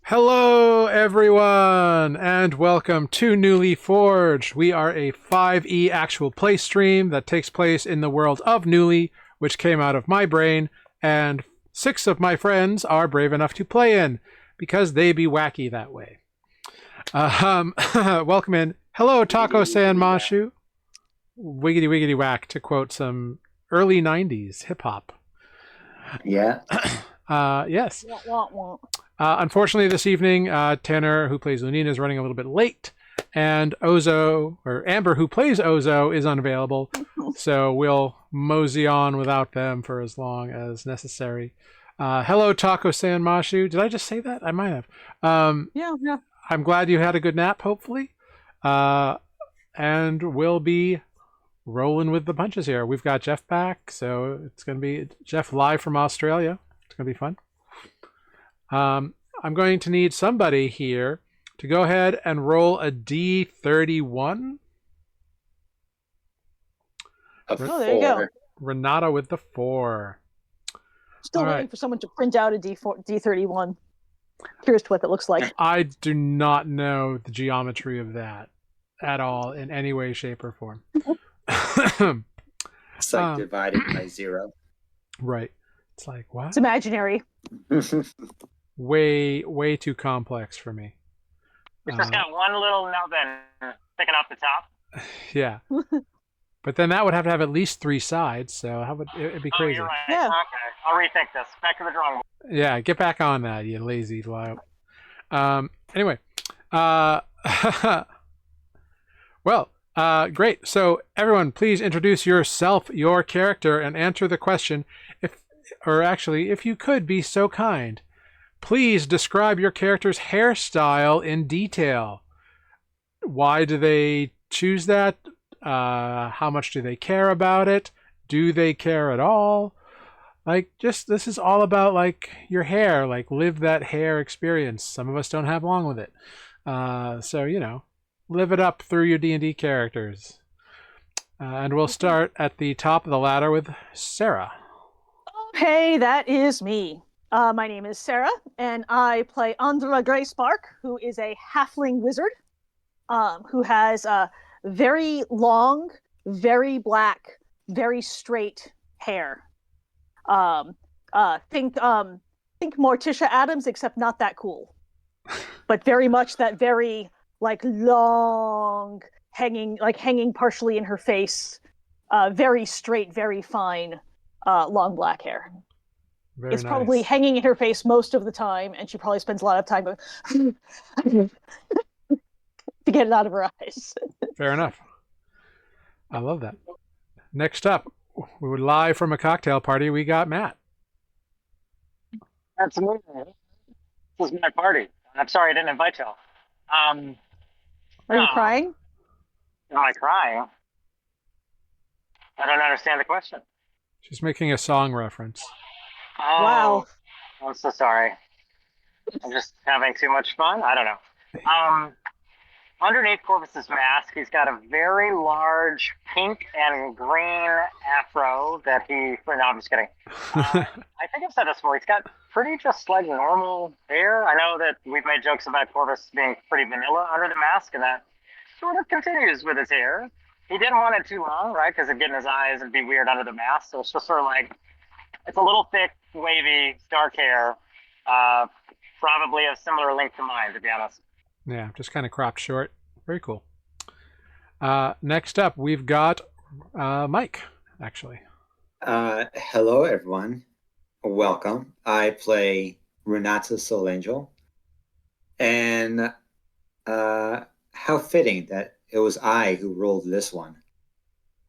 Hello, everyone, and welcome to Nuuli Forged. We are a 5e actual play stream that takes place in the world of Nuuli, which came out of my brain, and 6 of my friends are brave enough to play in, because they be wacky that way. Welcome in. Hello, Taco-san Mashu. Wiggity wiggity whack, to quote some early 90s hip-hop. Yeah. Yes. Wah, wah, wah. Unfortunately, this evening, Tanner, who plays Lunina, is running a little bit late, and Amber, who plays Ozo, is unavailable. So we'll mosey on without them for as long as necessary. Hello, Taco-san Mashu. Did I just say that? I might have. Yeah. I'm glad you had a good nap, hopefully. And we'll be rolling with the punches here. We've got Jeff back, so it's going to be Jeff live from Australia. It's going to be fun. I'm going to need somebody here to go ahead and roll a D31. There you go. Renata with the 4. Still waiting for someone to print out a D31. Curious to what that looks like. I do not know the geometry of that at all in any way, shape, or form. It's like divided by 0. Right. It's like, what? It's imaginary. Way too complex for me. It's just got one little nub and sticking off the top. Yeah. But then that would have to have at least 3 sides, so how would it'd be crazy. You're right. Yeah. Okay, I'll rethink this. Back to the drawing board. Yeah, get back on that, you lazy lout. Anyway. Well, great. So everyone, please introduce yourself, your character, and answer the question. If you could be so kind, please describe your character's hairstyle in detail. Why do they choose that? How much do they care about it? Do they care at all? This is all about your hair. Live that hair experience. Some of us don't have long with it, so live it up through your D&D characters. And we'll start at the top of the ladder with Sarah. Hey, that is me. My name is Sarah, and I play Andra Greyspark, who is a halfling wizard, who has very long, very black, very straight hair. Think Morticia Adams, except not that cool, but very much that very long, hanging partially in her face, very straight, very fine, long black hair. It's Nice. probably hanging in her face most of the time, and she probably spends a lot of time going to get it out of her eyes. Fair enough. I love that. Next up, we were live from a cocktail party. We got Matt. That's me. This is my party. I'm sorry I didn't invite y'all. Are you crying? Am I crying? I don't understand the question. She's making a song reference. Oh, Wow. I'm so sorry. I'm just having too much fun. I don't know. Underneath Corvus's mask, he's got a very large pink and green afro that he... No, I'm just kidding. I think I've said this before. He's got pretty just normal hair. I know that we've made jokes about Corvus being pretty vanilla under the mask, and that sort of continues with his hair. He didn't want it too long, right? Because it'd get in his eyes and be weird under the mask. So it's just sort of it's a little thick, wavy, dark hair. Probably a similar length to mine, to be honest. Yeah, just kind of cropped short. Very cool. Next up, we've got Mike, actually. Hello, everyone. Welcome. I play Renata Solangel. And how fitting that it was I who rolled this one.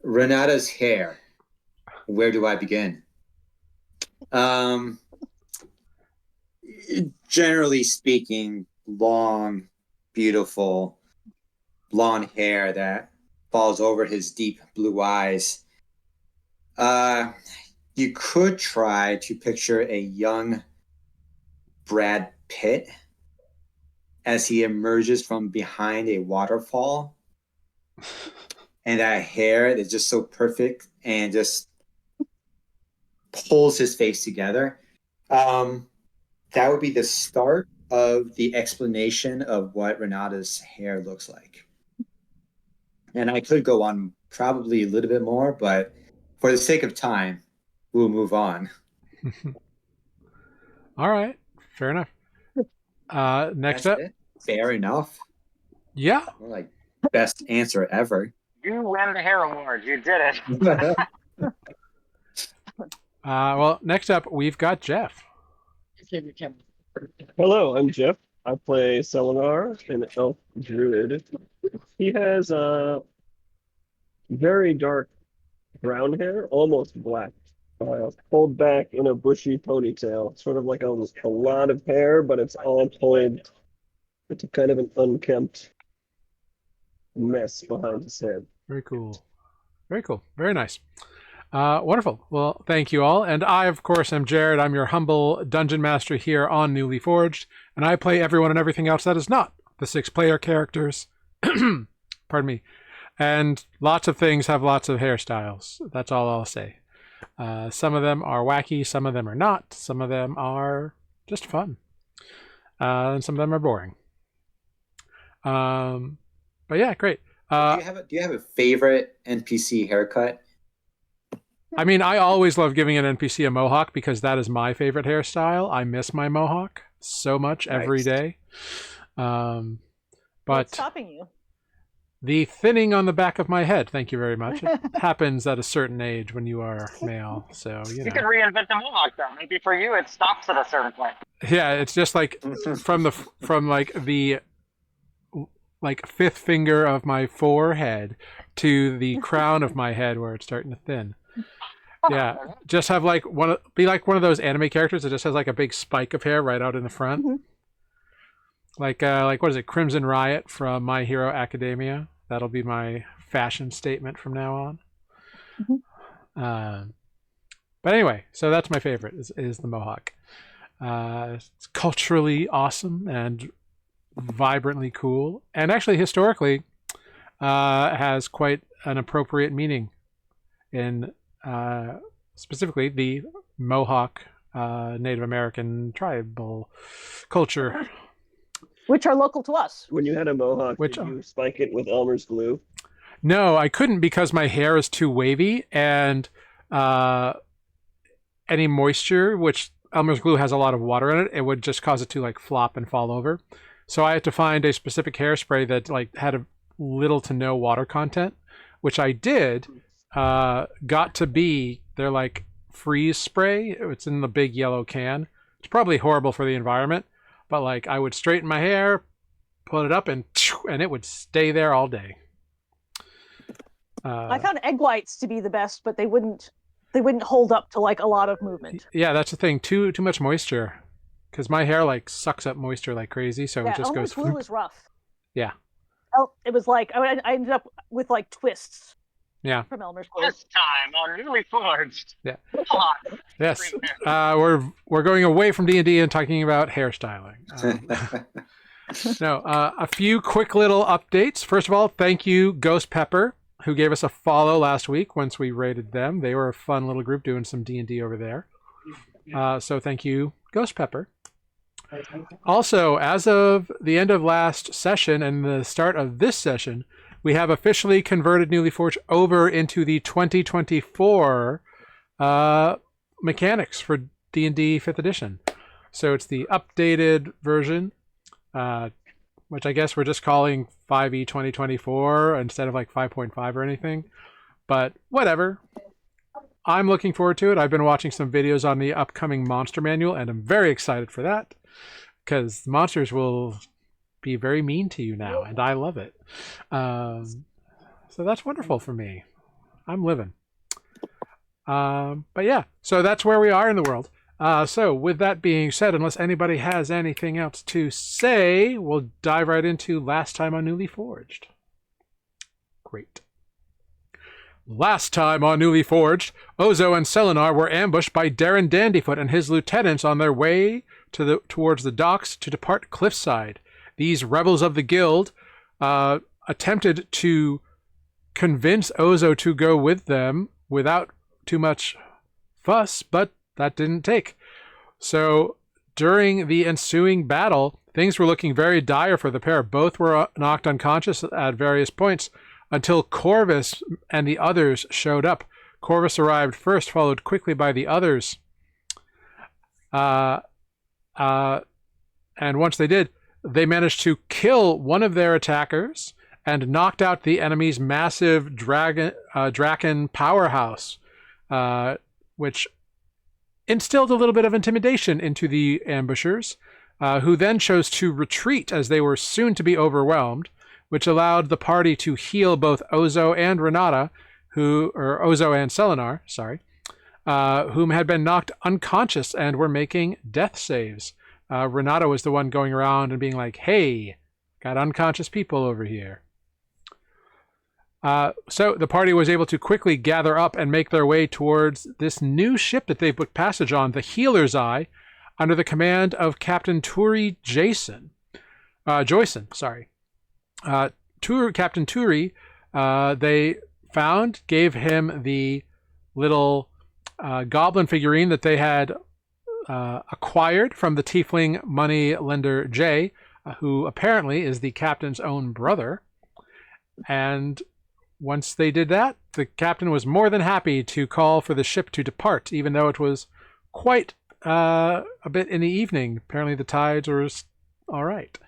Renata's hair. Where do I begin? Generally speaking, long, beautiful, blonde hair that falls over his deep blue eyes. You could try to picture a young Brad Pitt as he emerges from behind a waterfall. And that hair is just so perfect and just pulls his face together. That would be the start of the explanation of what Renata's hair looks like. And I could go on probably a little bit more, but for the sake of time, we'll move on. All right, fair enough. Next That's up, it. Fair enough. yeah. More like best answer ever. You win the hair award. You did it. Well, next up we've got Jeff. Hello, I'm Jeff. I play Selenar, an elf druid. He has very dark brown hair, almost black, pulled back in a bushy ponytail, sort of like a lot of hair, but it's all pulled. It's kind of an unkempt mess behind his head. Very cool. Very cool. Very nice. Wonderful. Well, thank you all. And I, of course, am Jared. I'm your humble dungeon master here on Nuuli Forged, and I play everyone and everything else that is not the 6-player characters. Pardon me. And lots of things have lots of hairstyles. That's all I'll say. Some of them are wacky. Some of them are not. Some of them are just fun. And some of them are boring. But yeah, great. Do you have a favorite NPC haircut? I mean, I always love giving an NPC a mohawk because that is my favorite hairstyle. I miss my mohawk so much every day. What's But stopping you? the thinning on the back of my head, thank you very much. It happens at a certain age when you are male. So, You can reinvent the mohawk, though. Maybe for you, it stops at a certain point. Yeah, it's just like from the fifth finger of my forehead to the crown of my head where it's starting to thin. Yeah, just have one of those anime characters that just has like a big spike of hair right out in the front. Mm-hmm. Like what is it, Crimson Riot from My Hero Academia? That'll be my fashion statement from now on. Mm-hmm. But anyway, so that's my favorite is the mohawk. It's culturally awesome and vibrantly cool, and actually historically has quite an appropriate meaning in specifically the Mohawk Native American tribal culture. Which are local to us. When you had a mohawk, did you spike it with Elmer's glue? No, I couldn't because my hair is too wavy, and any moisture, which Elmer's glue has a lot of water in it, it would just cause it to flop and fall over. So I had to find a specific hairspray that had a little to no water content, which I did. Got to be their freeze spray. It's in the big yellow can. It's probably horrible for the environment, but I would straighten my hair, put it up, and it would stay there all day. I found egg whites to be the best, but they wouldn't hold up to a lot of movement. Yeah, that's the thing. Too much moisture, because my hair sucks up moisture like crazy, so it just Elmer's goes. glue was rough. Yeah. Oh, it was I ended up with twists. Yeah. From Elmer's glue. This time on Nuuli Forged. Yeah. Come on. Yes. We're going away from D&D and talking about hairstyling. A few quick little updates. First of all, thank you, Ghost Pepper, who gave us a follow last week once we raided them. They were a fun little group doing some D&D over there. So thank you, Ghost Pepper. Also, as of the end of last session and the start of this session, we have officially converted Nuuli Forged over into the 2024 mechanics for D&D 5th edition. So it's the updated version, which I guess we're just calling 5e 2024 instead of 5.5 or anything. But whatever. I'm looking forward to it. I've been watching some videos on the upcoming monster manual, and I'm very excited for that, because the monsters will be very mean to you now, and I love it. So that's wonderful for me. I'm living. But yeah, so that's where we are in the world. So with that being said, unless anybody has anything else to say, we'll dive right into last time on Nuuli Forged. Great. Last time on Nuuli Forged, Ozo and Selenar were ambushed by Darren Dandyfoot and his lieutenants on their way towards the docks to depart Cliffside. These rebels of the guild attempted to convince Ozo to go with them without too much fuss, but that didn't take. So during the ensuing battle, things were looking very dire for the pair. Both were knocked unconscious at various points until Corvus and the others showed up. Corvus arrived first, followed quickly by the others. And once they did, they managed to kill one of their attackers and knocked out the enemy's massive Draken powerhouse, which instilled a little bit of intimidation into the ambushers, who then chose to retreat as they were soon to be overwhelmed, which allowed the party to heal both Ozo and Renata, Ozo and Selenar, whom had been knocked unconscious and were making death saves. Renata was the one going around and being like, hey, got unconscious people over here. So the party was able to quickly gather up and make their way towards this new ship that they booked passage on, the Healer's Eye, under the command of Captain Joyson. Captain Turi, they found, gave him the little goblin figurine that they had acquired from the tiefling money lender Jay, who apparently is the captain's own brother. And once they did that, the captain was more than happy to call for the ship to depart, even though it was quite a bit in the evening. Apparently the tides were all right.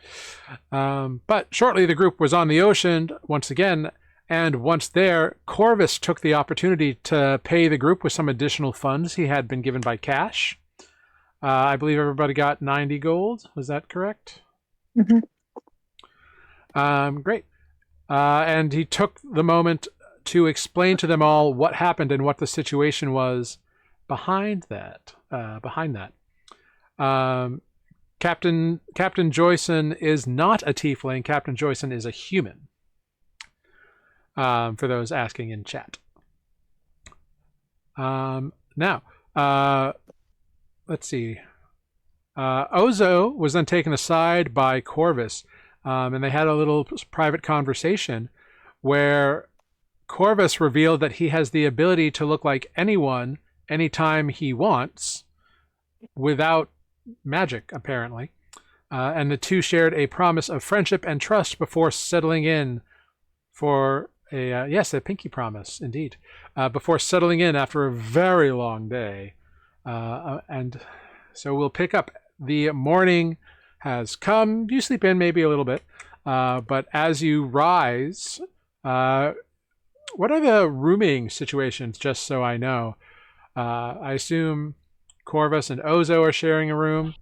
But shortly the group was on the ocean once again, and once there, Corvus took the opportunity to pay the group with some additional funds he had been given by cash. I believe everybody got 90 gold. Was that correct? Mm-hmm. Great. And he took the moment to explain to them all what happened and what the situation was behind that. Captain Joyson is not a tiefling. Captain Joyson is a human. For those asking in chat. Now, let's see. Ozo was then taken aside by Corvus, and they had a little private conversation where Corvus revealed that he has the ability to look like anyone anytime he wants without magic, apparently. And the two shared a promise of friendship and trust before settling in for a pinky promise, indeed, before settling in after a very long day. And so we'll pick up. The morning has come. You sleep in maybe a little bit, but as you rise, what are the rooming situations, just so I know? I assume Corvus and Ozo are sharing a room.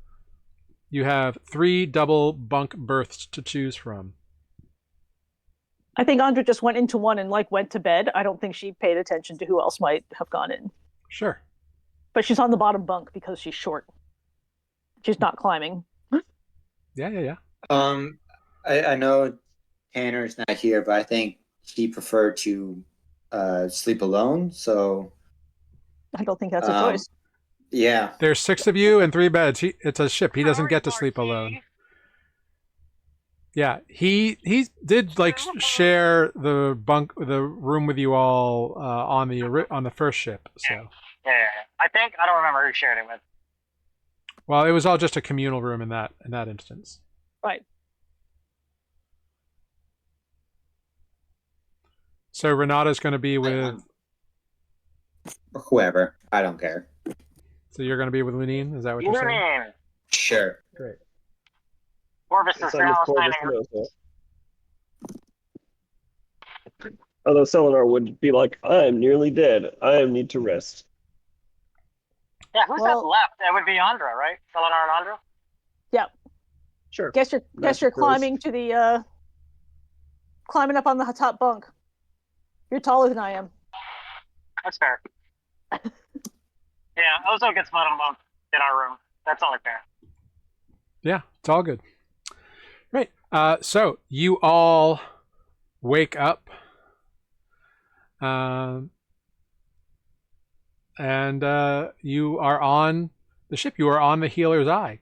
You have 3 double bunk berths to choose from. I think Andra just went into one and went to bed. I don't think she paid attention to who else might have gone in. Sure. But she's on the bottom bunk because she's short. She's not climbing. Yeah. I know Tanner's not here, but I think he preferred to sleep alone. So I don't think that's a choice. Yeah. There's 6 of you and 3 beds. It's a ship. He doesn't get to sleep alone. Yeah, he did share the room with you all on the first ship. So Yeah. I don't remember who shared it with. Well, it was all just a communal room in that instance. Right. So Renata's going to be with whoever. I don't care. So you're going to be with Lenine? Is that what you're saying? Sure. Great. Corvus is now signing. Although Selenar would be like, I'm nearly dead. I need to rest. Yeah, who's that left? That would be Andra, right? Selenar and Andra? Yeah. Sure. Guess you're climbing to the climbing up on the top bunk. You're taller than I am. That's fair. Yeah, Ozo gets bottom bunk in our room. That's only fair. Yeah, it's all good. Right. So you all wake up. And you are on the ship. You are on the Healer's Eye.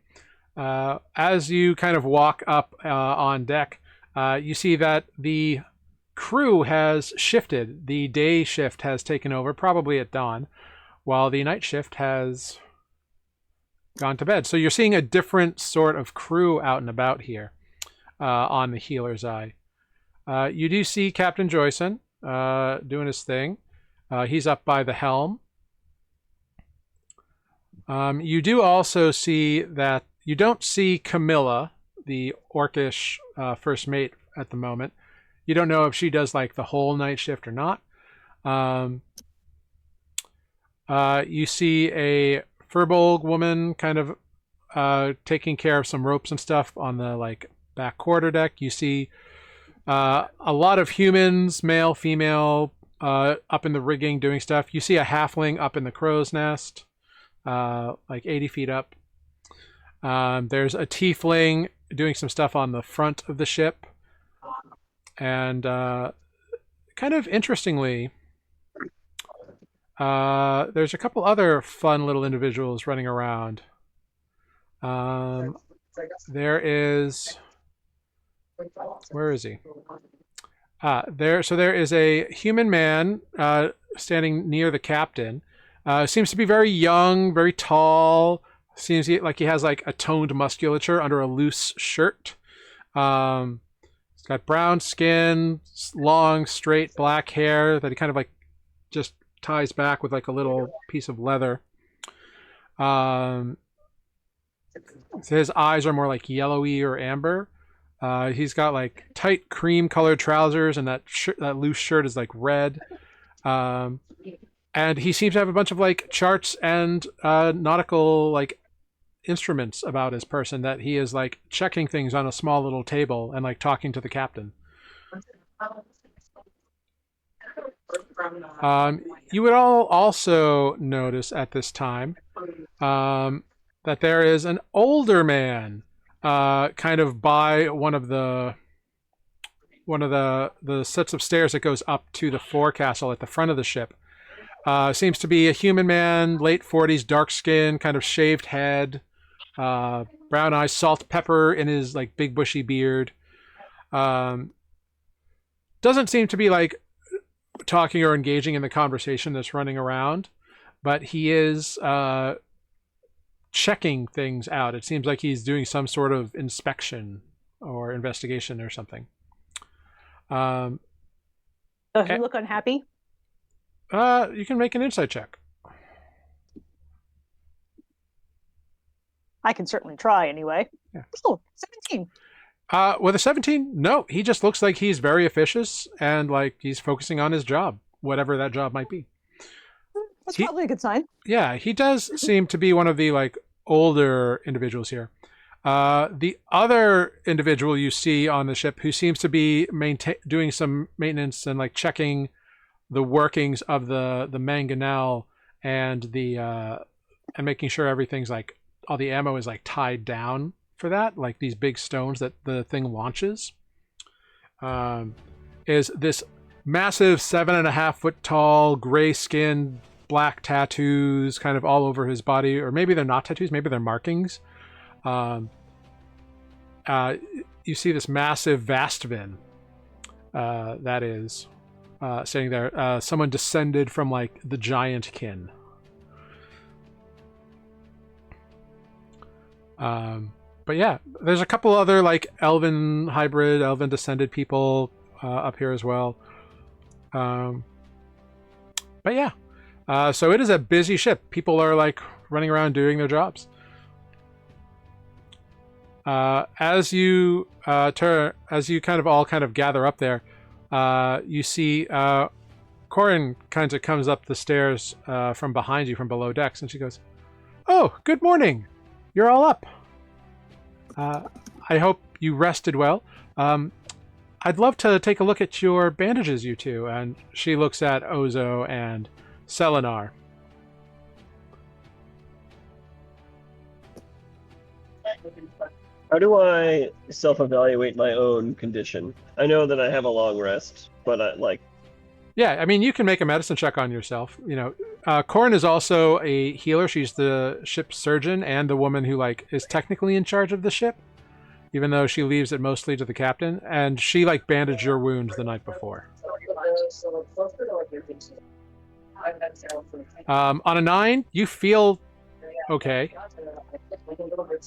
As you kind of walk up on deck, you see that the crew has shifted. The day shift has taken over, probably at dawn, while the night shift has gone to bed. So you're seeing a different sort of crew out and about here on the Healer's Eye. You do see Captain Joyson doing his thing. He's up by the helm. You do also see that you don't see Camilla, the orcish first mate at the moment. You don't know if she does like the whole night shift or not. You see a Furbolg woman kind of taking care of some ropes and stuff on the like back quarterdeck. You see a lot of humans, male, female, up in the rigging doing stuff. You see a halfling up in the crow's nest, like 80 feet up. There's a tiefling doing some stuff on the front of the ship. And kind of interestingly, there's a couple other fun little individuals running around. There is... Where is he? There is a human man standing near the captain. Seems to be very young, very tall. Seems like he has like a toned musculature under a loose shirt. He's got brown skin, long, straight black hair that he kind of like just ties back with like a little piece of leather. So his eyes are more like yellowy or amber. He's got like tight cream colored trousers, and that loose shirt is like red. And he seems to have a bunch of like charts and nautical like instruments about his person that he is like checking things on a small little table and like talking to the captain. You would all also notice at this time that there is an older man kind of by one of the sets of stairs that goes up to the forecastle at the front of the ship. Seems to be a human man, late 40s, dark skin, kind of shaved head, brown eyes, salt pepper in his like big bushy beard. Doesn't seem to be like talking or engaging in the conversation that's running around, but he is checking things out. It seems like he's doing some sort of inspection or investigation or something. Does he look unhappy? You can make an insight check. I can certainly try anyway. Yeah. Oh, 17. With a 17, no, he just looks like he's very officious and like he's focusing on his job, whatever that job might be. That's probably a good sign. Yeah, he does seem to be one of the like older individuals here. The other individual you see on the ship who seems to be doing some maintenance and like checking the workings of the mangonel and and making sure everything's like all the ammo is like tied down for that, like these big stones that the thing launches, is this massive 7.5 foot tall, gray skinned, black tattoos kind of all over his body, or maybe they're not tattoos, maybe they're markings. You see this massive Vastvin that is sitting there. Someone descended from like the giant kin. But yeah, there's a couple other like elven descended people up here as well. But yeah, so it is a busy ship. People are like running around doing their jobs. As you kind of all gather up there, you see Corin kind of comes up the stairs from behind you, from below decks, and she goes, "Oh, good morning. You're all up. I hope you rested well. I'd love to take a look at your bandages, you two." And she looks at Ozo and Selenar. How do I self-evaluate my own condition? I know that I have a long rest, but Yeah, I mean, you can make a medicine check on yourself. You know, Corin is also a healer. She's the ship's surgeon and the woman who like is technically in charge of the ship, even though she leaves it mostly to the captain. And she like bandaged your wounds the night before. On a 9, you feel okay.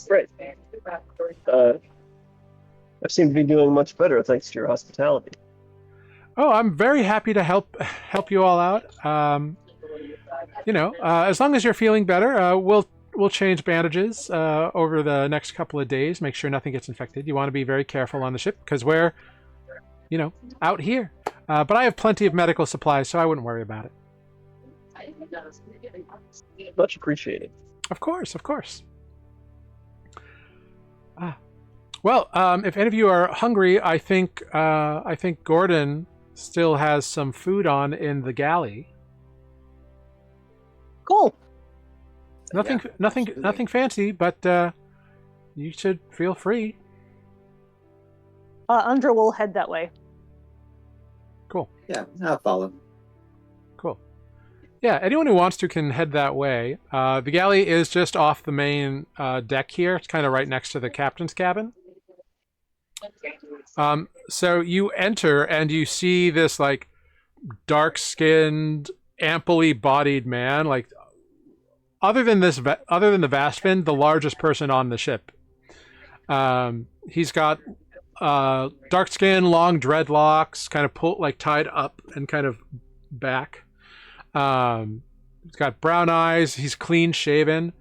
Great. I seem to be doing much better thanks to your hospitality. Oh, I'm very happy to help you all out. As long as you're feeling better, we'll change bandages over the next couple of days. Make sure nothing gets infected. You want to be very careful on the ship because we're, out here. But I have plenty of medical supplies, so I wouldn't worry about it. Much appreciated. Of course. Well, if any of you are hungry, I think Gordon still has some food on in the galley. Cool. Nothing fancy, but you should feel free. Andra will head that way. Cool. Yeah, I'll follow. Cool. Yeah, anyone who wants to can head that way. The galley is just off the main deck here. It's kind of right next to the captain's cabin. So you enter and you see this like dark-skinned, amply bodied man. Like other than the Vastfin, the largest person on the ship. He's got dark skin, long dreadlocks, kind of tied up and kind of back. He's got brown eyes. He's clean shaven,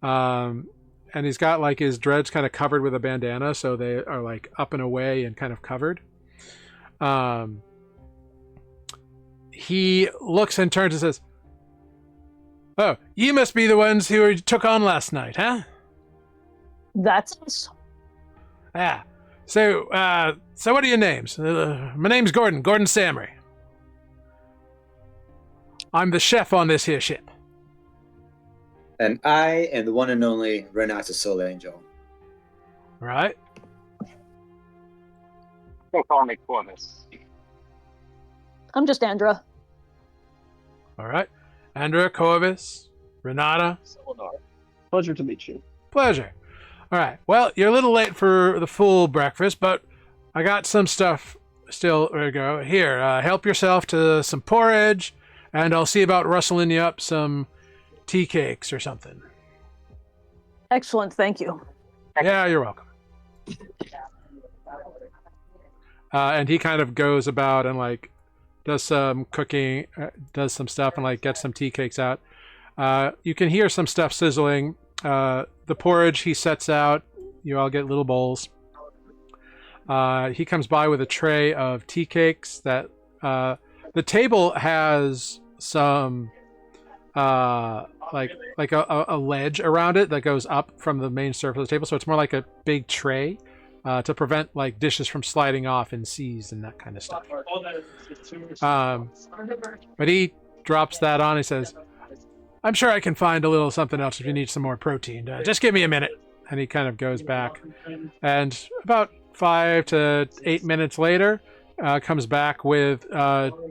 and he's got like his dreads kind of covered with a bandana, so they are like up and away and kind of covered. He looks and turns and says, "Oh, you must be the ones who took on last night, huh?" That's us. Yeah. So what are your names? My name's Gordon Samry. I'm the chef on this here ship. And I am the one and only Renata Soul Angel. Right? Don't call me Corvus. I'm just Andra. All right. Andra, Corvus, Renata. Pleasure to meet you. Pleasure. All right. Well, you're a little late for the full breakfast, but I got some stuff still ready to go. Here, help yourself to some porridge, and I'll see about rustling you up some tea cakes or something. Excellent, thank you. Yeah, you're welcome. And he kind of goes about and like does some cooking, does some stuff, and like gets some tea cakes out. You can hear some stuff sizzling. The porridge he sets out. You all get little bowls. He comes by with a tray of tea cakes. That the table has some like a ledge around it that goes up from the main surface of the table, so it's more like a big tray to prevent like dishes from sliding off and seized and that kind of stuff. But he drops that on. He says, "I'm sure I can find a little something else if you need some more protein. Just give me a minute." And he kind of goes back, and about 5 to 8 minutes later, comes back with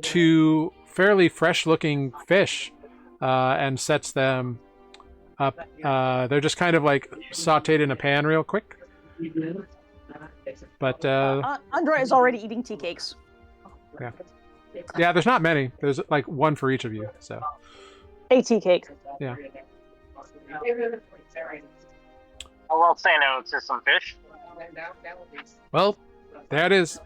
2 fairly fresh-looking fish, and sets them up. They're just kind of like sautéed in a pan real quick. But Andra is already eating tea cakes. yeah, there's not many. There's like 1 for each of you. So A tea cake. yeah. I won't say no to some fish. Well, there it is.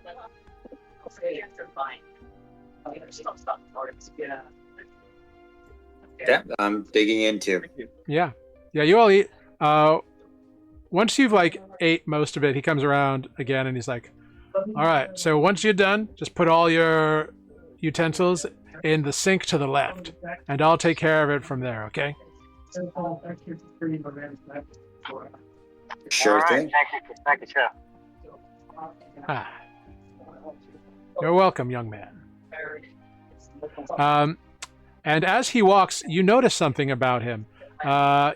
Yeah, I'm digging into. Yeah. You all eat. Once you've like ate most of it, he comes around again and he's like, "All right, so once you're done, just put all your utensils in the sink to the left, and I'll take care of it from there, okay?" Sure All right, thing. Thank you, Chef. Ah. You're welcome, young man. And as he walks, you notice something about him.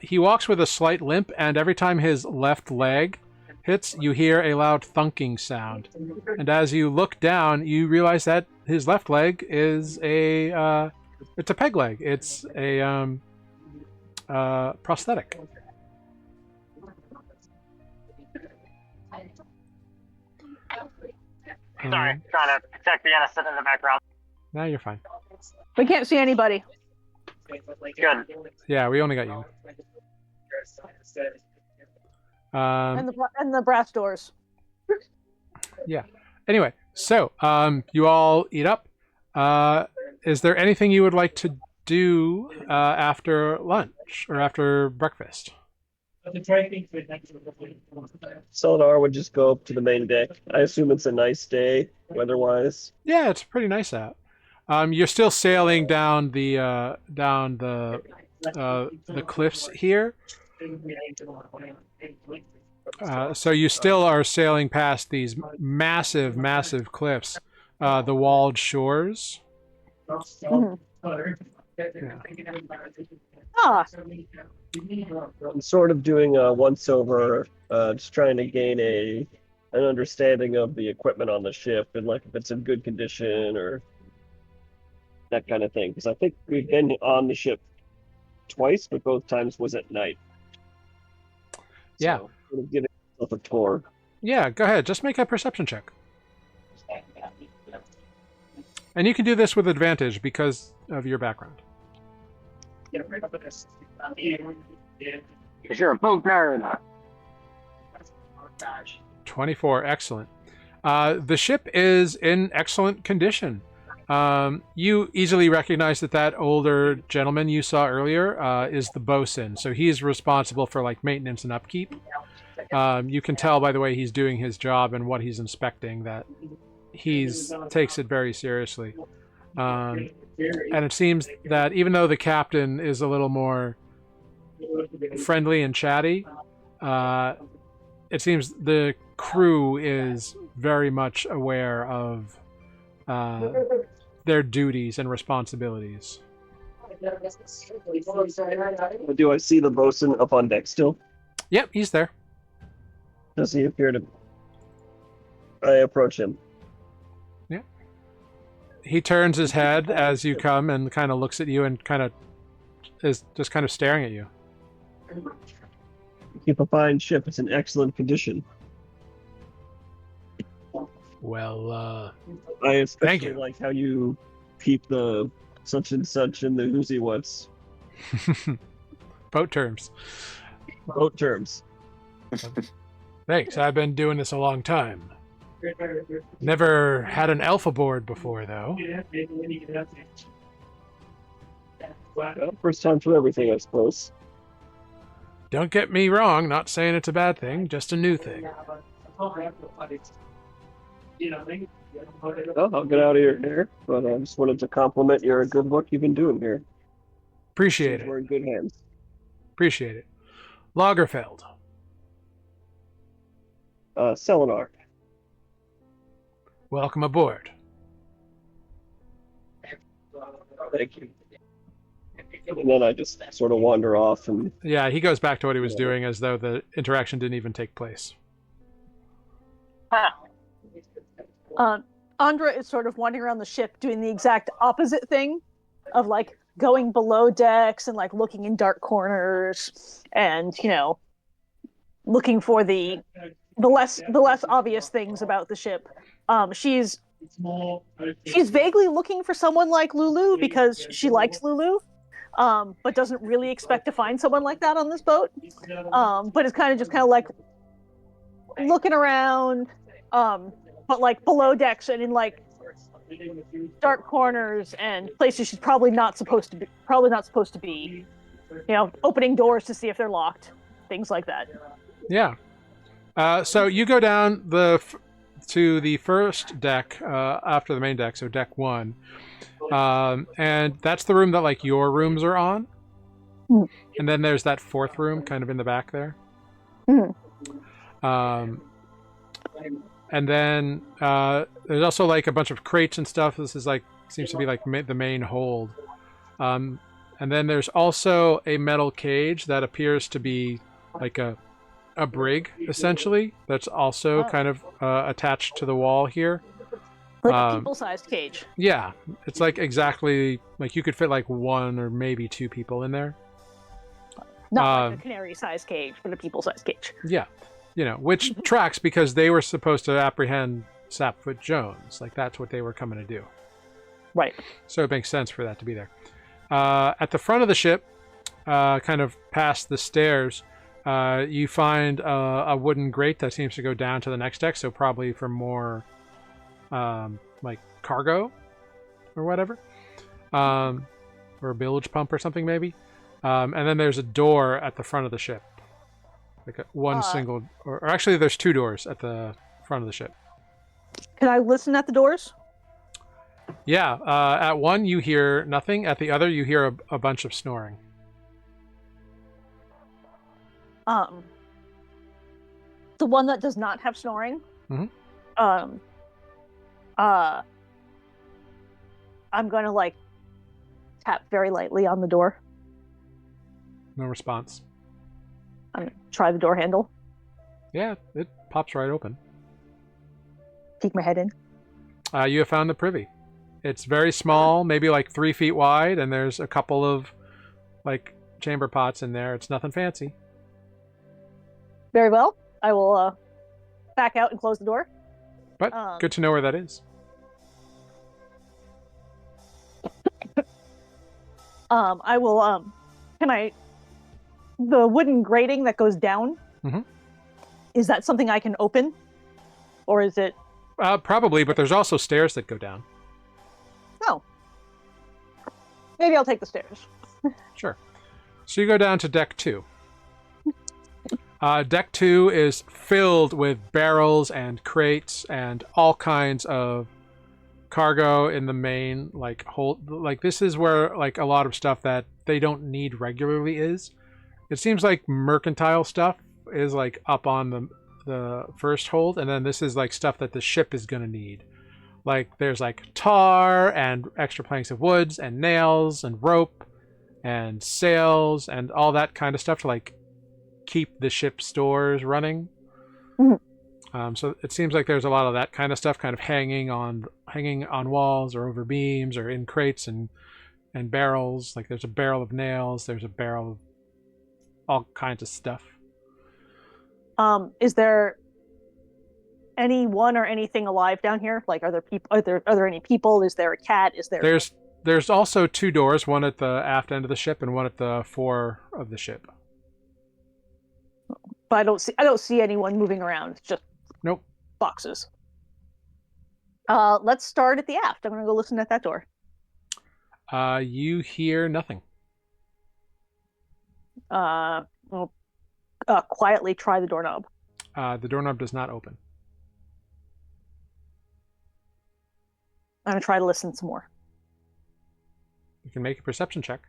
He walks with a slight limp, and every time his left leg hits, you hear a loud thunking sound. And as you look down, you realize that his left leg is it's a peg leg. It's a prosthetic. Sorry, trying to protect the innocent in the background. No, you're fine. We can't see anybody. Good. Yeah, we only got you. And the brass doors. Yeah. Anyway, so you all eat up. Is there anything you would like to do after lunch or after breakfast? Sonar would just go up to the main deck. I assume it's a nice day, weather-wise. Yeah, it's pretty nice out. You're still sailing down the cliffs here. So you still are sailing past these massive, massive cliffs, the walled shores. Mhm. Yeah. Ah, I'm sort of doing a once-over, just trying to gain an understanding of the equipment on the ship and like if it's in good condition or that kind of thing. Because I think we've been on the ship twice, but both times was at night. Yeah. So, sort of giving myself a tour. Yeah, go ahead. Just make a perception check. And you can do this with advantage because of your background. Because you're a boat nerd. 24, excellent. The ship is in excellent condition. You easily recognize that older gentleman you saw earlier is the bosun, so he's responsible for like maintenance and upkeep. You can tell by the way he's doing his job and what he's inspecting that takes it very seriously. And it seems that even though the captain is a little more friendly and chatty, it seems the crew is very much aware of their duties and responsibilities. Do I see the bosun up on deck still? Yep, he's there. Does he appear to... I approach him. Yeah. He turns his head as you come and kind of looks at you and kind of is just kind of staring at you. Keep a fine ship. It's in excellent condition. Well, I especially thank you. like how you keep the such and such in the whoosy what's. Boat terms. Boat terms. Thanks. I've been doing this a long time. Never had an elf aboard before, though. Well, first time for everything, I suppose. Don't get me wrong, not saying it's a bad thing, just a new thing. Well, I'll get out of your hair, but I just wanted to compliment your good work you've been doing here. Appreciate Seems we're it. in good hands. Appreciate it. Lagerfeld. Selenar. Welcome aboard. Thank you. And then I just sort of wander off and... Yeah, he goes back to what he was doing as though the interaction didn't even take place. Andra is sort of wandering around the ship doing the exact opposite thing of like going below decks and like looking in dark corners and, you know, looking for the less obvious things about the ship. She's vaguely looking for someone like Lulu because she likes Lulu, but doesn't really expect to find someone like that on this boat. But it's kind of like looking around, but like below decks and in like dark corners and places she's probably not supposed to be. You know, opening doors to see if they're locked, things like that. Yeah. So you go down to the first deck after the main deck, so deck 1, and that's the room that like your rooms are on. Mm. And then there's that fourth room, kind of in the back there. Mm. And then there's also like a bunch of crates and stuff. This is like seems to be like the main hold. And then there's also a metal cage that appears to be like a brig, essentially, that's also kind of attached to the wall here. Like a people-sized cage. Yeah, it's like exactly like you could fit like 1 or maybe 2 people in there. Not like a canary-sized cage, but a people-sized cage. Yeah, you know, which tracks because they were supposed to apprehend Sapfoot Jones. Like that's what they were coming to do. Right. So it makes sense for that to be there. At the front of the ship, kind of past the stairs, You find a wooden grate that seems to go down to the next deck, so probably for more like cargo or whatever, or a bilge pump or something maybe. And then there's a door at the front of the ship, like one single, or actually there's two doors at the front of the ship. Can I listen at the doors? Yeah, at one you hear nothing. At the other you hear a bunch of snoring. The one that does not have snoring. Mhm. I'm going to like tap very lightly on the door. No response. I'm going to try the door handle. Yeah, it pops right open. Peek my head in. You have found the privy. It's very small, maybe like 3 feet wide, and there's a couple of like chamber pots in there. It's nothing fancy. Very well. I will back out and close the door. But good to know where that is. I will can I the wooden grating that goes down? Mm-hmm. Is that something I can open? Or is it Probably, but there's also stairs that go down. Oh. Maybe I'll take the stairs. Sure. So you go down to deck 2. Deck 2 is filled with barrels and crates and all kinds of cargo in the main hold. Like this is where like a lot of stuff that they don't need regularly is. It seems like mercantile stuff is like up on the first hold, and then this is like stuff that the ship is gonna need. Like there's like tar and extra planks of woods and nails and rope and sails and all that kind of stuff to like keep the ship stores running. Mm-hmm. So it seems like there's a lot of that kind of stuff kind of hanging on walls or over beams or in crates and barrels. Like there's a barrel of nails, there's a barrel of all kinds of stuff. Is there anyone or anything alive down here? Like, are there people? Are there any people? Is there a cat? Is there? There's also 2 doors, one at the aft end of the ship and one at the fore of the ship. But I don't see anyone moving around. It's just nope. Boxes. Let's start at the aft. I'm gonna go listen at that door. You hear nothing. We'll quietly try the doorknob. The doorknob does not open. I'm gonna try to listen some more. You can make a perception check.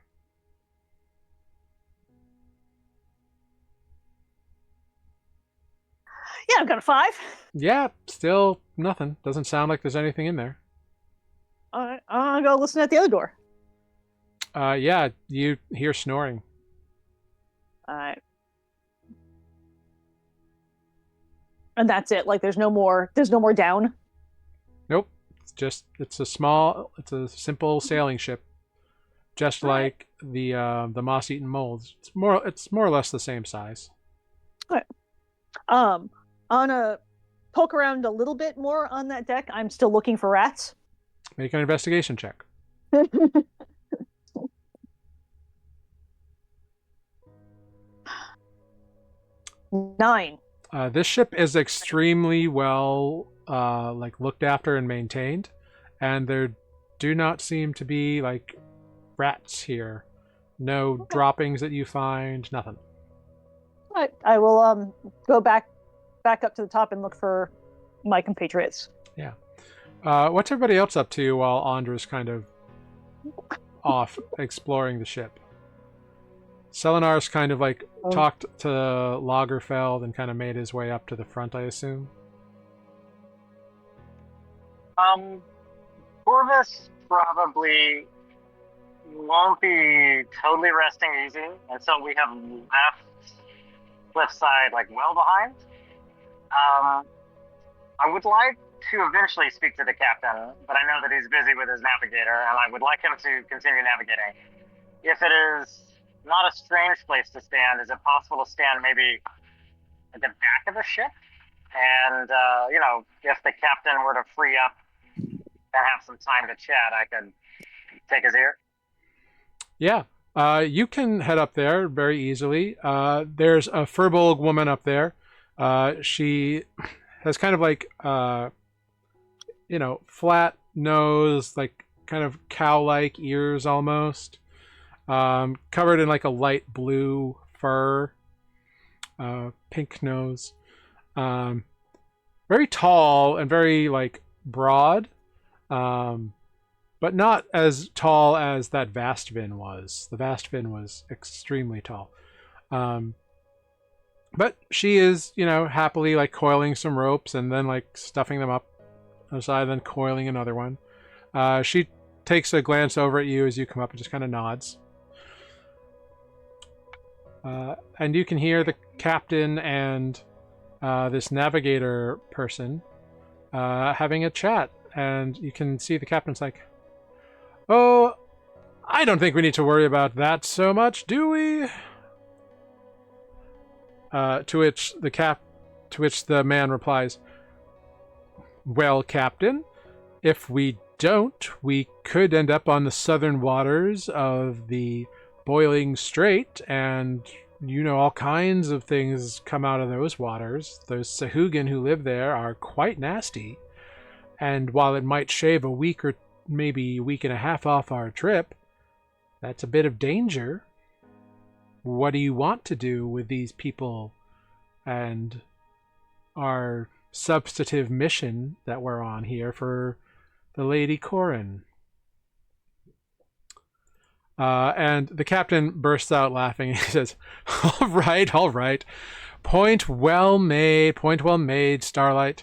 Yeah, I've got a 5. Yeah, still nothing. Doesn't sound like there's anything in there. Alright, I'll go listen at the other door. Yeah, you hear snoring. Alright. And that's it. Like there's no more down. Nope. It's a simple sailing ship. Just like the moss-eaten molds. It's more or less the same size. Alright. I'm gonna poke around a little bit more on that deck. I'm still looking for rats. Make an investigation check. 9. This ship is extremely well looked after and maintained, and there do not seem to be like rats here. No droppings that you find, nothing. Alright, I will go back up to the top and look for my compatriots. Yeah. What's everybody else up to while Andra's kind of off exploring the ship? Selenar's kind of like talked to Lagerfeld and kind of made his way up to the front, I assume. Corvus probably won't be totally resting easy until we have left Cliffside like well behind. I would like to eventually speak to the captain, but I know that he's busy with his navigator, and I would like him to continue navigating. If it is not a strange place to stand, is it possible to stand maybe at the back of the ship? And, if the captain were to free up and have some time to chat, I could take his ear. Yeah. You can head up there very easily. There's a Furbolg woman up there. She has kind of like, flat nose, like kind of cow-like ears almost. Covered in like a light blue fur. Pink nose. Very tall and very like broad. But not as tall as that Vastvin was. The Vastvin was extremely tall. But she is, happily like coiling some ropes and then like stuffing them up on the side, then coiling another one. She takes a glance over at you as you come up and just kind of nods. And you can hear the captain and this navigator person having a chat. And you can see the captain's like, "Oh, I don't think we need to worry about that so much, do we?" To which the man replies, "Well, Captain, if we don't, we could end up on the southern waters of the boiling strait, and all kinds of things come out of those waters. Those Sahuagin who live there are quite nasty, and while it might shave a week or maybe a week and a half off our trip, that's a bit of danger. What do you want to do with these people and our substantive mission that we're on here for the Lady Corin?" And the captain bursts out laughing and he says, all right. Point well made, Starlight.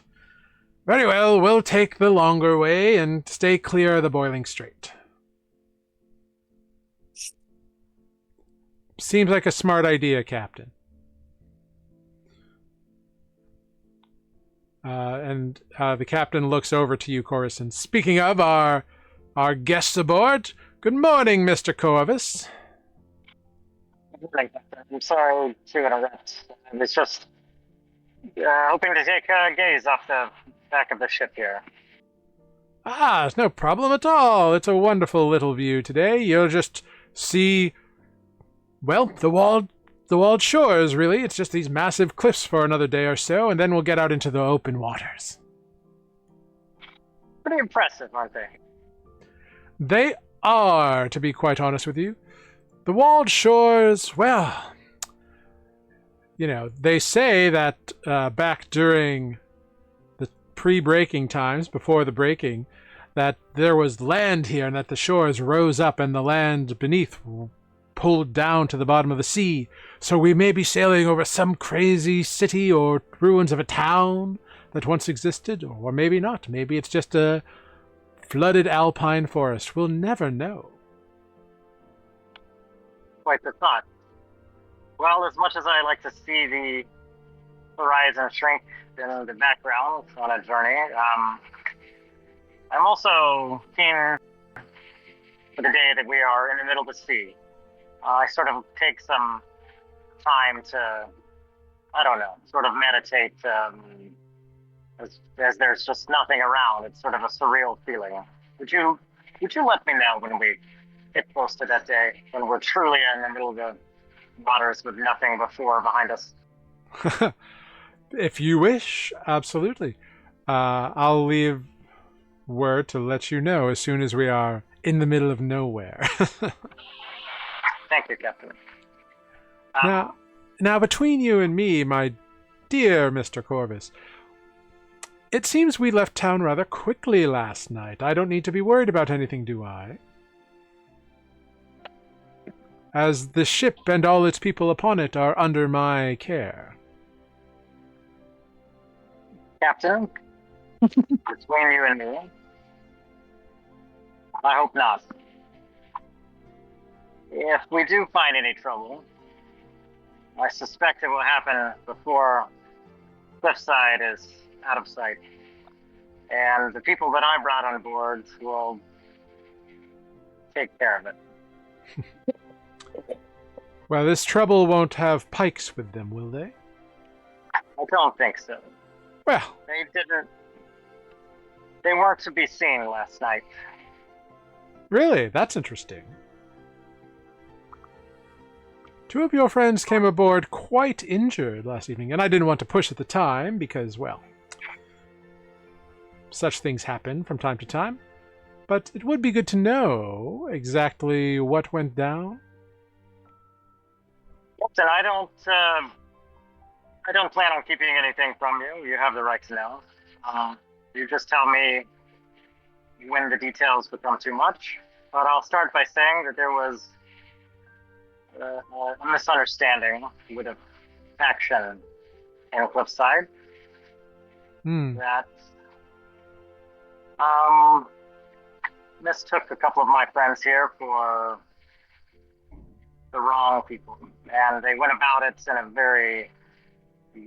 Very well, we'll take the longer way and stay clear of the boiling strait. Seems like a smart idea, Captain. And the captain looks over to you, Coruscant. Speaking of our guests aboard, good morning, Mr. Corvus. I'm sorry to interrupt. I was just hoping to take a gaze off the back of the ship here. It's no problem at all. It's a wonderful little view today. You'll just see, well, the walled shores, really. It's just these massive cliffs for another day or so, and then we'll get out into the open waters. Pretty impressive, aren't they? They are, to be quite honest with you. The walled shores, well, they say that back during the pre-breaking times, before the breaking, that there was land here and that the shores rose up and the land beneath pulled down to the bottom of the sea. So we may be sailing over some crazy city or ruins of a town that once existed, or maybe not. Maybe it's just a flooded alpine forest. We'll never know. Quite the thought. Well, as much as I like to see the horizon shrink in the background on a journey, I'm also keen for the day that we are in the middle of the sea. I sort of take some time to, sort of meditate as there's just nothing around. It's sort of a surreal feeling. Would you let me know when we get close to that day, when we're truly in the middle of the waters with nothing before or behind us? If you wish, absolutely. I'll leave word to let you know as soon as we are in the middle of nowhere. Thank you, Captain. Now, between you and me, my dear Mr. Corvus, it seems we left town rather quickly last night. I don't need to be worried about anything, do I? As the ship and all its people upon it are under my care. Captain, between you and me, I hope not. If we do find any trouble, I suspect it will happen before Cliffside is out of sight. And the people that I brought on board will take care of it. Well, this trouble won't have pikes with them, will they? I don't think so. Well, they weren't to be seen last night. Really? That's interesting. Two of your friends came aboard quite injured last evening, and I didn't want to push at the time because, well, such things happen from time to time. But it would be good to know exactly what went down. Captain, I don't plan on keeping anything from you. You have the right to know. You just tell me when the details become too much. But I'll start by saying that there was a misunderstanding with a faction in Cliffside that mistook a couple of my friends here for the wrong people, and they went about it in a very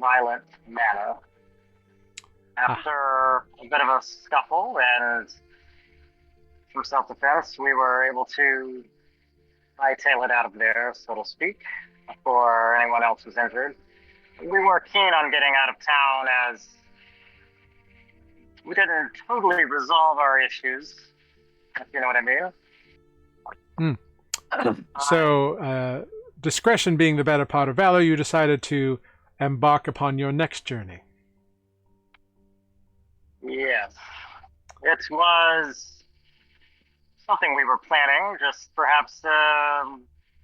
violent manner. After a bit of a scuffle and some self-defense, we were able to hightail it out of there, so to speak, before anyone else was injured. We were keen on getting out of town as we didn't totally resolve our issues, if you know what I mean. So, discretion being the better part of valor, you decided to embark upon your next journey. Yes. It was something we were planning, just perhaps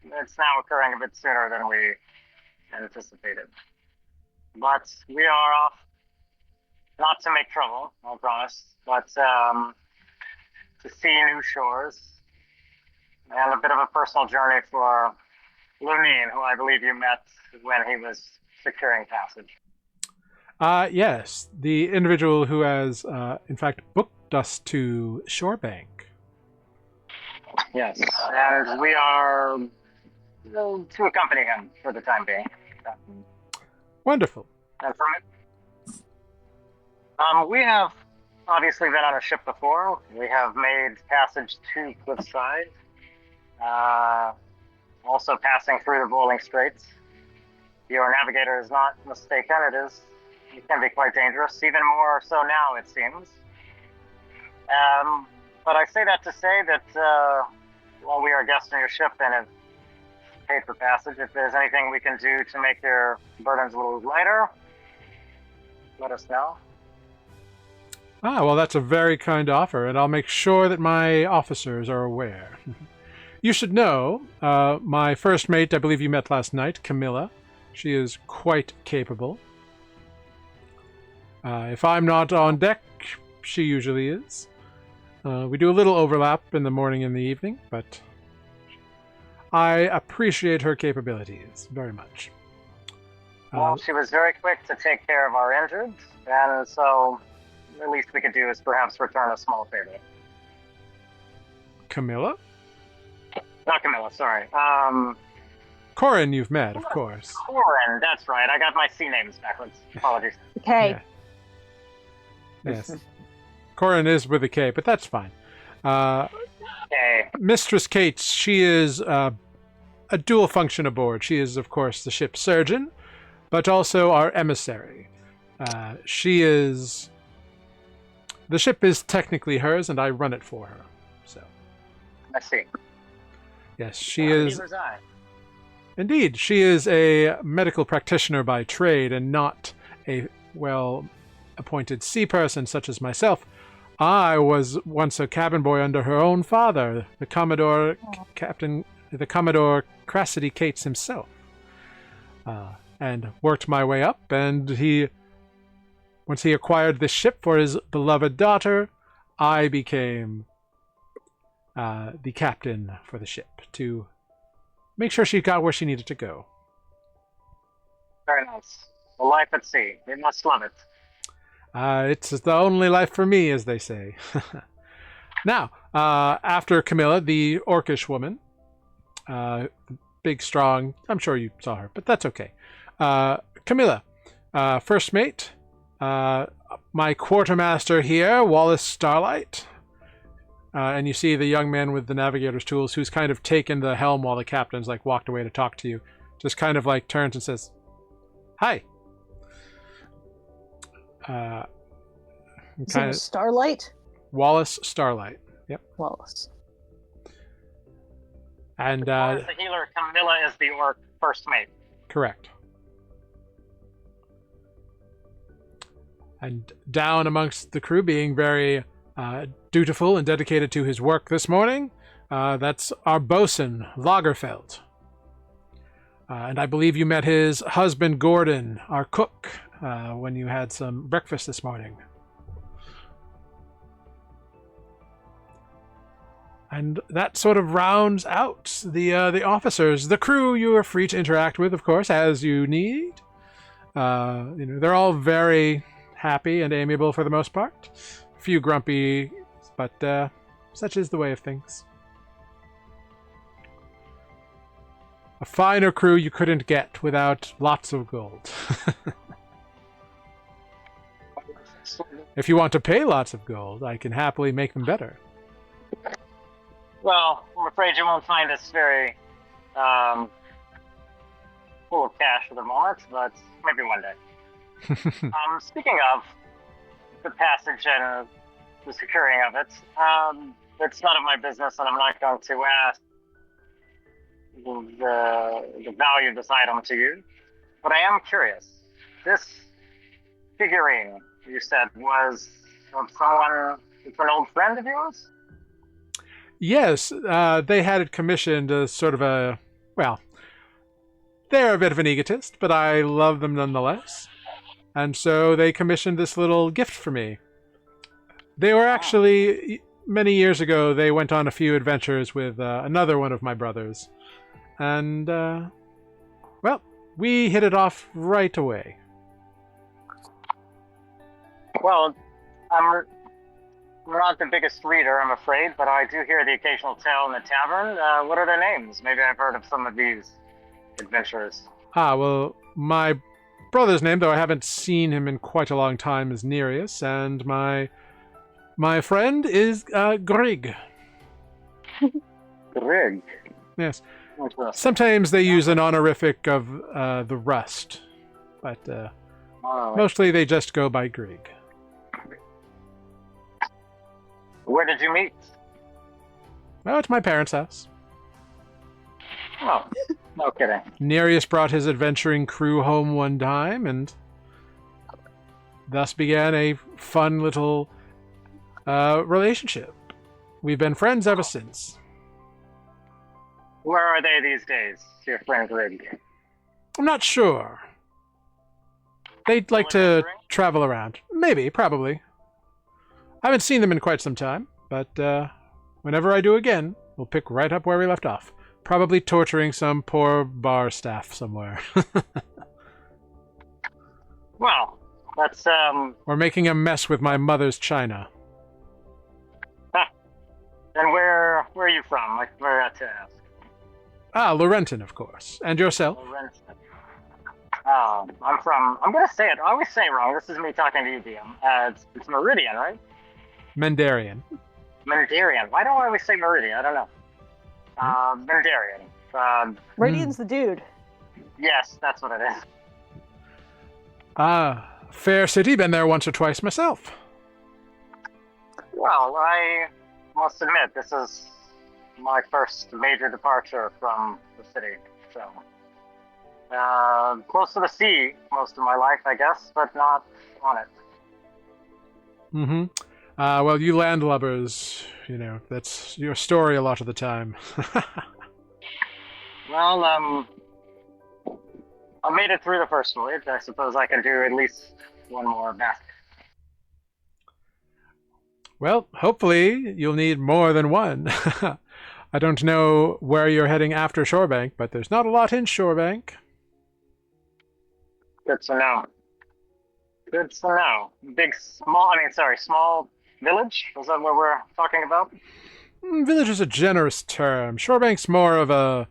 it's now occurring a bit sooner than we anticipated. But we are off, not to make trouble, I promise, but to see new shores, and a bit of a personal journey for Lunine, who I believe you met when he was securing passage. Yes, the individual who has, in fact, booked us to Shorebank. Yes, and we are to accompany him for the time being. Wonderful. And from it, we have obviously been on a ship before. We have made passage to Cliffside. Also passing through the Rolling Straits. Your navigator is not mistaken. It can be quite dangerous, even more so now, it seems. But I say that to say that while we are guests on your ship and have paid for passage, if there's anything we can do to make your burdens a little lighter, let us know. Well, that's a very kind offer, and I'll make sure that my officers are aware. You should know, my first mate, I believe you met last night, Camilla. She is quite capable. If I'm not on deck, she usually is. We do a little overlap in the morning and the evening, but I appreciate her capabilities very much. Well, she was very quick to take care of our injured, and so the least we could do is perhaps return a small favor. Camilla? Not Camilla, sorry. Corin you've met, of course. Corin, that's right. I got my C names backwards. Apologies. Okay. Yeah. Yes. Corin is with a K, but that's fine. Okay. Mistress Cates, she is a dual function aboard. She is, of course, the ship's surgeon, but also our emissary. She is... The ship is technically hers, and I run it for her. So. I see. Yes, she is... Neither's I. Indeed, she is a medical practitioner by trade and not a well-appointed sea person such as myself. I was once a cabin boy under her own father, the Commodore Crassity Cates himself, and worked my way up. And once he acquired this ship for his beloved daughter, I became the captain for the ship to make sure she got where she needed to go. Very nice. The life at sea. We must love it. It's the only life for me, as they say. Now, after Camilla, the orcish woman, big, strong, I'm sure you saw her, but that's okay. Camilla, first mate, my quartermaster here, Wallace Starlight. And you see the young man with the navigator's tools who's kind of taken the helm while the captain's walked away to talk to you. Just kind of turns and says, "Hi." Is it Starlight? Wallace Starlight. Yep. Wallace. And Or is the healer Camilla is the orc first mate? correct. And down amongst the crew, being very dutiful and dedicated to his work this morning, that's our bosun, Lagerfeld. And I believe you met his husband, Gordon, our cook, when you had some breakfast this morning. And that sort of rounds out the officers. The crew you are free to interact with, of course, as you need. They're all very happy and amiable for the most part. A few grumpy, but such is the way of things. A finer crew you couldn't get without lots of gold. If you want to pay lots of gold, I can happily make them better. Well, I'm afraid you won't find us very full of cash for the moment, but maybe one day. Speaking of the passage and the securing of it, it's none of my business, and I'm not going to ask the value of this item to you. But I am curious. This figurine, you said, was of someone, it's an old friend of yours? Yes, they had it commissioned as sort of a, well, they're a bit of an egotist, but I love them nonetheless. And so they commissioned this little gift for me. They were actually, many years ago, they went on a few adventures with another one of my brothers. And, well, we hit it off right away. Well, I'm not the biggest reader, I'm afraid, but I do hear the occasional tale in the tavern. What are their names? Maybe I've heard of some of these adventurers. Well, my brother's name, though I haven't seen him in quite a long time, is Nereus, and my friend is Grig. Grig? Yes. Sometimes they use an honorific of the Rust, but mostly they just go by Grig. Where did you meet? Well, at my parents' house. Oh, no kidding. Nereus brought his adventuring crew home one time, and thus began a fun little relationship. We've been friends ever since. Where are they these days, your friend Grig? I'm not sure. They'd like to travel around. Maybe, probably. I haven't seen them in quite some time, but whenever I do again, we'll pick right up where we left off. Probably torturing some poor bar staff somewhere. Well, that's, Or making a mess with my mother's china. And where are you from? Like, where to ask? Laurentin, of course. And yourself? I'm gonna say it, I always say it wrong. This is me talking to you, DM. It's Meridian, right? Mendarian. Mendarian. Why do I always say Meridian? I don't know. Mendarian. Meridian's the dude. Yes, that's what it is. Fair city, been there once or twice myself. Well, I must admit, this is my first major departure from the city, so... close to the sea most of my life, I guess, but not on it. Mm-hmm. Well, you landlubbers, that's your story a lot of the time. Well, I made it through the first voyage. I suppose I can do at least one more back. Well, hopefully you'll need more than one. I don't know where you're heading after Shorebank, but there's not a lot in Shorebank. Good to know. Good to know. Small village? Is that what we're talking about? Village is a generous term. Shorebank's more of a,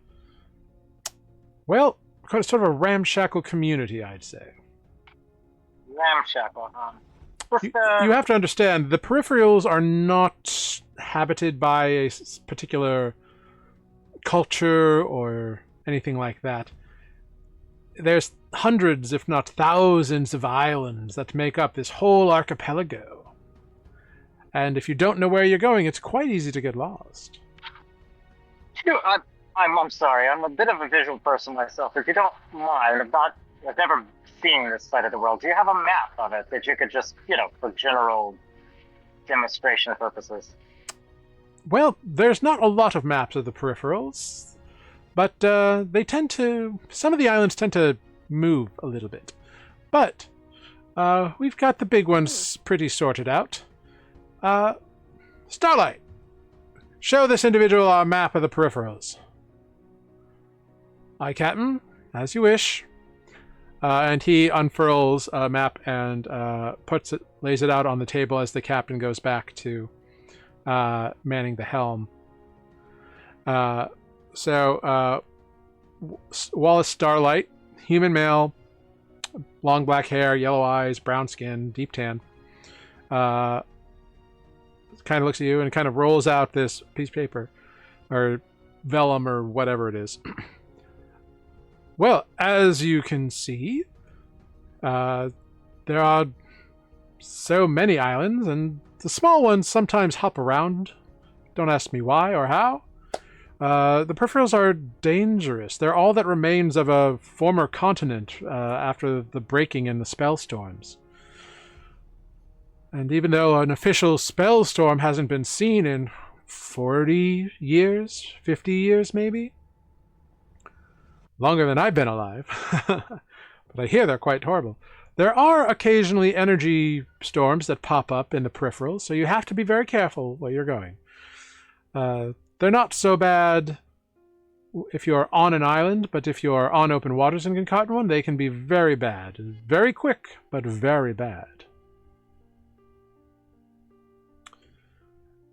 well, sort of a ramshackle community, I'd say. Ramshackle, huh? You have to understand, the peripherals are not habited by a particular culture or anything like that. There's hundreds, if not thousands, of islands that make up this whole archipelago. And if you don't know where you're going, it's quite easy to get lost. I I'm sorry. I'm a bit of a visual person myself. If you don't mind, I've never seen this side of the world. Do you have a map of it that you could just, for general demonstration purposes? Well, there's not a lot of maps of the peripherals, but some of the islands tend to move a little bit. But we've got the big ones pretty sorted out. Starlight, show this individual our map of the peripherals. Aye, Captain, as you wish. And he unfurls a map and lays it out on the table as the captain goes back to manning the helm. Wallace Starlight, human male, long black hair, yellow eyes, brown skin, deep tan. Kind of looks at you and kind of rolls out this piece of paper, or vellum, or whatever it is. Well, as you can see, there are so many islands, and the small ones sometimes hop around. Don't ask me why or how. The peripherals are dangerous. They're all that remains of a former continent after the breaking in the spell storms. And even though an official spell storm hasn't been seen in 40 years, 50 years maybe? Longer than I've been alive. But I hear they're quite horrible. There are occasionally energy storms that pop up in the peripherals, so you have to be very careful where you're going. They're not so bad if you're on an island, but if you're on open waters and get caught in one, they can be very bad. Very quick, but very bad.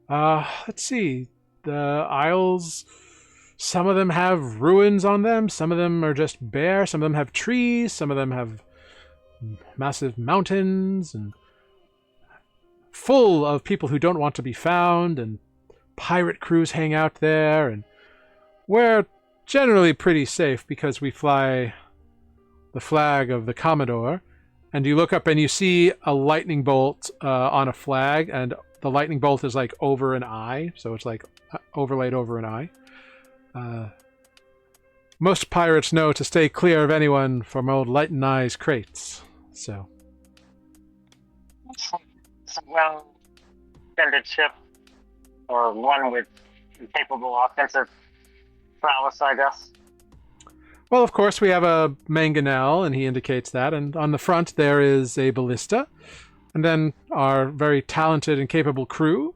Let's see. The isles, some of them have ruins on them, some of them are just bare, some of them have trees, some of them have massive mountains, and full of people who don't want to be found, and pirate crews hang out there, and we're generally pretty safe because we fly the flag of the Commodore, and you look up and you see a lightning bolt on a flag, and the lightning bolt is like over an eye, so it's like overlaid over an eye. Most pirates know to stay clear of anyone from old Light and Eye's crates, so. It's a well-defended ship, or one with capable offensive prowess, I guess. Well, of course, we have a mangonel, and he indicates that, and on the front there is a ballista, and then our very talented and capable crew.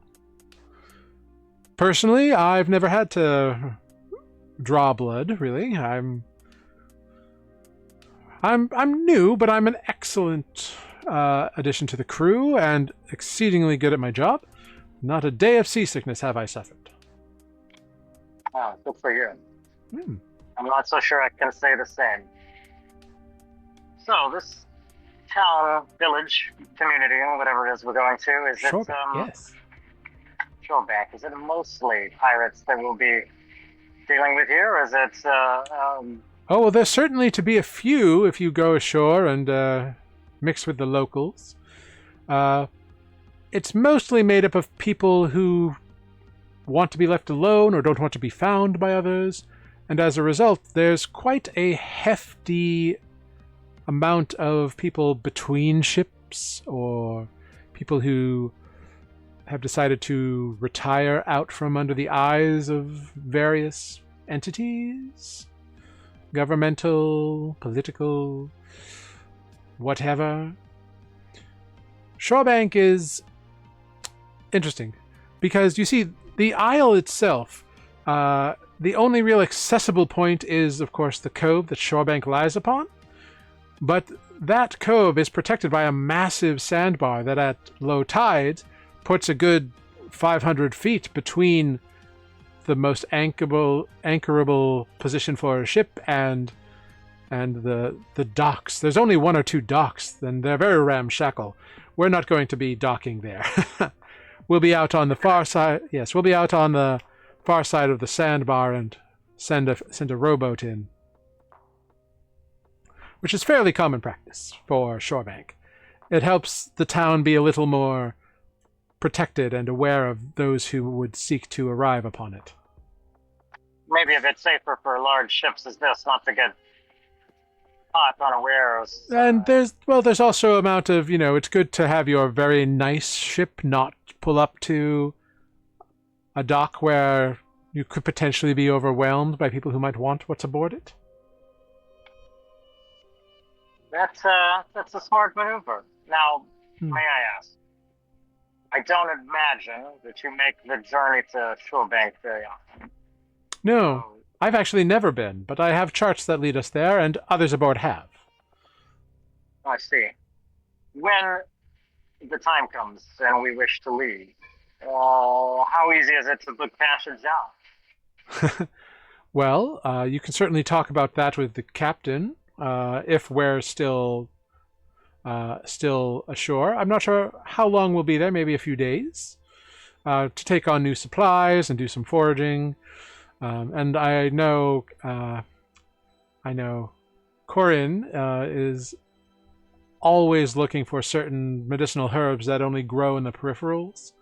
Personally, I've never had to draw blood, really. I'm new, but I'm an excellent addition to the crew, and exceedingly good at my job. Not a day of seasickness have I suffered. Oh, good for you. Hmm. I'm not so sure I can say the same. So, this town, village, community, whatever it is we're going to, is Shorebank, it, yes. Shorebank, is it mostly pirates that we'll be dealing with here, or is it, Oh, well, there's certainly to be a few if you go ashore and mix with the locals. It's mostly made up of people who want to be left alone or don't want to be found by others, and as a result, there's quite a hefty amount of people between ships, or people who have decided to retire out from under the eyes of various entities, governmental, political, whatever. Shorebank is interesting because you see the isle itself, the only real accessible point is, of course, the cove that Shorebank lies upon, but that cove is protected by a massive sandbar that at low tides puts a good 500 feet between the most anchorable position for a ship and the docks. There's only one or two docks, and they're very ramshackle. We're not going to be docking there. We'll be out on the far side. Yes, we'll be out on the far side of the sandbar and send a rowboat in, which is fairly common practice for Shorebank. It helps the town be a little more protected and aware of those who would seek to arrive upon it. maybe a bit safer for large ships as this not to get caught unawares. And there's also amount of, it's good to have your very nice ship not pull up to a dock where you could potentially be overwhelmed by people who might want what's aboard it. That's a smart maneuver. Now, may I ask? I don't imagine that you make the journey to Shorebank very often. No, I've actually never been, but I have charts that lead us there, and others aboard have. I see. When the time comes and we wish to leave, how easy is it to book passage out? Well, you can certainly talk about that with the captain, if we're still ashore. I'm not sure how long we'll be there, maybe a few days, to take on new supplies and do some foraging. And I know Corinne is always looking for certain medicinal herbs that only grow in the peripherals.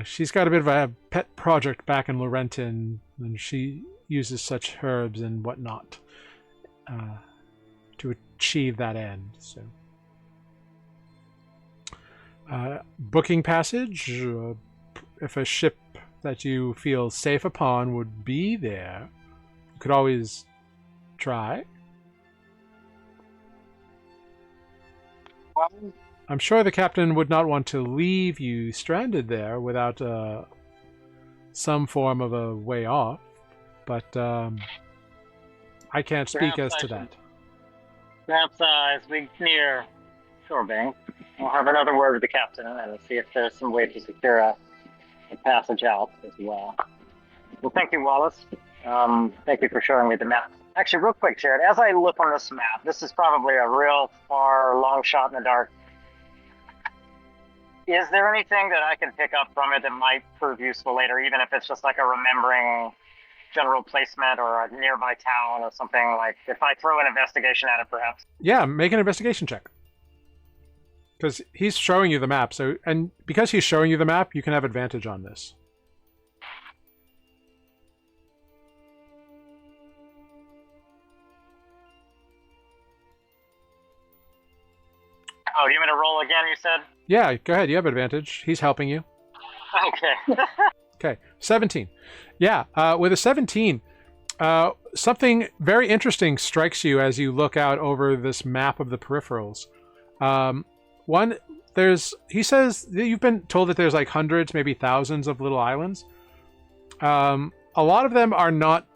She's got a bit of a pet project back in Laurentian, and she uses such herbs and whatnot to achieve that end. So, booking passage, if a ship that you feel safe upon would be there, you could always try. Well, I'm sure the captain would not want to leave you stranded there without some form of a way off, but I can't speak as to that. Perhaps as we near Shorebank, we'll have another word with the captain and see if there's some way to secure a passage out as well. Well, thank you, Wallace. Thank you for showing me the map. Actually, real quick, Jared, as I look on this map, this is probably a real far, long shot in the dark. Is there anything that I can pick up from it that might prove useful later, even if it's just like a remembering general placement or a nearby town or something? Like if I throw an investigation at it, perhaps? Yeah, make an investigation check. Because he's showing you the map, and because he's showing you the map, you can have advantage on this. Oh, do you want me to roll again, you said? Yeah, go ahead. You have advantage. He's helping you. Okay. Okay, 17. Yeah, with a 17, something very interesting strikes you as you look out over this map of the peripherals. One, he says that you've been told that there's like hundreds, maybe thousands of little islands. A lot of them are not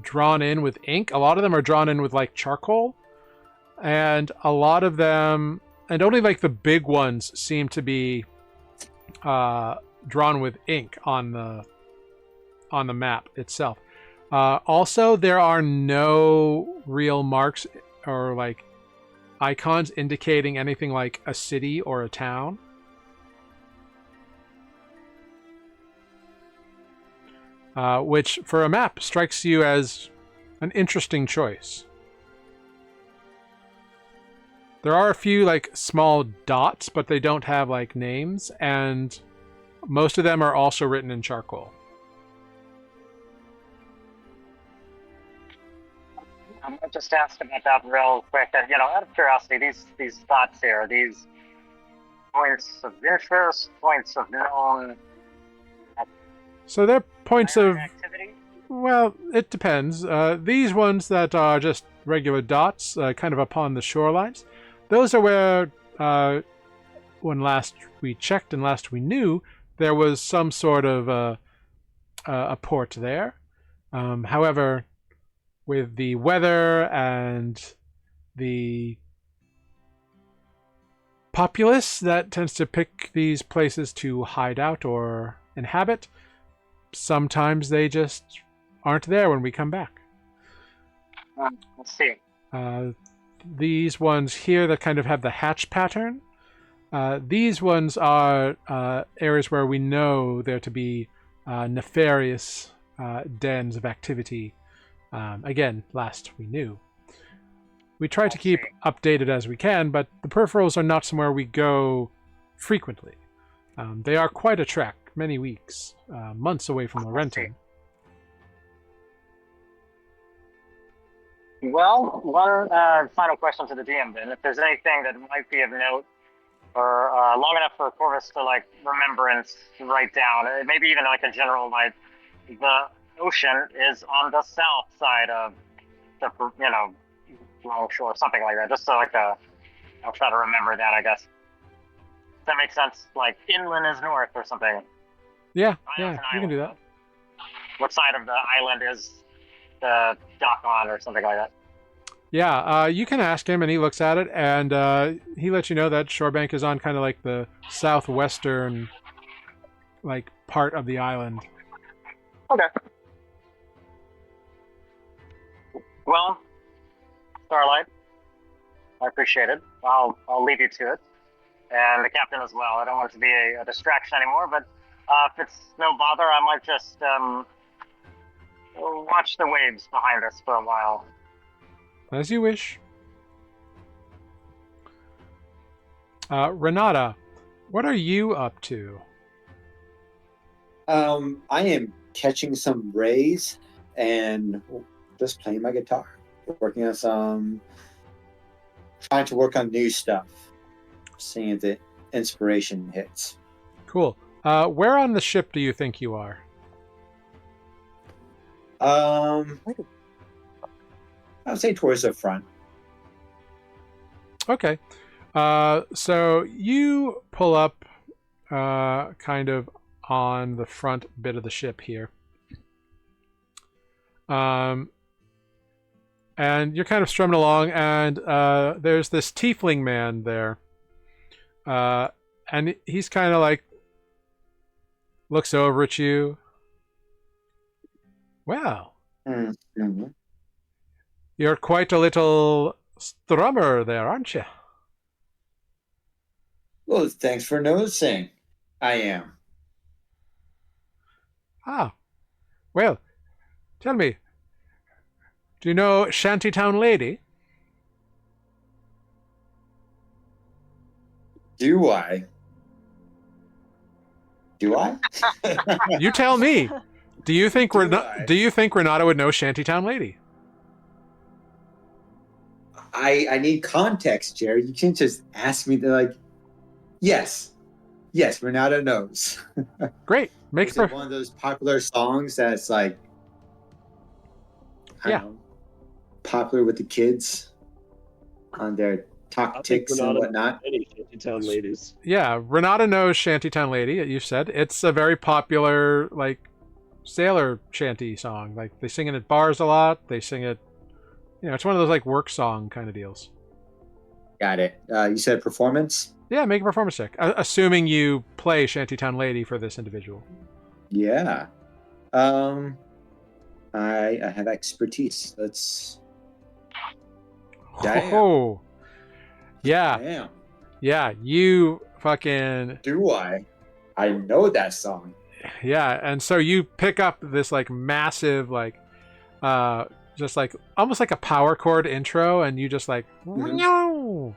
drawn in with ink. A lot of them are drawn in with like charcoal. And a lot of them, and only like the big ones seem to be drawn with ink on the map itself. Also, there are no real marks or like icons indicating anything like a city or a town. Which, for a map, strikes you as an interesting choice. There are a few like small dots, but they don't have like names, and most of them are also written in charcoal. I'm going to just ask about that real quick. Out of curiosity, these dots here, are these points of interest, points of known So they're points of activity? Well, it depends. These ones that are just regular dots, kind of upon the shorelines, those are where, when last we checked and last we knew, there was some sort of a port there. However, with the weather and the populace that tends to pick these places to hide out or inhabit, sometimes they just aren't there when we come back. Let's see. These ones here that kind of have the hatch pattern, these ones are areas where we know there to be nefarious dens of activity. Again, last we knew. We try to keep updated as we can, but the peripherals are not somewhere we go frequently. They are quite a trek, many weeks, months away from Laurentian. Well, one final question to the DM then. If there's anything that might be of note or long enough for Corvus to like remember and write down, maybe even like a general like the ocean is on the south side of the longshore, something like that. Just so like I'll try to remember that, I guess. Does that make sense? Like inland is north or something. Yeah, Island's you can do that. What side of the island is the dock on or something like that? Yeah, you can ask him, and he looks at it, and he lets you know that Shorebank is on kind of like the southwestern, like part of the island. Okay. Well, Starlight, I appreciate it. I'll leave you to it, and the captain as well. I don't want it to be a distraction anymore, but if it's no bother, I might just watch the waves behind us for a while. As you wish. Renata, what are you up to? I am catching some rays and just playing my guitar, working on trying to work on new stuff, seeing if the inspiration hits. Cool. Where on the ship do you think you are? I would say towards the front. Okay. So you pull up kind of on the front bit of the ship here. And you're kind of strumming along, and there's this tiefling man there. And he's kind of like looks over at you. Well, Mm-hmm. you're quite a little strummer there, aren't you? Well, thanks for noticing. I am. Ah, well, tell me, do you know Shantytown Lady? Do I? Do I? You tell me. Do you think Do Renata? I? Do you think Renata would know Shantytown Lady? I need context, Jerry. You can't just ask me to yes, Renata knows. Great. Make Is it one of those popular songs that's like, I Yeah. don't know, popular with the kids on their talk ticks and whatnot? Any Shantytown ladies. Yeah, Renata knows Shantytown Lady. You said it's a very popular like sailor shanty song. Like they sing it at bars a lot. They sing it. You know, it's one of those like work song kind of deals. Got it. You said performance? Yeah, make a performance check. Assuming you play Shantytown Lady for this individual. Yeah. I have expertise. Let's. Damn. Oh, yeah, Damn. yeah. You fucking Do I? I know that song. yeah. And so you pick up this like massive like, just like almost like a power chord intro, and you just like, Mhm.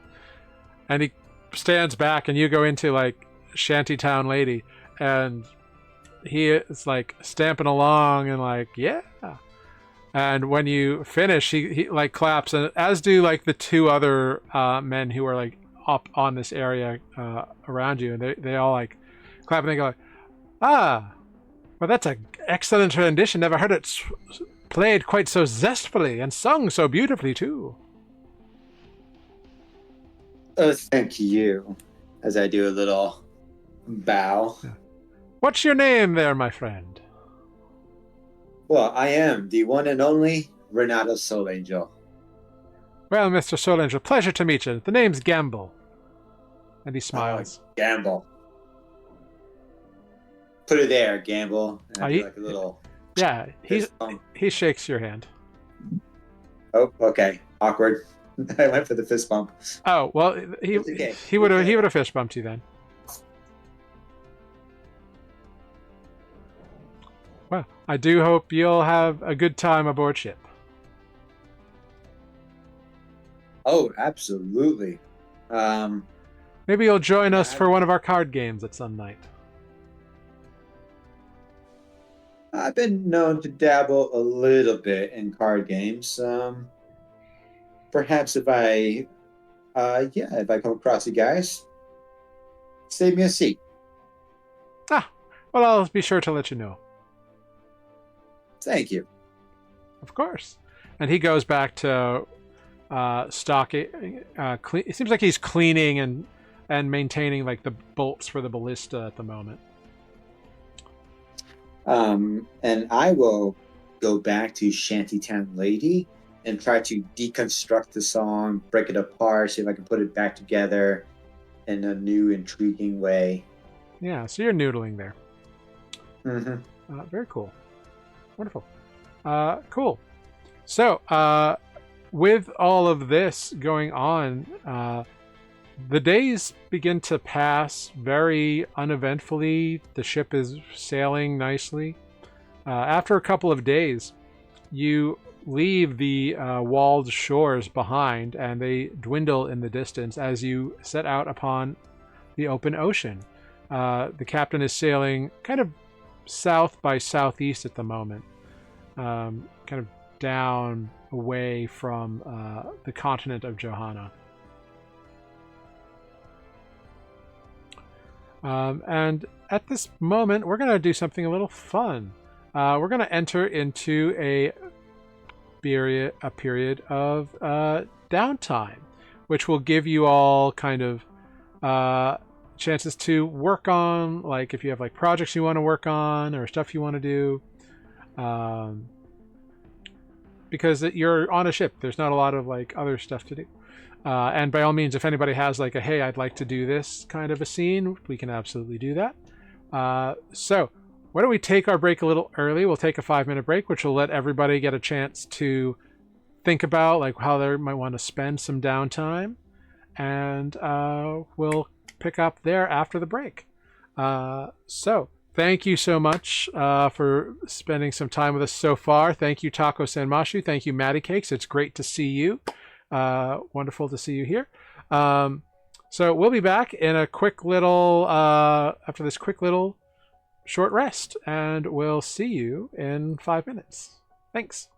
and he stands back, and you go into like Shantytown Lady, and he is like stamping along and like yeah. And when you finish, he like claps, and as do like the two other men who are like up on this area around you, and they all like clap and they go, ah, well that's an excellent rendition. Never heard it played quite so zestfully and sung so beautifully too. Thank you. As I do a little bow. What's your name there, my friend? Well, I am the one and only Renato Soul Angel. Well, Mr. Soul Angel, pleasure to meet you. The name's Gamble. And he smiles. Gamble. Put it there, Gamble. And I do like a little. Yeah, fist bump. he shakes your hand. Oh, okay. Awkward. I went for the fist bump. Oh well, It's okay. he would have fist bumped you then. Well, I do hope you'll have a good time aboard ship. Oh, absolutely. Maybe you'll join us for one of our card games at some night. I've been known to dabble a little bit in card games. perhaps if I come across you guys, save me a seat. Ah, well, I'll be sure to let you know. Thank you. Of course. And he goes back to stocking. It seems like he's cleaning and maintaining like the bolts for the ballista at the moment. And I will go back to Shantytown Lady and try to deconstruct the song, break it apart, see if I can put it back together in a new, intriguing way. Yeah, so you're noodling there. Mm-hmm. Very cool. Wonderful. Cool. So, with all of this going on, the days begin to pass very uneventfully. The ship is sailing nicely. After a couple of days, you leave the walled shores behind, and they dwindle in the distance as you set out upon the open ocean. The captain is sailing kind of south by southeast at the moment, kind of down away from the continent of Johanna. And at this moment, we're going to do something a little fun. We're going to enter into a period of downtime, which will give you all kind of chances to work on, like if you have like projects you want to work on or stuff you want to do. Because you're on a ship, there's not a lot of like other stuff to do. And by all means, if anybody has like a, hey, I'd like to do this kind of a scene, we can absolutely do that. So why don't we take our break a little early? We'll take a 5-minute break, which will let everybody get a chance to think about like how they might want to spend some downtime. And we'll pick up there after the break. So thank you so much for spending some time with us so far. Thank you, Taco Sanmashu. Thank you, Matty Cakes. It's great to see you. Wonderful to see you here. So we'll be back in a quick little, after this quick little short rest, and we'll see you in 5 minutes. Thanks.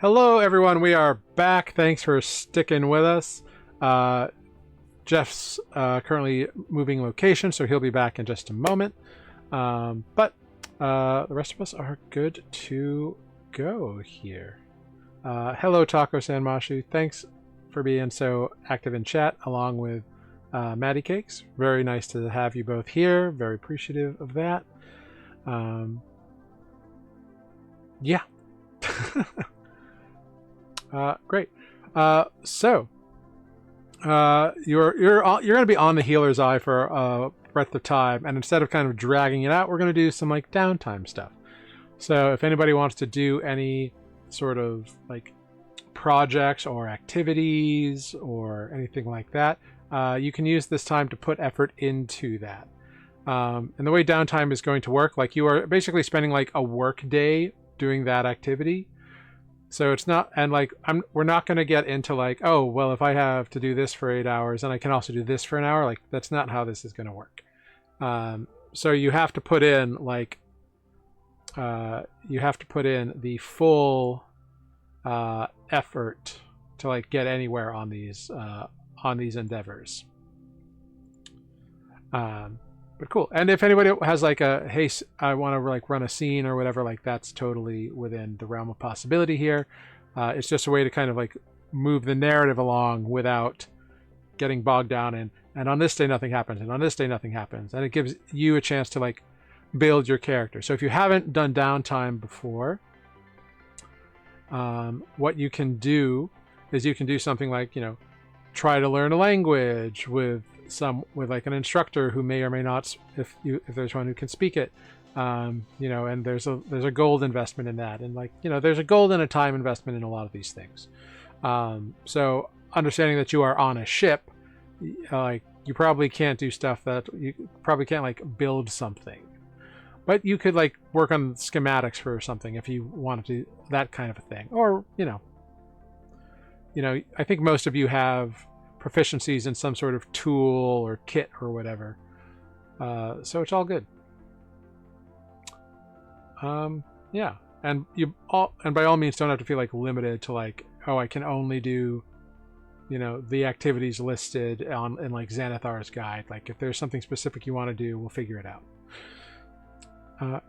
Hello, everyone. We are back. Thanks for sticking with us. Jeff's currently moving location, so he'll be back in just a moment. But the rest of us are good to go here. Hello, Taco Sanmashu. Thanks for being so active in chat, along with Maddie Cakes. Very nice to have you both here. Very appreciative of that. Yeah. Great. So you're going to be on the healer's eye for a breadth of time, and instead of kind of dragging it out, we're going to do some like downtime stuff. So if anybody wants to do any sort of like projects or activities or anything like that, you can use this time to put effort into that. And the way downtime is going to work, like you are basically spending like a work day doing that activity. So it's not, and like we're not going to get into like, oh, well, if I have to do this for 8 hours and I can also do this for an hour, like that's not how this is going to work. So you have to put in like, the full effort to like get anywhere on these endeavors. But cool. And if anybody has like a, hey, I want to like run a scene or whatever, like that's totally within the realm of possibility here. It's just a way to kind of like move the narrative along without getting bogged down in, and on this day nothing happens, and on this day nothing happens. And it gives you a chance to like build your character. So if you haven't done downtime before, what you can do is you can do something like, try to learn a language with like an instructor who may or may not, if there's one who can speak it, and there's a gold investment in that, and like there's a gold and a time investment in a lot of these things. So understanding that you are on a ship, like you probably can't do stuff that you probably can't like build something, but you could like work on schematics for something if you wanted to do that kind of a thing, or I think most of you have proficiencies in some sort of tool or kit or whatever, so it's all good. Yeah, and by all means don't have to feel like limited to like, oh, I can only do the activities listed in like Xanathar's guide. Like if there's something specific you want to do, we'll figure it out.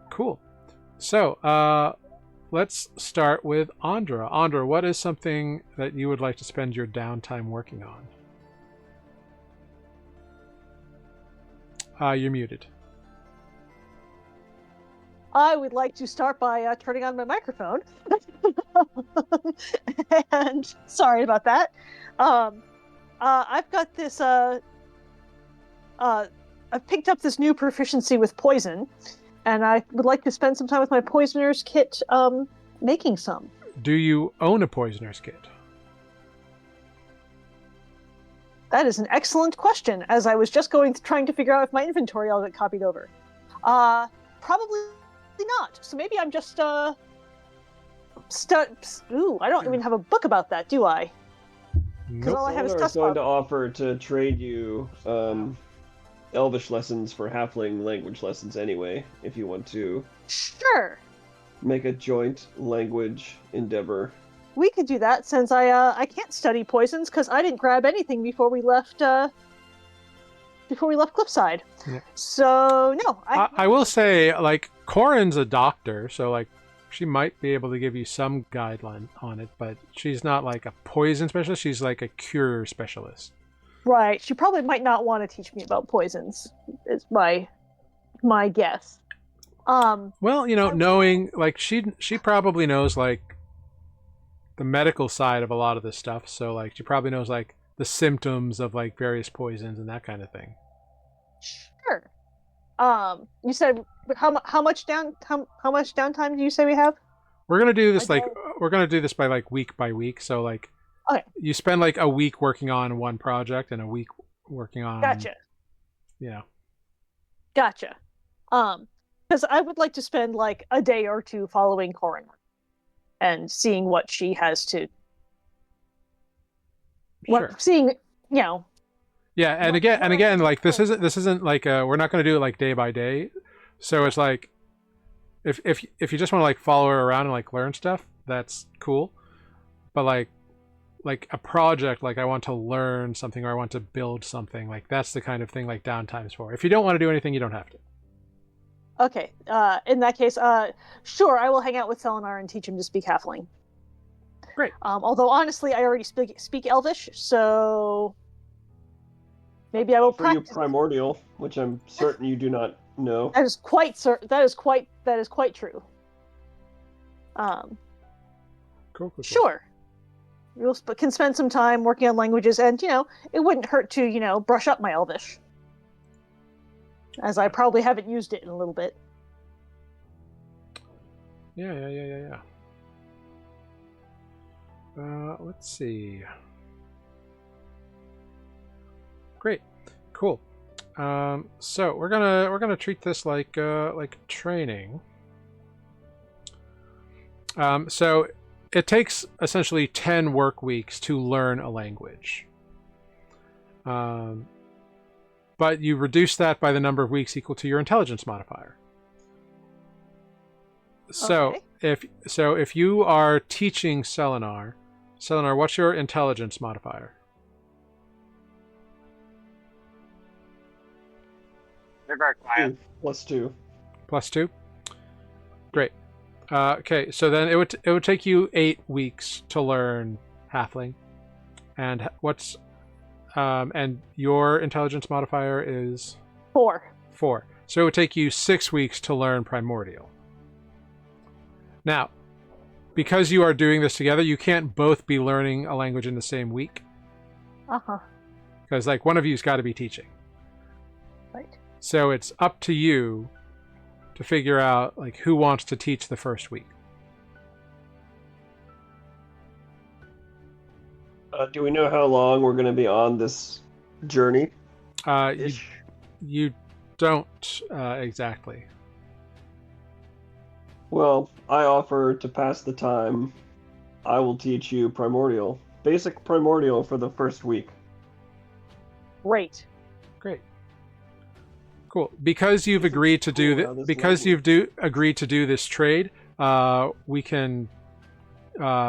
Cool. So let's start with Andra. Andra, what is something that you would like to spend your downtime working on? You're muted. I would like to start by turning on my microphone. And sorry about that. I've got this. I've picked up this new proficiency with poison, and I would like to spend some time with my poisoner's kit, making some. Do you own a poisoner's kit? That is an excellent question, as I was just trying to figure out if my inventory all got copied over. Probably not. So maybe I'm just, ooh, I don't even have a book about that, do I? Because all I have is Solar is Tusk going to Bob. offer to trade you Elvish lessons for Halfling language lessons anyway, if you want to Sure. make a joint language endeavor. We could do that, since I can't study poisons because I didn't grab anything before we left Cliffside. Yeah. So no, I will say, like, Corin's a doctor, so like she might be able to give you some guideline on it, but she's not like a poison specialist. She's like a cure specialist. Right. She probably might not want to teach me about poisons, is my guess. Well, knowing like she probably knows like the medical side of a lot of this stuff, so like she probably knows like the symptoms of like various poisons and that kind of thing. Sure. You said how much downtime do you say we have? We're gonna do this by like week by week. So like, okay, you spend like a week working on one project and a week working on. Gotcha. Gotcha. Because I would like to spend like a day or two following Corin and seeing what she has to. Sure. Seeing, Yeah, and again, like this isn't like we're not going to do it like day by day. So it's like, if you just want to like follow her around and like learn stuff, that's cool. But like a project, like I want to learn something or I want to build something, like that's the kind of thing like downtime's for. If you don't want to do anything, you don't have to. Okay. In that case, sure, I will hang out with Selenar and teach him to speak Halfling. Great. Although honestly, I already speak Elvish, so maybe I will For you practice. Primordial, which I'm certain you do not know. That is quite certain. That is quite true. Cool. Sure. We can spend some time working on languages, and it wouldn't hurt to brush up my Elvish, as I probably haven't used it in a little bit. Yeah. Let's see. Great, cool. So we're gonna treat this like training. So it takes essentially 10 work weeks to learn a language. But you reduce that by the number of weeks equal to your intelligence modifier. So Okay. if you are teaching Selenar, what's your intelligence modifier? They're very quiet. 2+2. +2. Great. Okay, so then it would take you 8 weeks to learn Halfling, and and your intelligence modifier is 4. 4. So it would take you 6 weeks to learn Primordial. Now, because you are doing this together, you can't both be learning a language in the same week. Because like one of you's got to be teaching. Right. So it's up to you to figure out like who wants to teach the first week. Do we know how long we're going to be on this journey? You don't exactly. Well, I offer to pass the time. I will teach you Primordial. Basic Primordial for the first week. Great. Cool. Because you've agreed to do Wow, that. this Because language. you've agreed to do this trade, we can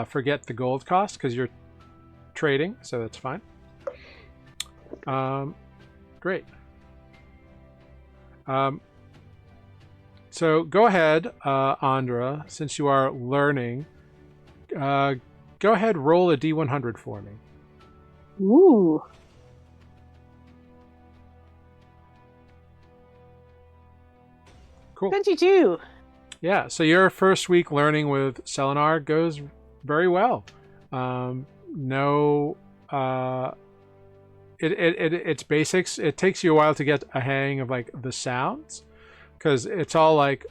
forget the gold cost because you're trading, so that's fine. Great. So go ahead, Andra, since you are learning. Go ahead, roll a D100 for me. Ooh. Cool. 22. Yeah, so your first week learning with Selenar goes very well. It's basics. It takes you a while to get a hang of like the sounds, because it's all like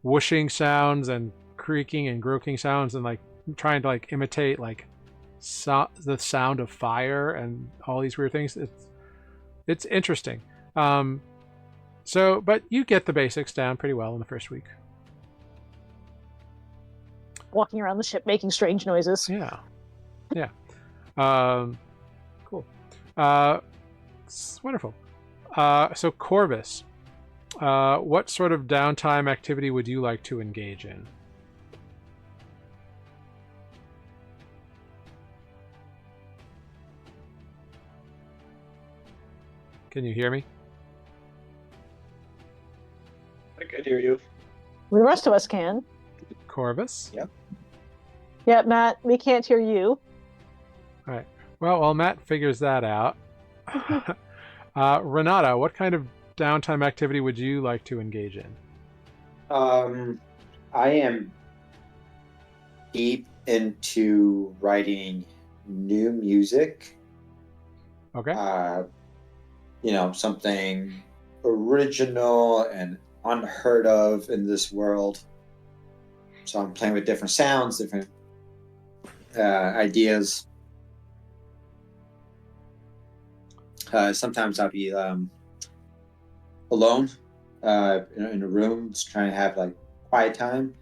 whooshing sounds and creaking and croaking sounds, and like trying to like imitate like the sound of fire and all these weird things. It's interesting. But you get the basics down pretty well in the first week. Walking around the ship making strange noises. Yeah. Cool. It's wonderful. So Corvus, what sort of downtime activity would you like to engage in? Can you hear me? I can hear you. The rest of us can. Corvus? Yep. Yeah, Matt, we can't hear you. All right. Well, while Matt figures that out, Renata, what kind of downtime activity would you like to engage in? I am deep into writing new music. Okay. Something original and unheard of in this world. So I'm playing with different sounds, different ideas. Sometimes I'll be alone in a room, just trying to have like quiet time.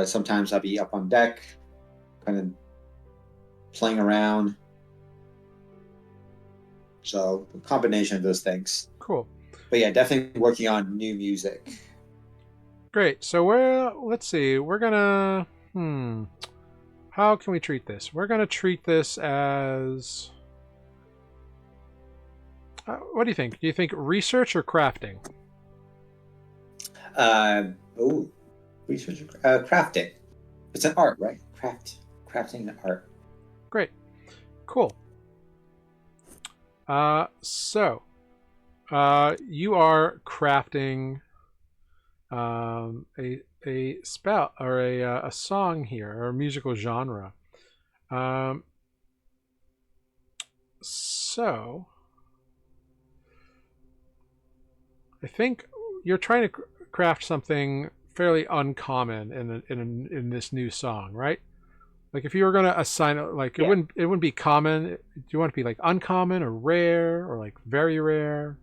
Sometimes I'll be up on deck, kind of playing around. So a combination of those things. Cool. But yeah, definitely working on new music. Great. So let's see. We're gonna how can we treat this? We're going to treat this as... what do you think? Do you think research or crafting? Research, crafting. It's an art, right? Crafting an art. Great. Cool. So, you are crafting a spell or a song here, or a musical genre. So, I think you're trying to craft something fairly uncommon in this new song, right? Like if you were gonna assign it, like it wouldn't be common. Do you want it to be like uncommon or rare or like very rare?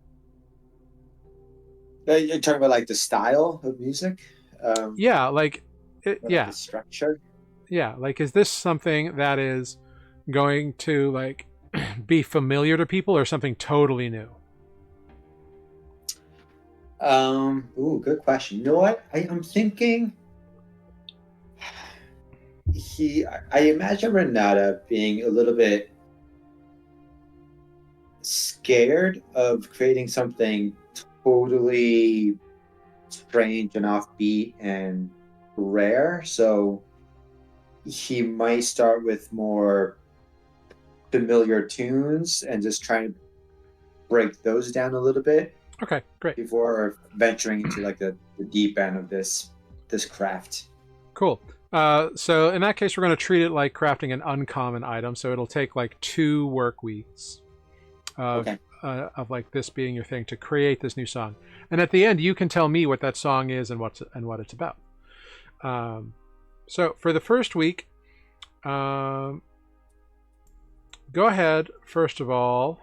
You're talking about like the style of music? Yeah, like The structure? yeah. Like is this something that is going to like be familiar to people or something totally new? Good question. You know what? I'm thinking I imagine Renata being a little bit scared of creating something totally strange and offbeat and rare. So he might start with more familiar tunes and just try to break those down a little bit. Okay, great. Before venturing into like the deep end of this craft. Cool. So in that case, we're going to treat it like crafting an uncommon item. So it'll take like 2 work weeks of like this being your thing to create this new song. And at the end, you can tell me what that song is and what it's about. So for the first week, go ahead, first of all,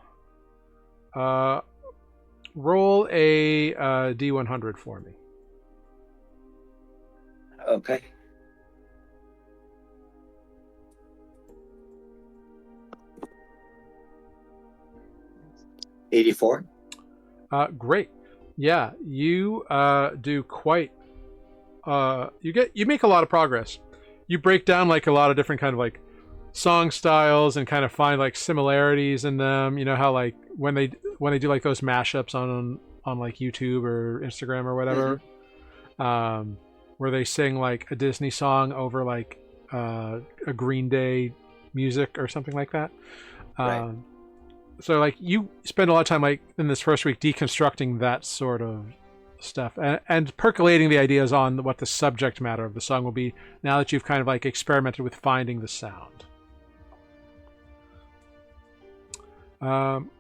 roll a D100 for me. Okay. $84. Great. Yeah, you do quite. You make a lot of progress. You break down like a lot of different kind of like song styles and kind of find like similarities in them. You know how like when they do like those mashups on like YouTube or Instagram or whatever, where they sing like a Disney song over like a Green Day music or something like that. Right. So like you spend a lot of time like in this first week deconstructing that sort of stuff and percolating the ideas on what the subject matter of the song will be now that you've kind of like experimented with finding the sound.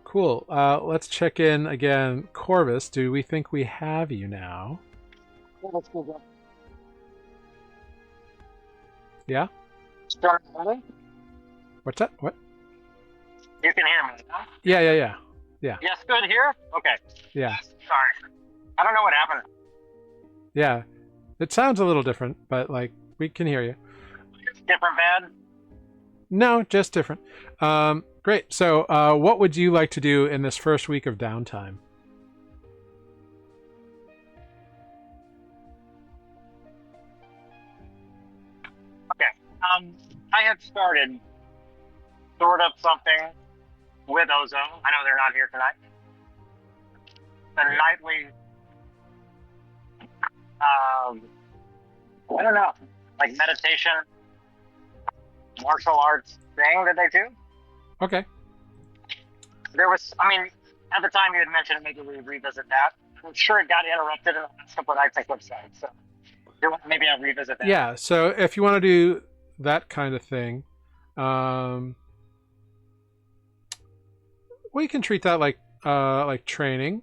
Cool. Let's check in again. Corvus, do we think we have you now? Yeah? Start rolling. What's that? What? You can hear me, huh? Yeah. Yes, good here? Okay. Yeah. Sorry. I don't know what happened. Yeah. It sounds a little different, but like we can hear you. Different bad? No, just different. Great. So what would you like to do in this first week of downtime? Okay. I had started sort of something with Ozone. I know they're not here tonight. The nightly, I don't know, like meditation, martial arts thing that they do. Okay. There was, I mean, at the time you had mentioned maybe we revisit that. I'm sure it got interrupted in the last couple of nights at website, so maybe I'll revisit that. Yeah, so if you want to do that kind of thing, we can treat that like training,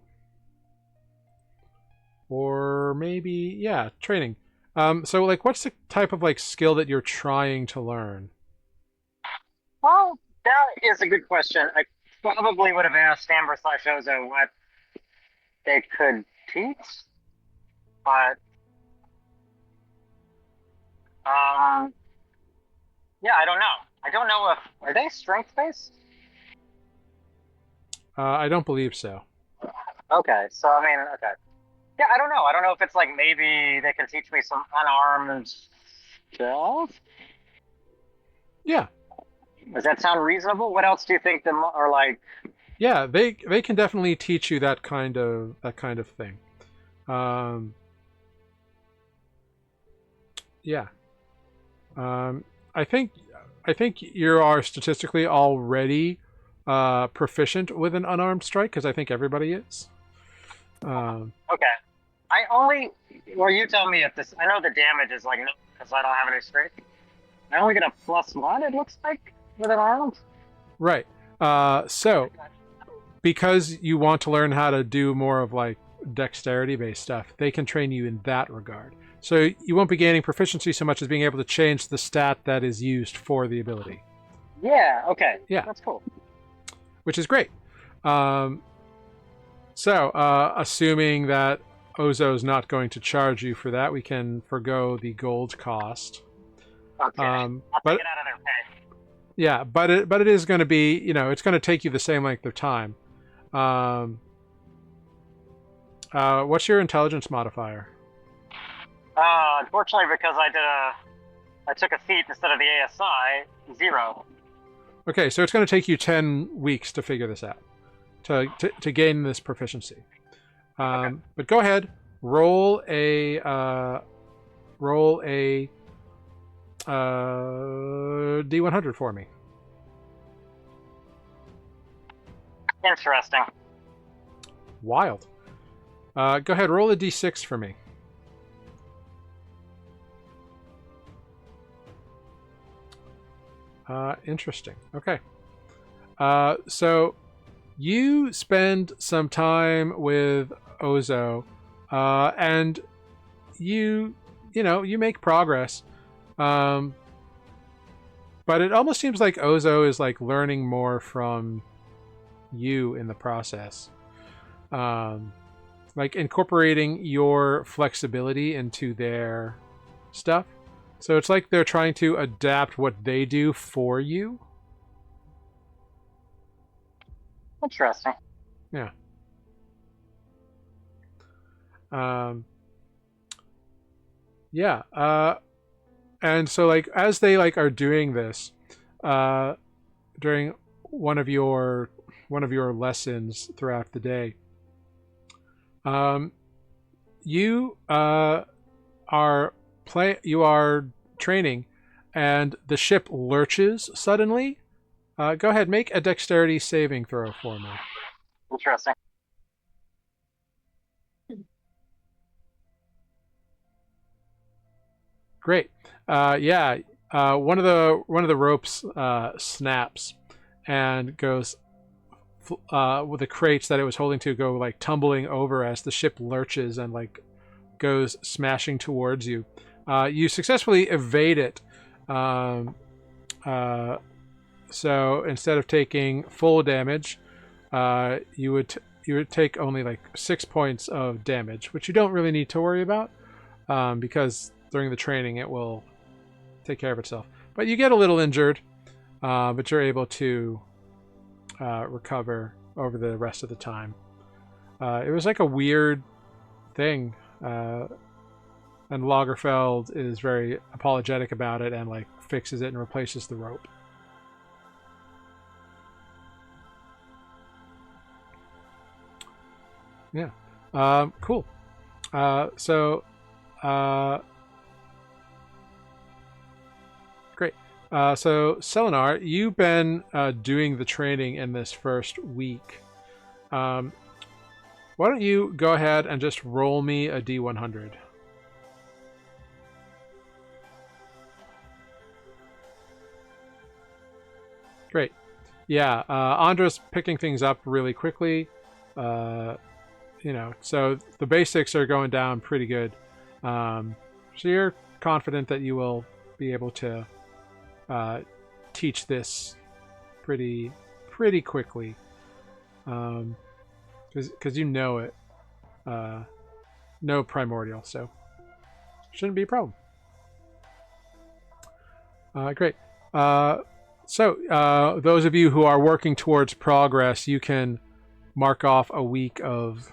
or maybe training. So like, what's the type of like skill that you're trying to learn? Well, that is a good question. I probably would have asked Amber/Ozo what they could teach, but yeah, I don't know. I don't know if are they strength based. I don't believe so. Okay, so I mean, okay. Yeah, I don't know. I don't know if it's like maybe they can teach me some unarmed stuff. Yeah. Does that sound reasonable? What else do you think are like? Yeah, they can definitely teach you that kind of thing. Um, yeah. Um, I think you are statistically already proficient with an unarmed strike because I think everybody is. Okay. I only. Well, you tell me if this. I know the damage is like no, because I don't have any strength. I only get a +1. It looks like with an arm. Right. So because you want to learn how to do more of like dexterity based stuff, they can train you in that regard. So you won't be gaining proficiency so much as being able to change the stat that is used for the ability. Yeah. Okay. Yeah. That's cool. Which is great. Assuming that Ozo's not going to charge you for that, we can forgo the gold cost. Okay. I'll take but it out of their pay. yeah, but it is going to be, it's going to take you the same length of time. What's your intelligence modifier? Unfortunately, because I took a feat instead of the ASI, 0. Okay, so it's going to take you 10 weeks to figure this out, to gain this proficiency. Okay. But go ahead, roll a D100 for me. Interesting. Wild. Go ahead, roll a D6 for me. Interesting. Okay. So you spend some time with Ozo, and you make progress. But it almost seems like Ozo is like learning more from you in the process. Like incorporating your flexibility into their stuff. So it's like they're trying to adapt what they do for you. Interesting. Yeah. Yeah. And so like as they like are doing this, during one of your lessons throughout the day, you you are training, and the ship lurches suddenly. Go ahead, make a dexterity saving throw for me. Interesting. Great. Yeah. One of the ropes snaps and goes with the crates that it was holding to go like tumbling over as the ship lurches and like goes smashing towards you. You successfully evade it. So instead of taking full damage, you would take only like 6 points of damage, which you don't really need to worry about, because during the training it will take care of itself. But you get a little injured, but you're able to recover over the rest of the time. It was like a weird thing, and Lagerfeld is very apologetic about it and like fixes it and replaces the rope. Yeah. Cool. Great. So Selenar, you've been doing the training in this first week. Why don't you go ahead and just roll me a D100? Great. Yeah, Andra's picking things up really quickly. So the basics are going down pretty good. So you're confident that you will be able to teach this pretty quickly, because you know it, know primordial, so shouldn't be a problem. Great. So those of you who are working towards progress, you can mark off a week of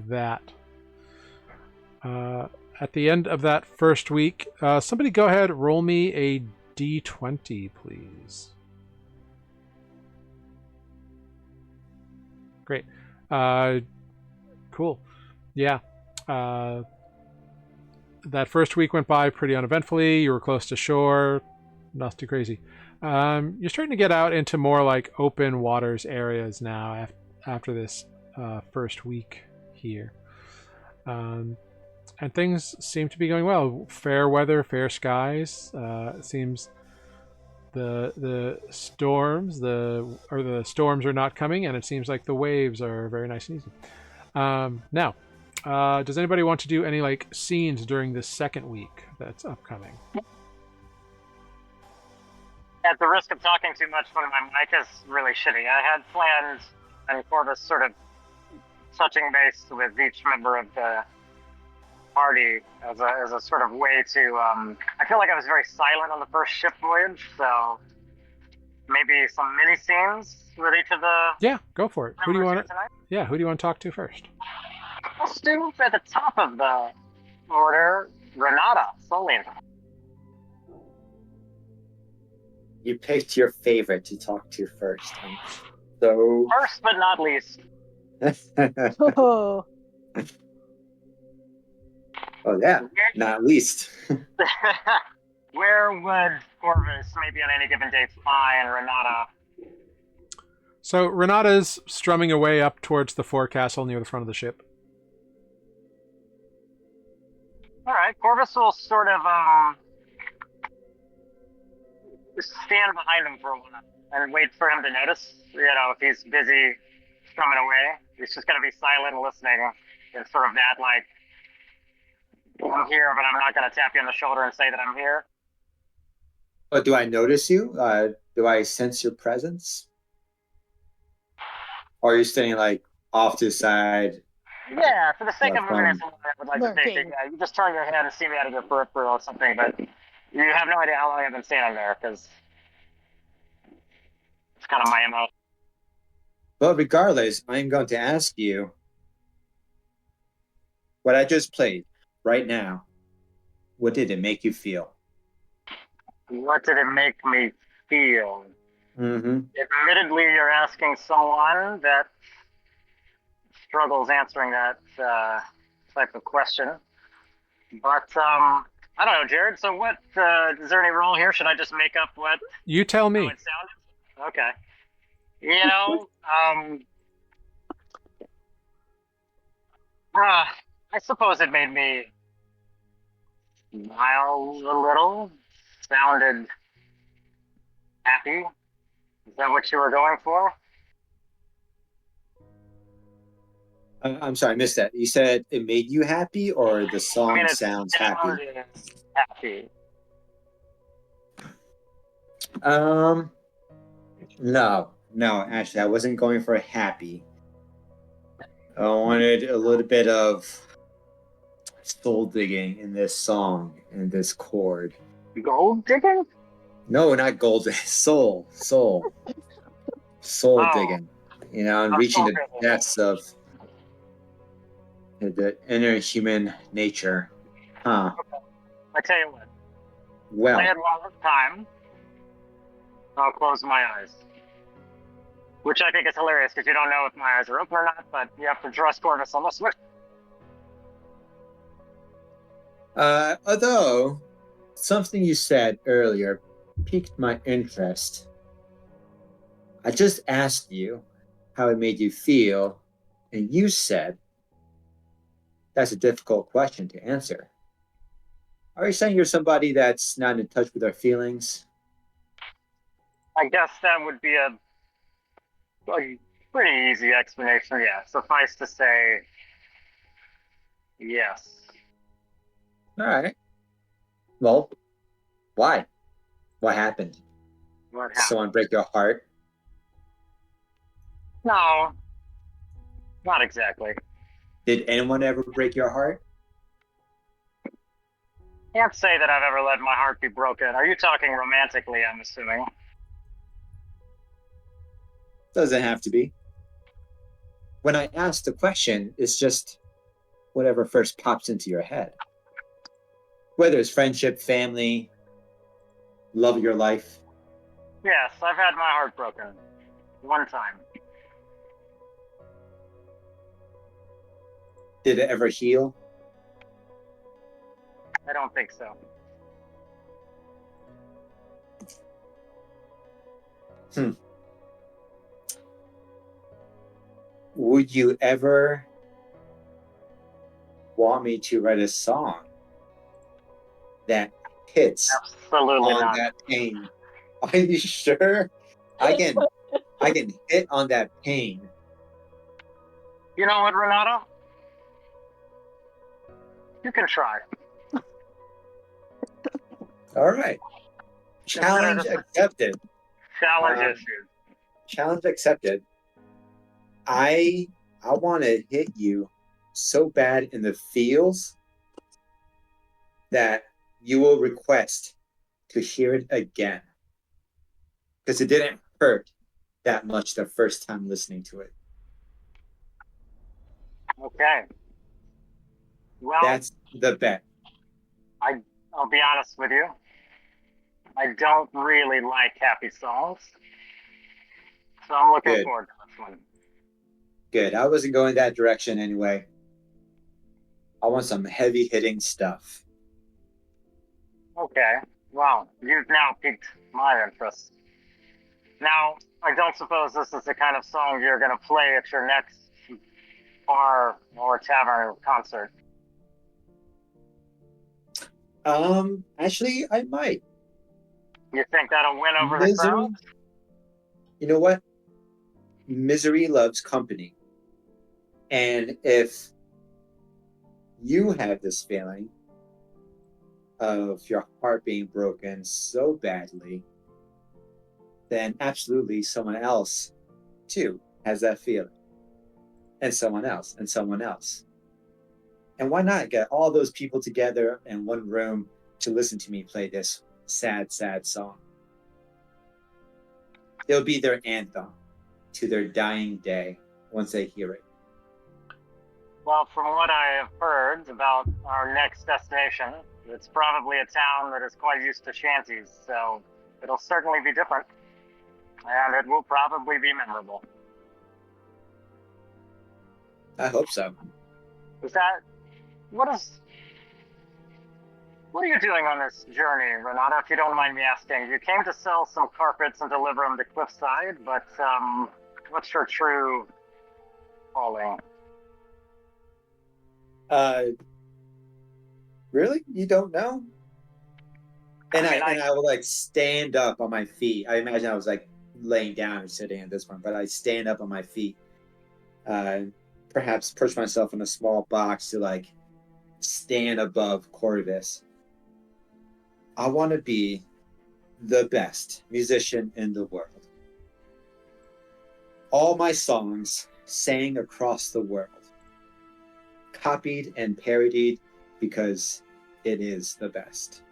that. At the end of that first week, somebody go ahead, roll me a D20, please. Great. Cool. Yeah. That first week went by pretty uneventfully. You were close to shore. Not too crazy. You're starting to get out into more like open waters areas now after this first week here. And things seem to be going well. Fair weather, fair skies. It seems the storms are not coming, and it seems like the waves are very nice and easy. Now, does anybody want to do any like scenes during this second week that's upcoming? At the risk of talking too much when my mic is really shitty, I had planned and Corvus sort of touching base with each member of the party as a sort of way to. I feel like I was very silent on the first ship voyage, so maybe some mini scenes with each of the. Yeah, go for it. Who do you want to? Yeah, who do you want to talk to first? Let's do at the top of the order, Renata Solian. You picked your favorite to talk to first. So First but not least. Oh. Oh yeah, not least. Where would Corvus maybe on any given day find Renata? So Renata's strumming away up towards the forecastle near the front of the ship. All right, Corvus will sort of stand behind him for a while and wait for him to notice. You know, if he's busy strumming away, he's just gonna be silent and listening, and sort of that like, I'm here, but I'm not gonna tap you on the shoulder and say that I'm here. But do I notice you? Do I sense your presence? Or are you standing like off to the side? Yeah, for the sake of awareness, I would like to think Lurking. that you just turn your head and see me out of your peripheral or something, but you have no idea how long I've been standing there, because it's kind of my MO. But regardless, I'm going to ask you what I just played right now. What did it make you feel? What did it make me feel? Mm-hmm. Admittedly, you're asking someone that struggles answering that type of question. But, I don't know, Jared, so what, is there any role here? Should I just make up what You tell how me. it sounded? Okay. You know, I suppose it made me smile a little, sounded happy. Is that what you were going for? I'm sorry, I missed that. You said it made you happy, or the song it sounds happy? sounded happy. No, actually, I wasn't going for happy. I wanted a little bit of soul digging in this song, in this chord. Gold digging? No, not gold. Soul Oh. digging. You know, and Oh, reaching soul the digging. depths of the inner human nature. Huh. I tell you what, Well, play it one more time. I'll close my eyes. Which I think is hilarious because you don't know if my eyes are open or not, but you have to trust Corvus on this one. although something you said earlier piqued my interest. I just asked you how it made you feel, and you said that's a difficult question to answer. Are you saying you're somebody that's not in touch with their feelings? I guess that would be a pretty easy explanation, yeah. Suffice to say, yes. All right. Well, why? What happened? What Did happened? someone break your heart? No, not exactly. Did anyone ever break your heart? Can't say that I've ever let my heart be broken. Are you talking romantically, I'm assuming? Doesn't have to be. When I ask the question, it's just whatever first pops into your head. Whether it's friendship, family, love of your life? Yes, I've had my heart broken. One time. Did it ever heal? I don't think so. Would you ever want me to write a song that hits Absolutely on not. that pain? Are you sure? I can hit on that pain. You know what, Renato? You can try. All right. Challenge Consider this accepted. a challenge Um, issue. Challenge accepted. I want to hit you so bad in the feels that you will request to hear it again, because it didn't hurt that much the first time listening to it. Okay. Well, That's the bet. I'll be honest with you. I don't really like happy songs. So I'm looking Good. forward to this one. Good. I wasn't going that direction anyway. I want some heavy hitting stuff. Okay. Wow. You've now piqued my interest. Now, I don't suppose this is the kind of song you're going to play at your next bar or tavern concert. Actually, I might. You think that'll win over the Misery. crowd? You know what? Misery loves company. And if you have this feeling of your heart being broken so badly, then absolutely someone else too has that feeling. And someone else, and someone else. And why not get all those people together in one room to listen to me play this sad, sad song? It'll be their anthem to their dying day once they hear it. Well, from what I have heard about our next destination, it's probably a town that is quite used to shanties, so it'll certainly be different. And it will probably be memorable. I hope so. What are you doing on this journey, Renata, if you don't mind me asking? You came to sell some carpets and deliver them to Cliffside, but what's your true calling? Really? You don't know? And I mean, I will like stand up on my feet. I imagine I was like laying down and sitting at this one, but I stand up on my feet. Perhaps perch myself in a small box to like stand above Corvus. I want to be the best musician in the world. All my songs sang across the world, copied and parodied because it is the best.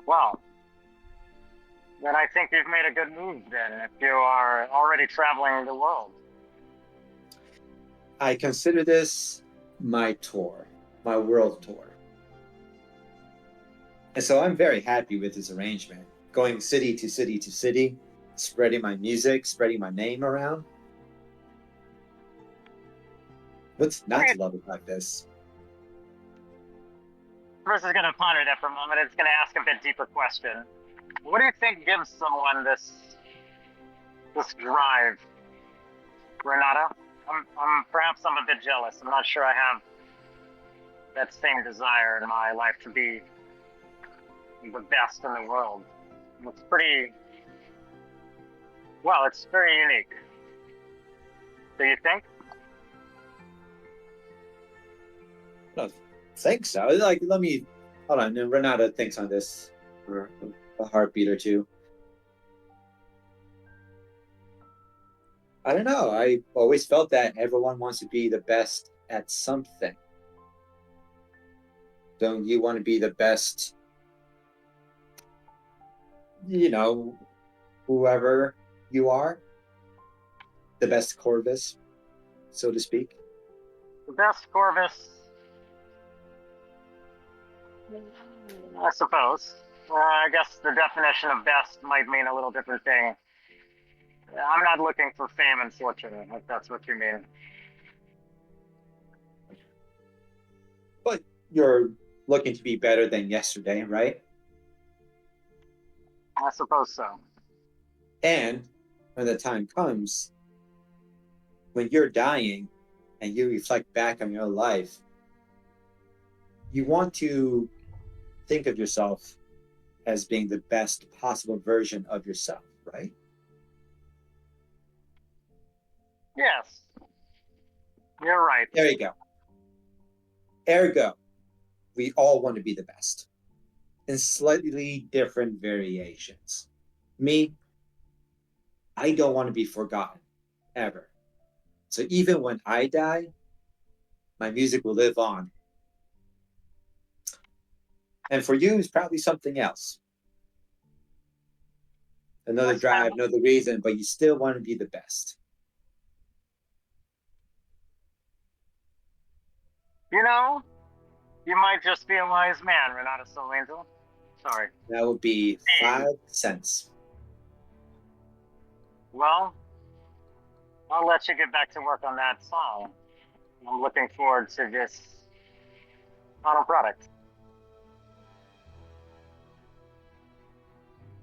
Well, then I think you've made a good move then, if you are already traveling the world. I consider this my tour, my world tour. And so I'm very happy with this arrangement. Going city to city to city, spreading my music, spreading my name around. What's not to love about this? Chris is going to ponder that for a moment. It's going to ask a bit deeper question. What do you think gives someone this drive, Renata? Perhaps I'm a bit jealous. I'm not sure I have that same desire in my life to be the best in the world. It's it's very unique. Do you think? I don't think so. Like, let me hold on. And Renata thinks on this for a heartbeat or two. I don't know. I always felt that everyone wants to be the best at something. Don't you want to be the best? You know, whoever you are, the best Corvus, so to speak. The best Corvus, I suppose. I guess the definition of best might mean a little different thing. I'm not looking for fame and fortune, if that's what you mean. But you're looking to be better than yesterday, right? I suppose so. And when the time comes, when you're dying and you reflect back on your life, you want to think of yourself as being the best possible version of yourself, right? Yes. You're right. There you go. Ergo, we all want to be the best in slightly different variations. Me, I don't want to be forgotten, ever. So even when I die, my music will live on. And for you, it's probably something else. Another drive, another reason, but you still want to be the best. You know, you might just be a wise man, Renata Soul Angel. Sorry. That would be 5 cents. Well, I'll let you get back to work on that song. I'm looking forward to this final product.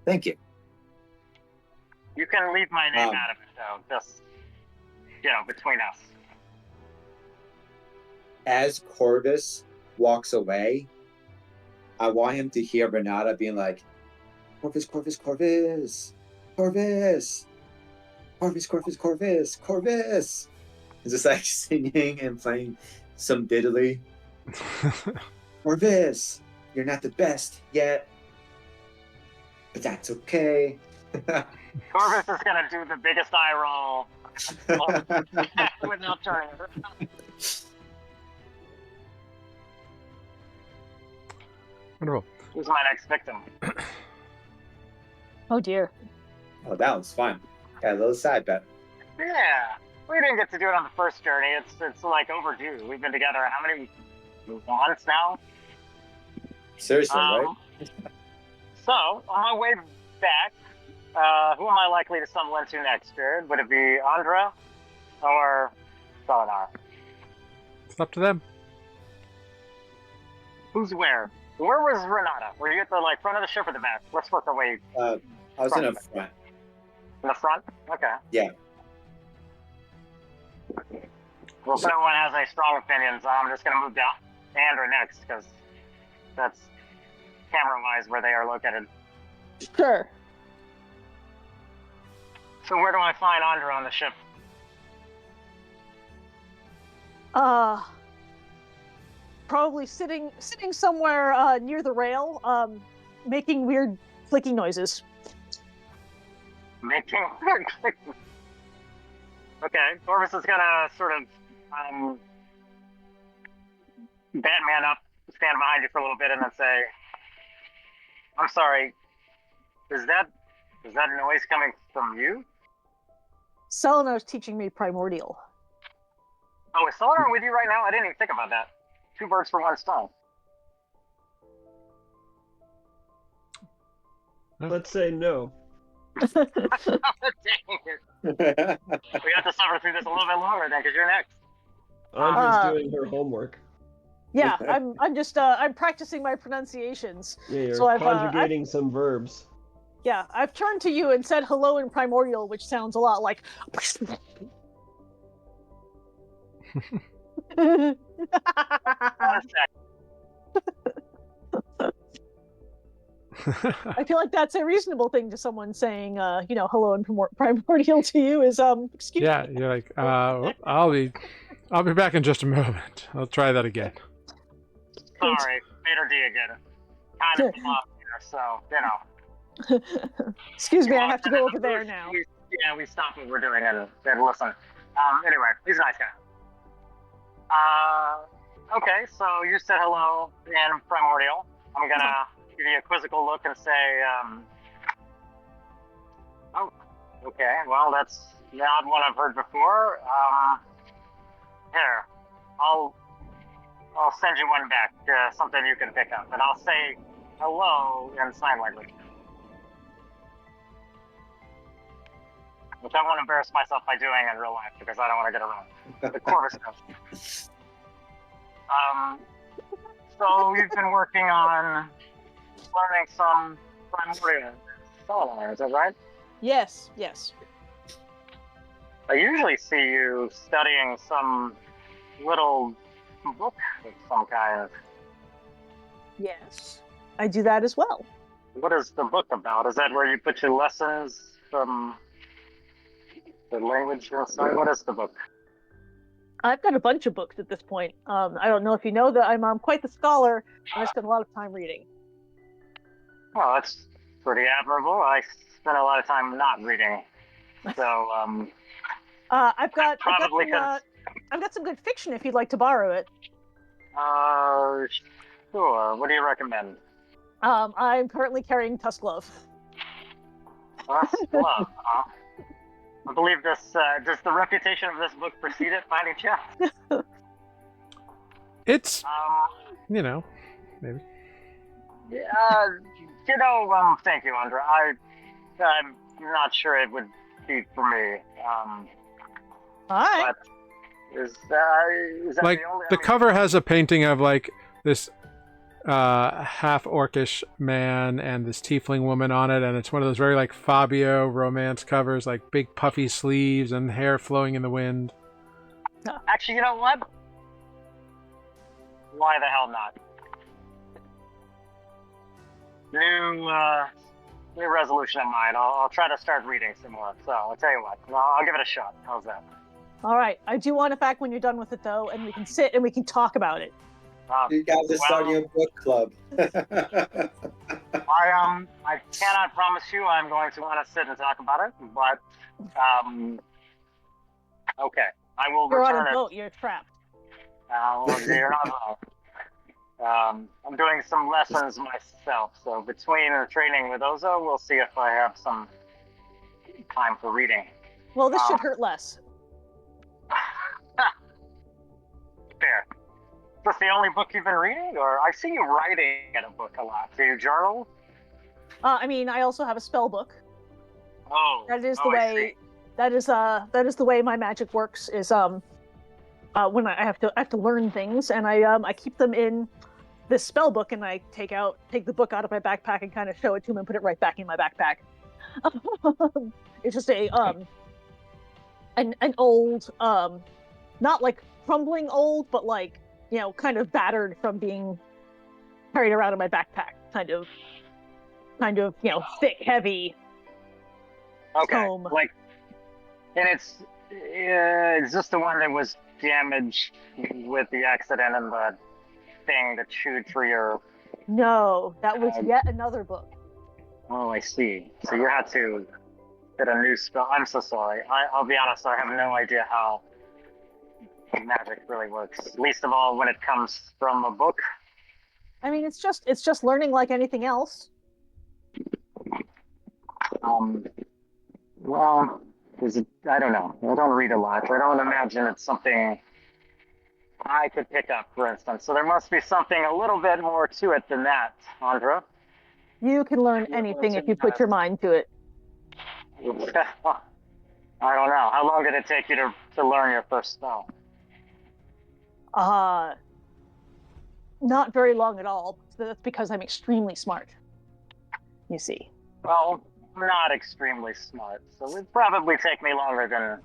Thank you. You can leave my name out of it, though, just, between us. As Corvus walks away, I want him to hear Renata being like, Corvus, Corvus, Corvus, Corvus, Corvus, Corvus, Corvus, Corvus. And just like singing and playing some diddly. Corvus, you're not the best yet, but that's okay. Corvus is going to do the biggest eye roll without turning it. Wonderful. Who's my next victim? Oh dear. Oh, that was fun. Got a little side bet. Yeah, we didn't get to do it on the first journey. It's like overdue. We've been together how many months now? Seriously, right? So, on my way back, who am I likely to stumble into next, Jared? Would it be Andra or Selenar? It's up to them. Who's where? Where was Renata? Were you at the front of the ship or the back? Let's work our way. I was in the front. In the front? Okay. Yeah. Well, if no one has any strong opinions, I'm just going to move down Andra next, because that's camera-wise where they are located. Sure. So where do I find Andra on the ship? Probably sitting somewhere near the rail, making weird clicking noises. Making Okay, Corvus is gonna sort of Batman up, stand behind you for a little bit, and then say, "I'm sorry. Is that noise coming from you?" Selenar's teaching me primordial. Oh, is Selenar with you right now? I didn't even think about that. 2 birds for 1 stone. Let's say no. Dang it. We have to suffer through this a little bit longer then, because you're next. Andra's doing her homework. Yeah, I'm just I'm practicing my pronunciations. Yeah, you're So conjugating some verbs. Yeah, I've turned to you and said hello in primordial, which sounds a lot like. I feel like that's a reasonable thing to someone saying, hello in primordial to you is excuse me. Yeah, you're like, I'll be back in just a moment. I'll try that again. Sorry, Vader D again. Kind of off here, so Excuse me, I have to go over there now. We stopped what we're doing and listen. Anyway, he's a nice guy. Okay, so you said hello in primordial. I'm gonna give you a quizzical look and say, oh, okay, well, that's not one I've heard before. Here, I'll send you one back, something you can pick up, and I'll say hello in sign language. Which I won't embarrass myself by doing in real life because I don't want to get around. The Corvus knows. So you've been working on learning some primordial sonar, is that right? Yes. I usually see you studying some little book of some kind. Yes. I do that as well. What is the book about? Is that where you put your lessons from the language inside? What is the book? I've got a bunch of books at this point. I don't know if you know that I'm quite the scholar, and I spend a lot of time reading. Well, that's pretty admirable. I spend a lot of time not reading. So, I've got probably some good fiction if you'd like to borrow it. Sure. What do you recommend? I'm currently carrying Tusk Love. Love, huh? I believe this. Does the reputation of this book precede it by any chance? It's, maybe. Thank you, Andra. I'm not sure it would be for me. All right. But is that Like, the only? the cover has a painting of, like, this half-orcish man and this tiefling woman on it, and it's one of those very, like, Fabio romance covers, like big puffy sleeves and hair flowing in the wind. Actually, you know what? Why the hell not? New resolution of mine. I'll try to start reading some more. So I'll tell you what. I'll give it a shot. How's that? All right. I do want it back when you're done with it, though, and we can sit and we can talk about it. You guys are starting a book club. I cannot promise you I'm going to want to sit and talk about it, but okay, I will You're return on a it. boat. You're trapped. You're not wrong. I'm doing some lessons myself, so between the training with Ozo, we'll see if I have some time for reading. Well, this should hurt less. Fair. Is this the only book you've been reading, or I see you writing in a book a lot? Do you journal? I also have a spell book. Oh, that is the way. That is the way my magic works. Is when I have to learn things, and I keep them in this spell book, and I take the book out of my backpack and kind of show it to him and put it right back in my backpack. It's just an old, not like crumbling old, but like, kind of battered from being carried around in my backpack, kind of, thick, heavy. Okay, tome. like, and it's just the one that was damaged with the accident and the thing that chewed through your. No, that was yet another book. Oh, I see. So you had to get a new spell. I'm so sorry. I'll be honest. I have no idea how magic really works. Least of all when it comes from a book. I mean, it's just learning like anything else. Well, I don't know. I don't read a lot. I don't imagine it's something I could pick up, for instance. So there must be something a little bit more to it than that, Andra. You can learn anything if you put your mind to it. I don't know. How long did it take you to learn your first spell? Not very long at all. That's because I'm extremely smart. You see. Well, I'm not extremely smart, so it would probably take me longer than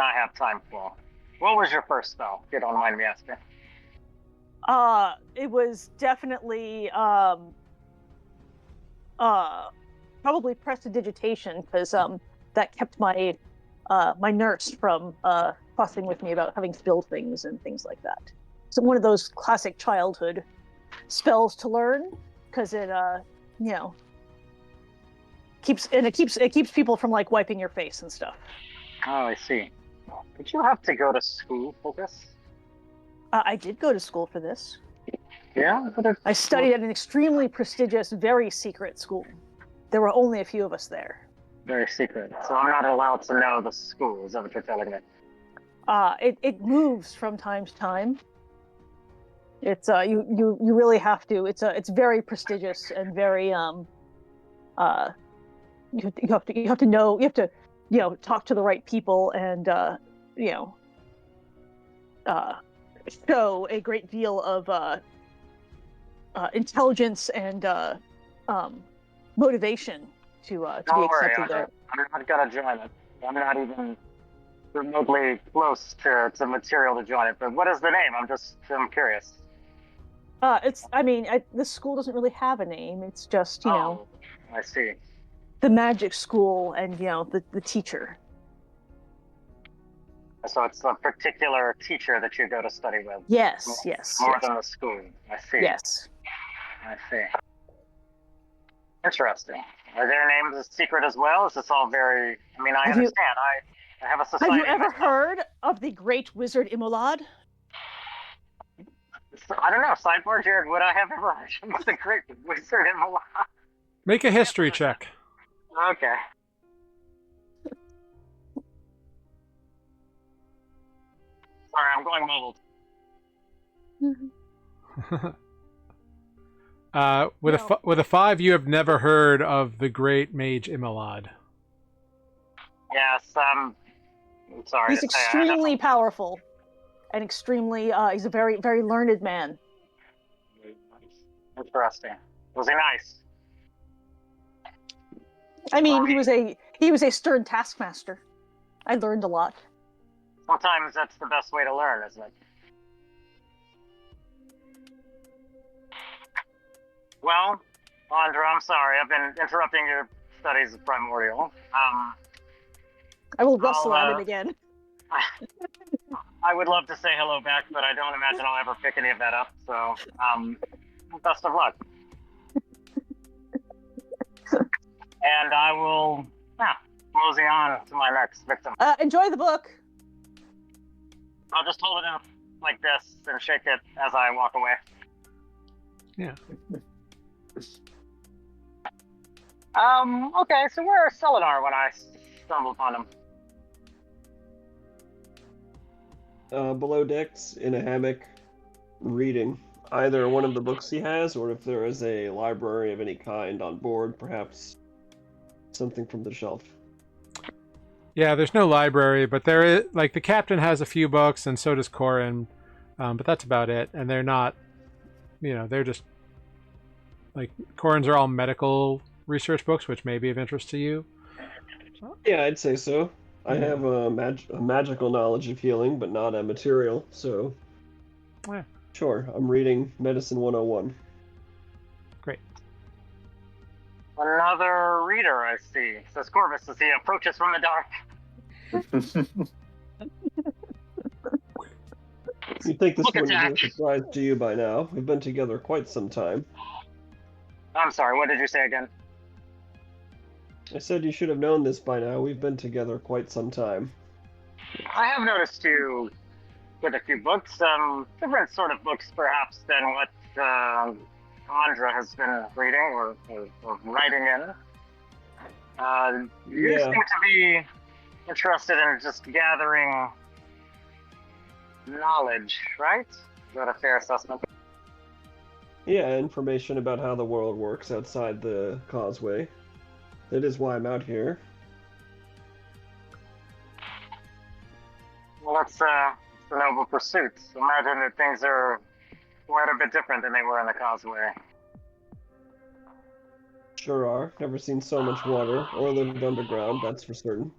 I have time for. What was your first spell, if you don't mind me asking? It was definitely probably prestidigitation, because that kept my my nurse from fussing with me about having spilled things and things like that. So one of those classic childhood spells to learn, because it keeps people from like wiping your face and stuff. Oh, I see. Did you have to go to school for this? I did go to school for this. Yeah? I studied at an extremely prestigious, very secret school. There were only a few of us there. Very secret. So I'm not allowed to know the school, is that what you're telling me? It moves from time to time. It's you really have to. It's very prestigious and very you have to know, you have to, talk to the right people and you know uh show a great deal of intelligence and um motivation to be Don't worry, accepted there. I'm not gonna join it. I'm not even remotely close to material to join it. But what is the name? I'm curious. It's I mean the school doesn't really have a name. It's just Oh, I see. the magic school and the teacher. So it's a particular teacher that you go to study with. Yes, yes, More yes, than the school. I see. yes. I see. Interesting. Are their names a secret as well? Is this all very? I mean, I Have you understand. I have a have society you ever myself. heard of the great wizard Imolad? I don't know. Sidebar, Jared. Would I have ever heard of the Great Wizard in Milan? Make a history check. Okay. Sorry, I'm going mobile. With a 5, you have never heard of the great mage Imelad. Yes. I'm sorry. He's to say, extremely powerful and extremely he's a very very learned man. Interesting. Was he nice? I mean, he was a stern taskmaster. I learned a lot. Sometimes that's the best way to learn, isn't it? Well, Andra, I'm sorry. I've been interrupting your studies of primordial. I will rustle at him again. I would love to say hello back, but I don't imagine I'll ever pick any of that up. So, best of luck. And I will mosey on to my next victim. Enjoy the book. I'll just hold it up like this and shake it as I walk away. Yeah. Okay, so where's Selenar when I stumble upon him? Below decks in a hammock, reading either one of the books he has, or if there is a library of any kind on board, perhaps something from the shelf. Yeah, there's no library, but there is, like, the captain has a few books, and so does Corin, but that's about it. And they're not, they're just, like, Corin's are all medical research books, which may be of interest to you. Yeah, I'd say so. I have a magical knowledge of healing, but not a material, so... Yeah. Sure, I'm reading Medicine 101. Great. Another reader, I see. Says Corvus as he approaches from the dark. You'd think this Look at wouldn't be a that. surprise to you by now. We've been together quite some time. I'm sorry, what did you say again? I said you should have known this by now. We've been together quite some time. I have noticed you with a few books, different sort of books perhaps than what Andra has been reading or writing in. You Yeah. seem to be interested in just gathering knowledge, right? Is that a fair assessment? Yeah, information about how the world works outside the causeway. That is why I'm out here. Well, that's a noble pursuit. Imagine that things are quite a bit different than they were in the causeway. Sure are. Never seen so much water or lived underground, that's for certain.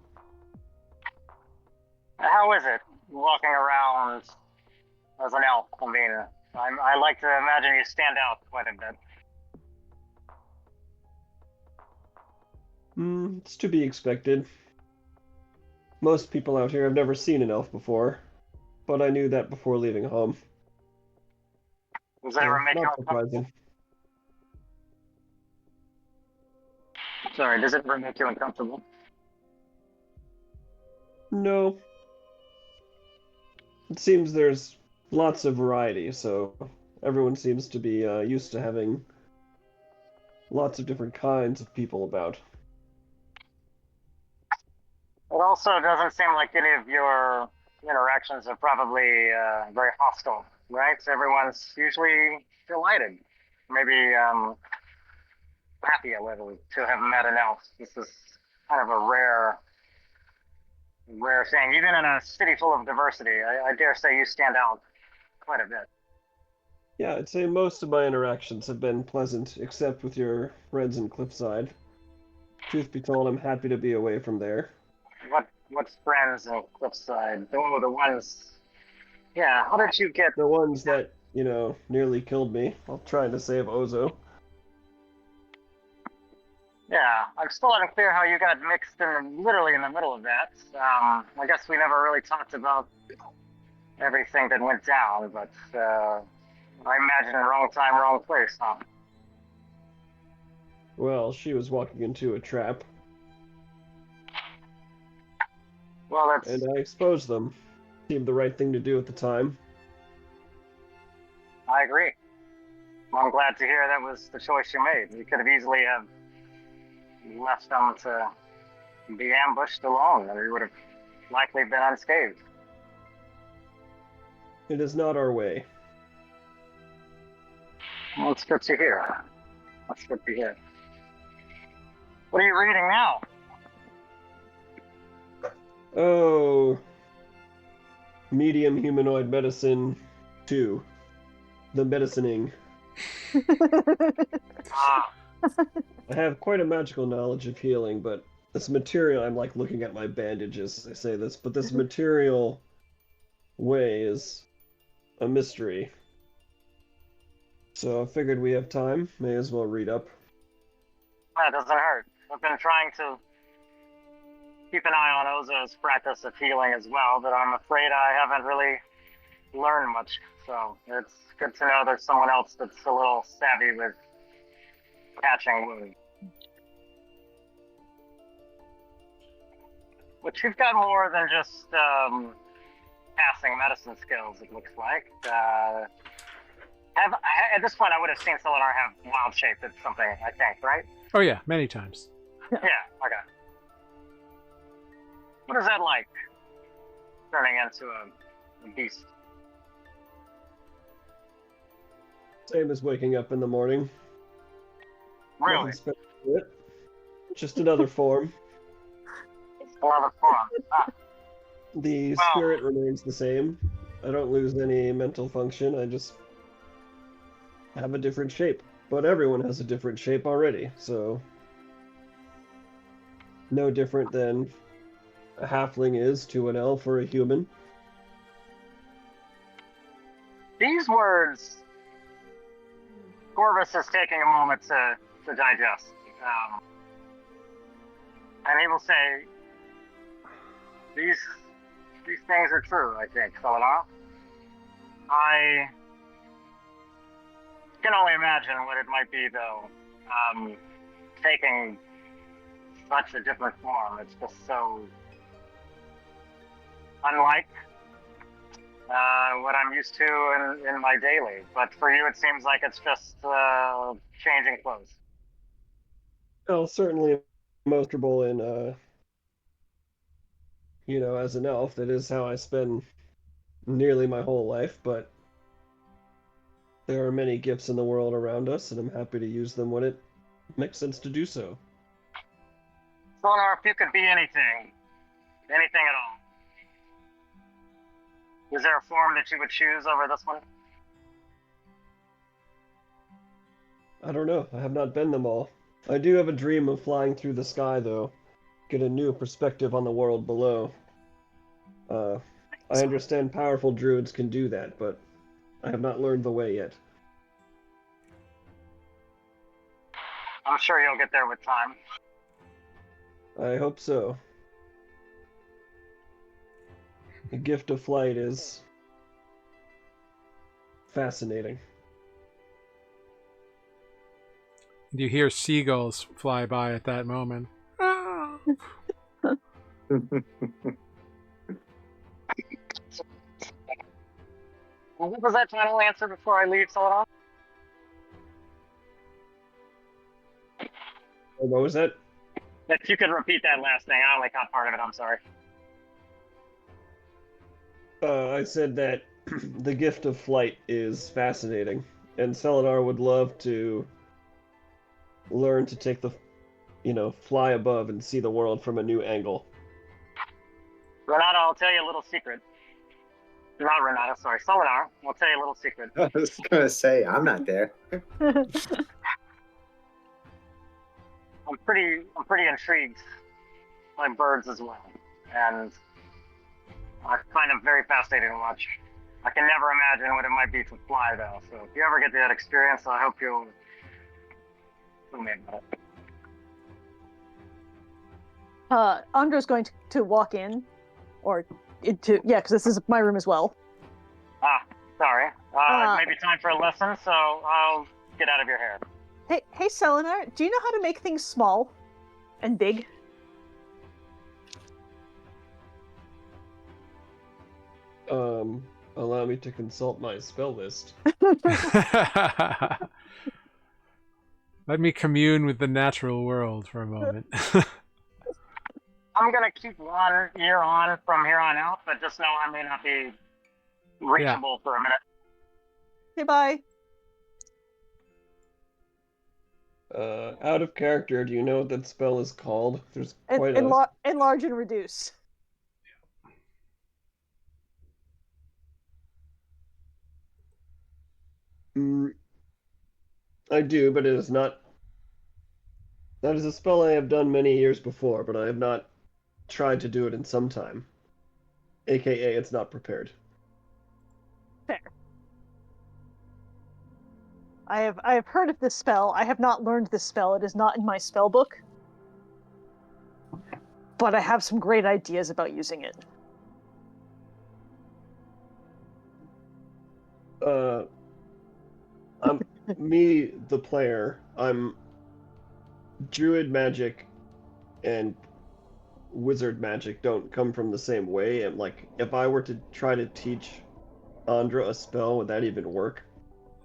How is it walking around as an elf? I mean, I like to imagine you stand out quite a bit. It's to be expected. Most people out here have never seen an elf before, but I knew that before leaving home. Does that ever make you Not uncomfortable? surprising. Sorry, does it ever make you uncomfortable? No. It seems there's lots of variety, so everyone seems to be used to having lots of different kinds of people about. It also doesn't seem like any of your interactions are probably very hostile right? Everyone's usually delighted, maybe happy a little to have met an elf. This is kind of a rare thing. Even in a city full of diversity, I dare say you stand out quite a bit. Yeah, I'd say most of my interactions have been pleasant, except with your friends in Cliffside. Truth be told, I'm happy to be away from there. What's friends in Cliffside? Oh, the ones. Yeah. How did you get? The ones that, nearly killed me while trying to save Ozo. Yeah, I'm still unclear how you got mixed in, literally in the middle of that. I guess we never really talked about everything that went down, but I imagine wrong time, wrong place, huh? Well, she was walking into a trap, Well, and I exposed them. Seemed the right thing to do at the time. I agree. Well, I'm glad to hear that was the choice you made. You could have easily have left them to be ambushed alone, and you would have likely been unscathed. It is not our way. Well, it's good to hear. That's good to hear. What are you reading now? Oh, Medium Humanoid Medicine 2. The Medicining. Ah, I have quite a magical knowledge of healing, but this material, I'm like looking at my bandages as I say this, but this material way is a mystery. So I figured we have time, may as well read up. that doesn't hurt. I've been trying to keep an eye on Ozo's practice of healing as well, but I'm afraid I haven't really learned much. So it's good to know there's someone else that's a little savvy with catching wounds. But you've got more than just passing medicine skills, it looks like. At this point, I would have seen Selenar have wild shape at something, I think, right? Oh yeah, many times. Yeah, okay. What is that like, turning into a beast? Same as waking up in the morning. Really? Nothing special to it. Just another form. A lot of fun. The Wow. spirit remains the same. I don't lose any mental function. I just have a different shape. But everyone has a different shape already, so no different than a halfling is to an elf or a human. These words, Corvus is taking a moment to digest. And he will say, these things are true, I think, Selenar. I can only imagine what it might be, though, taking such a different form. It's just so unlike what I'm used to in my daily. But for you, it seems like it's just changing clothes. Well, certainly most comfortable in, as an elf. That is how I spend nearly my whole life, but there are many gifts in the world around us, and I'm happy to use them when it makes sense to do so. Selenar, if you could be anything at all, is there a form that you would choose over this one? I don't know. I have not been them all. I do have a dream of flying through the sky, though. Get a new perspective on the world below. I understand powerful druids can do that, but I have not learned the way yet. I'm sure you'll get there with time. I hope so. The gift of flight is fascinating. You hear seagulls fly by at that moment. Ah! What was that final answer before I leave, Selenar? What was that? If you could repeat that last thing, I only caught part of it. I'm sorry. I said that the gift of flight is fascinating, and Selenar would love to learn to take the, fly above and see the world from a new angle. Renata, I'll tell you a little secret. Not Renata, sorry, Solinar. I'll tell you a little secret. I was gonna say I'm not there. I'm pretty intrigued by birds as well, and I find them very fascinating to watch. I can never imagine what it might be to fly, though. So if you ever get that experience, I hope you'll tell me about it. Andra's going to walk in, or because this is my room as well. Sorry. Maybe time for a lesson, so I'll get out of your hair. Hey, Selenar, do you know how to make things small and big? Allow me to consult my spell list. Let me commune with the natural world for a moment. I'm gonna keep one ear on from here on out, but just know I may not be reachable for a minute. Okay, bye. Out of character, do you know what that spell is called? There's quite Enlarge and reduce. I do, but it is not. That is a spell I have done many years before, but I have not tried to do it in some time. AKA, it's not prepared. Fair. I have heard of this spell. I have not learned this spell. It is not in my spell book. But I have some great ideas about using it. Me, the player, I'm druid magic and wizard magic don't come from the same way, and if I were to try to teach Andra a spell, would that even work?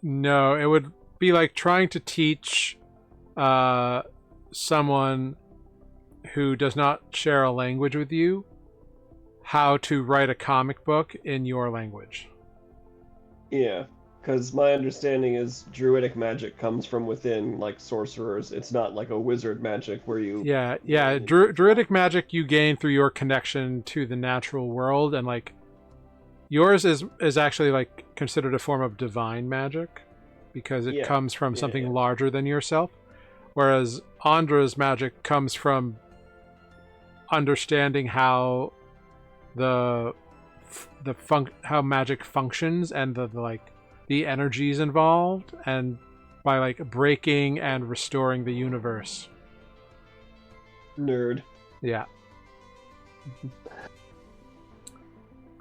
No, it would be like trying to teach someone who does not share a language with you how to write a comic book in your language. Yeah, because my understanding is druidic magic comes from within, like sorcerers. It's not like a wizard magic where you... Yeah. Druidic magic you gain through your connection to the natural world, and yours is actually considered a form of divine magic because it comes from something larger than yourself, whereas Andra's magic comes from understanding how how magic functions and the energies involved, and by breaking and restoring the universe. Nerd. Yeah.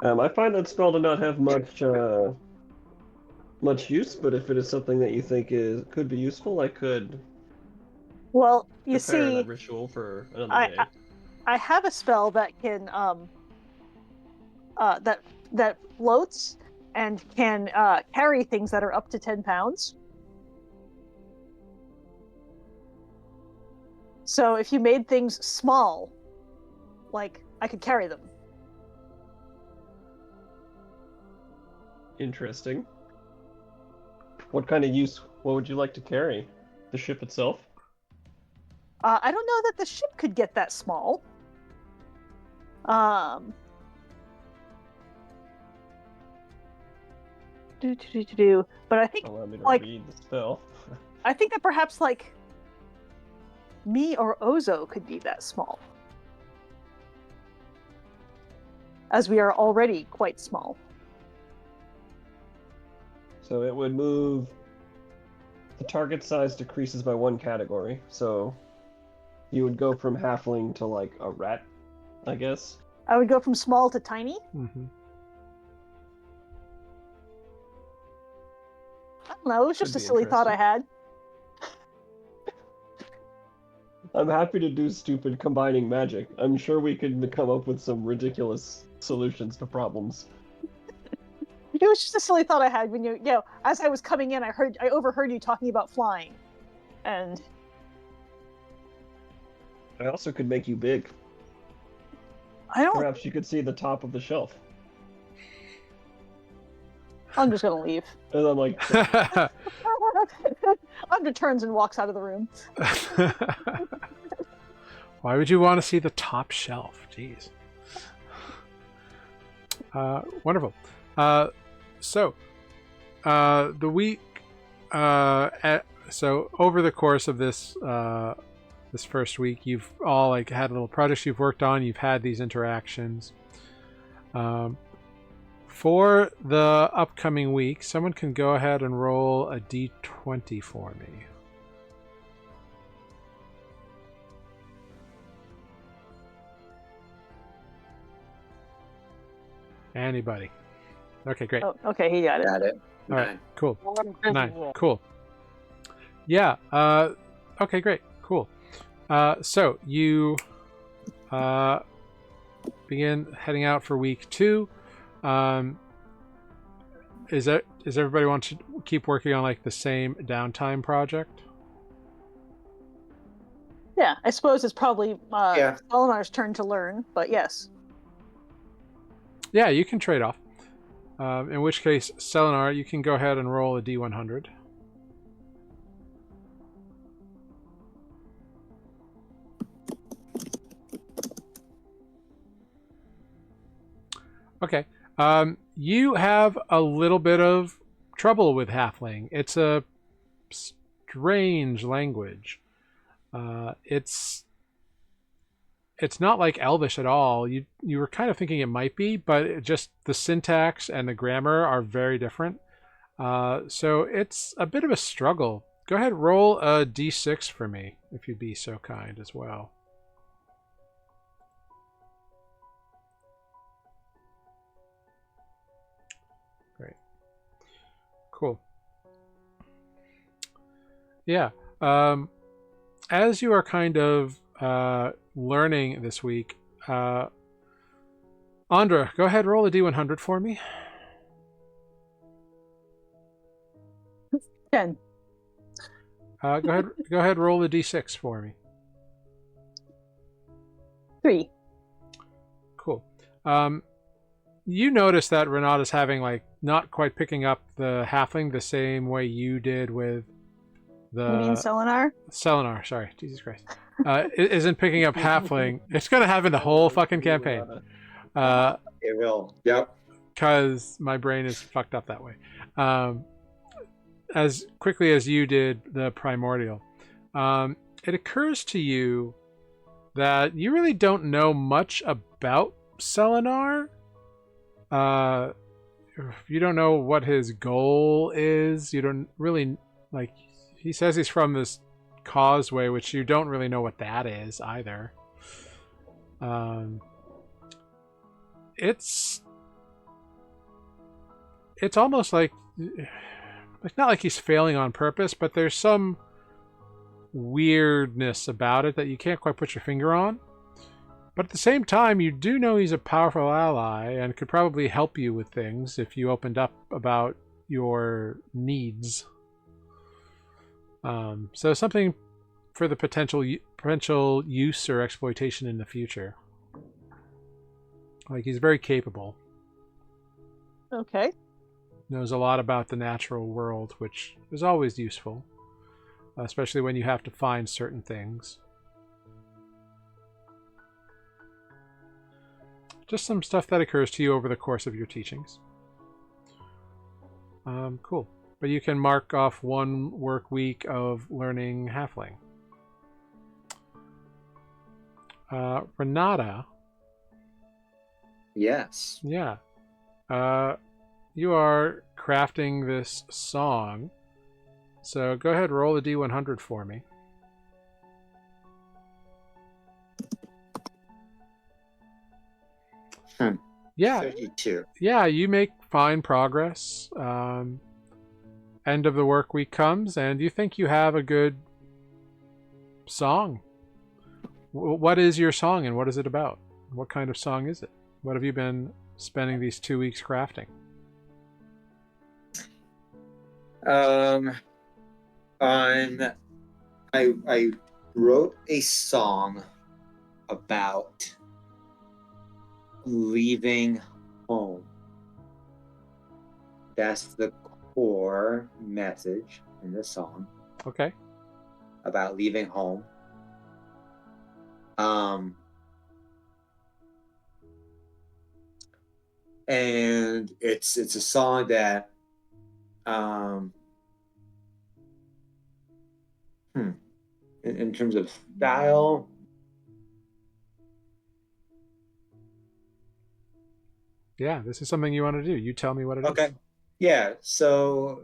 I find that spell to not have much use, but if it is something that you think could be useful, I could. Well, you prepare see, that ritual for another day. I have a spell that can that floats and can carry things that are up to 10 pounds. So if you made things small, I could carry them. Interesting. What kind of use? What would you like to carry? The ship itself? I don't know that the ship could get that small. But I think allow me to read the spell. I think that perhaps me or Ozo could be that small, as we are already quite small. So it would move. The target size decreases by 1 category, so you would go from halfling to a rat, I guess. I would go from small to tiny. Mm-hmm. I don't know. It was just a silly thought I had. I'm happy to do stupid combining magic. I'm sure we could come up with some ridiculous solutions to problems. It was just a silly thought I had when as I was coming in, I overheard you talking about flying, and I also could make you big. I don't. Perhaps you could see the top of the shelf. I'm just gonna leave. And I'm like, Andra turns and walks out of the room. Why would you want to see the top shelf? Jeez. Wonderful. So the week. So over the course of this this first week, you've all like had little projects you've worked on. You've had these interactions. For the upcoming week, someone can go ahead and roll a d20 for me. Anybody? Okay, great. Oh, okay, he got it. Got it. All right, cool. Well, I'm busy 9. here. Cool. Yeah. Okay, great. Cool. So you begin heading out for week 2. Is everybody want to keep working on like the same downtime project? Yeah, I suppose it's probably Yeah. Elinar's turn to learn, but yes. Yeah, you can trade off. In which case, Selenar, you can go ahead and roll a d100. Okay. You have a little bit of trouble with Halfling. It's a strange language. It's not like Elvish at all. You were kind of thinking it might be, but just the syntax and the grammar are very different. So it's a bit of a struggle. Go ahead, roll a d6 for me, if you'd be so kind as well. Great. Cool. Yeah. As you are kind of learning this week, Andra, go ahead, roll a d100 for me. 10. Go ahead, roll a d6 for me. 3. Cool. You notice that Renata's having like not quite picking up the halfling the same way you did with the You mean Selenar? Selenar. Sorry, Jesus Christ. Isn't picking up halfling. It's gonna happen the whole fucking campaign. It will. Yep. Because my brain is fucked up that way. As quickly as you did the primordial, it occurs to you that you really don't know much about Selenar. You don't know what his goal is. You don't really, like, he says he's from this causeway, which you don't really know what that is either. It's almost like, it's not like he's failing on purpose, but there's some weirdness about it that you can't quite put your finger on. But at the same time, you do know he's a powerful ally and could probably help you with things if you opened up about your needs. So something for the potential use or exploitation in the future. Like, he's very capable. Okay. Knows a lot about the natural world, which is always useful, especially when you have to find certain things. Just some stuff that occurs to you over the course of your teachings. Cool. But you can mark off 1 work week of learning Halfling. Renata. Yes. Yeah. You are crafting this song. So go ahead, roll a d100 for me. Yeah. 32. Yeah, you make fine progress. End of the work week comes, and you think you have a good song. What is your song, and what is it about? What kind of song is it? What have you been spending these 2 weeks crafting? I wrote a song about leaving home. That's the core message in the song Okay. about leaving home. And it's a song that in terms of style, Yeah, this is something you want to do. You tell me what it is. okay. Yeah, so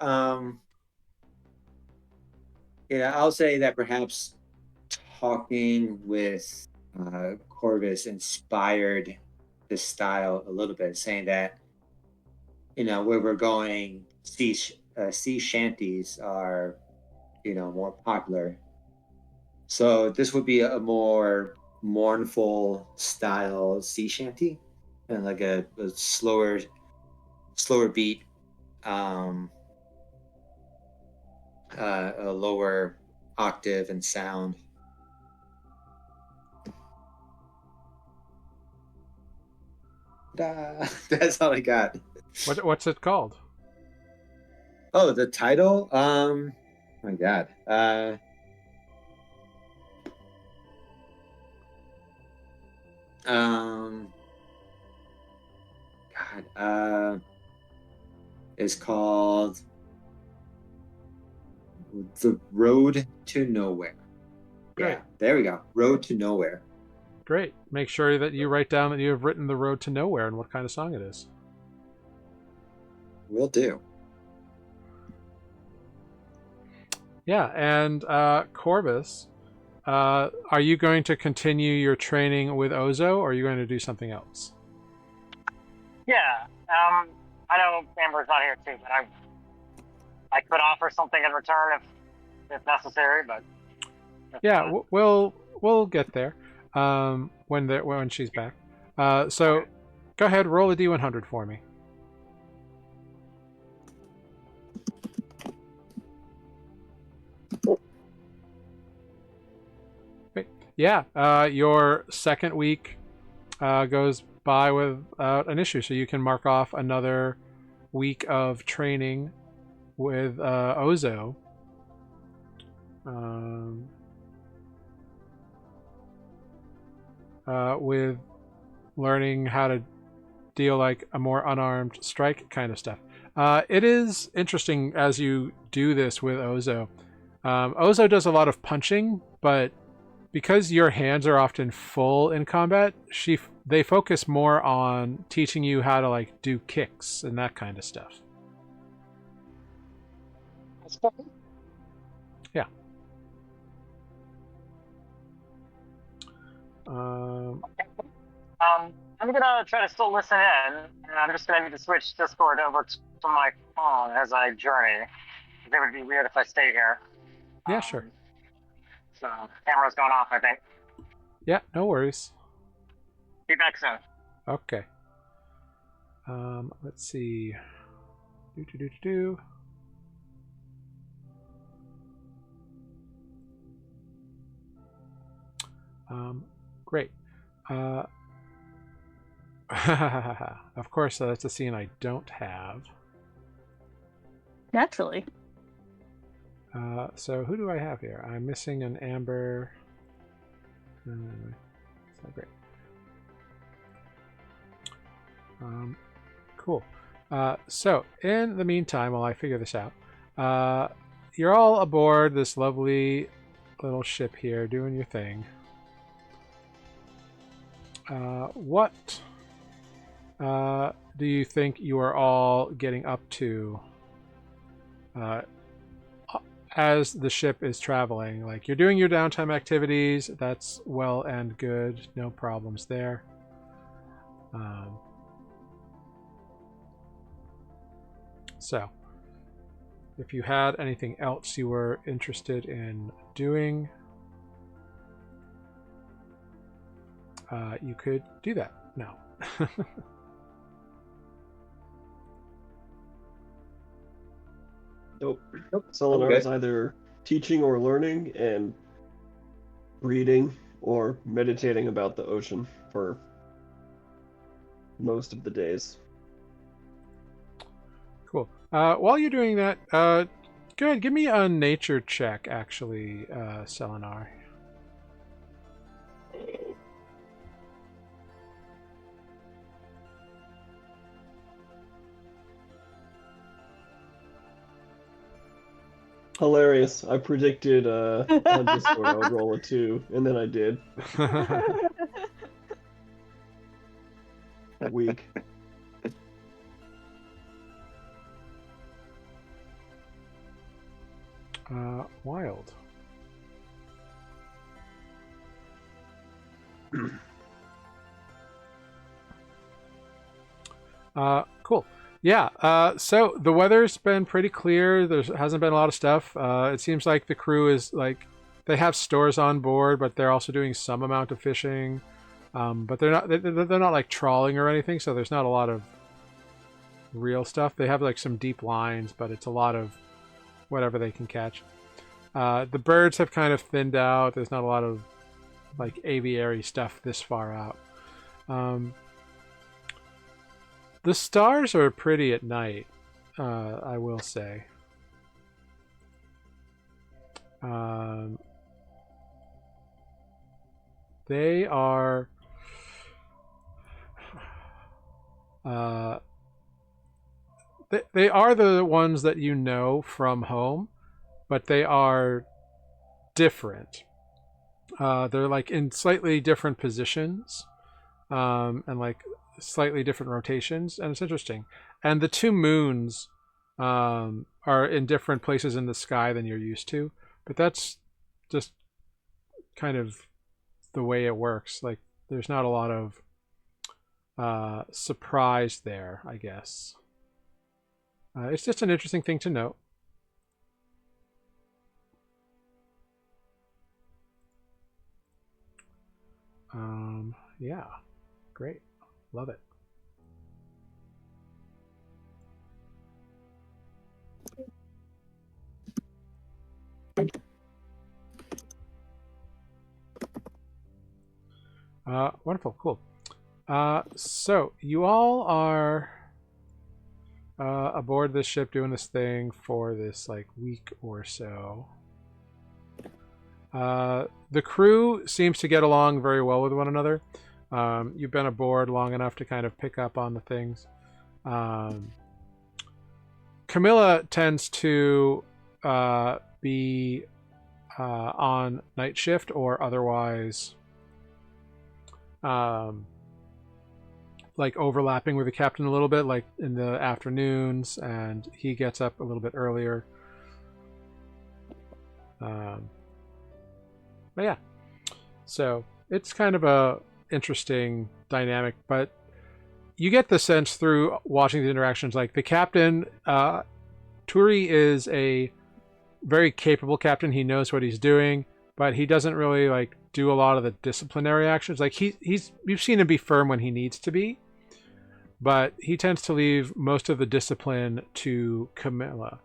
I'll say that perhaps talking with Corvus inspired the style a little bit, saying that where we're going, sea shanties are more popular. So this would be a more mournful style sea shanty, and like a slower beat, a lower octave and sound. That's all I got. What's it called? Oh, the title? My God. It's called The Road to Nowhere. Great. Yeah, there we go. Road to Nowhere. Great. Make sure that you write down that you have written The Road to Nowhere and what kind of song it is. Will do. Yeah, and Corvus, are you going to continue your training with Ozo, or are you going to do something else? Yeah. I know Amber's not here too, but I could offer something in return if necessary, but Yeah, we'll get there when she's back. So Okay. go ahead, roll a D100 for me. Great. Yeah, your second week goes by without an issue, so you can mark off another week of training with Ozo. With learning how to deal like a more unarmed strike kind of stuff. It is interesting as you do this with Ozo. Ozo does a lot of punching, but because your hands are often full in combat, they focus more on teaching you how to like do kicks and that kind of stuff. Yeah. I'm gonna try to still listen in, and I'm just gonna need to switch Discord over to my phone as I journey. It would be weird if I stayed here. Yeah, sure. So camera's going off, I think. Yeah, no worries. Be back soon. Okay. Let's see. Do. Great. Of course, that's a scene I don't have. Naturally. So who do I have here? I'm missing an Amber. It's not great. Cool. So in the meantime, while I figure this out, you're all aboard this lovely little ship here, doing your thing. What do you think you are all getting up to as the ship is traveling? Like, you're doing your downtime activities, that's well and good, no problems there. So if you had anything else you were interested in doing, you could do that now. Nope. Selenar is either teaching or learning and reading or meditating about the ocean for most of the days. While you're doing that, go ahead, give me a nature check, actually, Selenar. Hilarious. I predicted on Discord I would roll a 2, and then I did. Weak. Wild. Cool. Yeah, so the weather's been pretty clear. There hasn't been a lot of stuff. It seems like the crew is like, they have stores on board, but they're also doing some amount of fishing. But they're not like trawling or anything, so there's not a lot of real stuff. They have like some deep lines, but it's a lot of whatever they can catch. The birds have kind of thinned out. There's not a lot of like aviary stuff this far out. The stars are pretty at night, I will say. They are... they are the ones that you know from home, but they are different. They're like in slightly different positions, and like slightly different rotations, and it's interesting. And the two moons are in different places in the sky than you're used to, but that's just kind of the way it works. Like there's not a lot of surprise there, I guess. It's just an interesting thing to note. Yeah, great. Love it. Wonderful, cool. So you all are aboard this ship doing this thing for this like week or so. The crew seems to get along very well with one another. You've been aboard long enough to kind of pick up on the things. Camilla tends to be on night shift or otherwise like overlapping with the captain a little bit, like in the afternoons, and he gets up a little bit earlier. But yeah, so it's kind of a interesting dynamic, but you get the sense through watching the interactions, like the captain, Turi is a very capable captain. He knows what he's doing, but he doesn't really like do a lot of the disciplinary actions. Like you've seen him be firm when he needs to be, but he tends to leave most of the discipline to Camilla.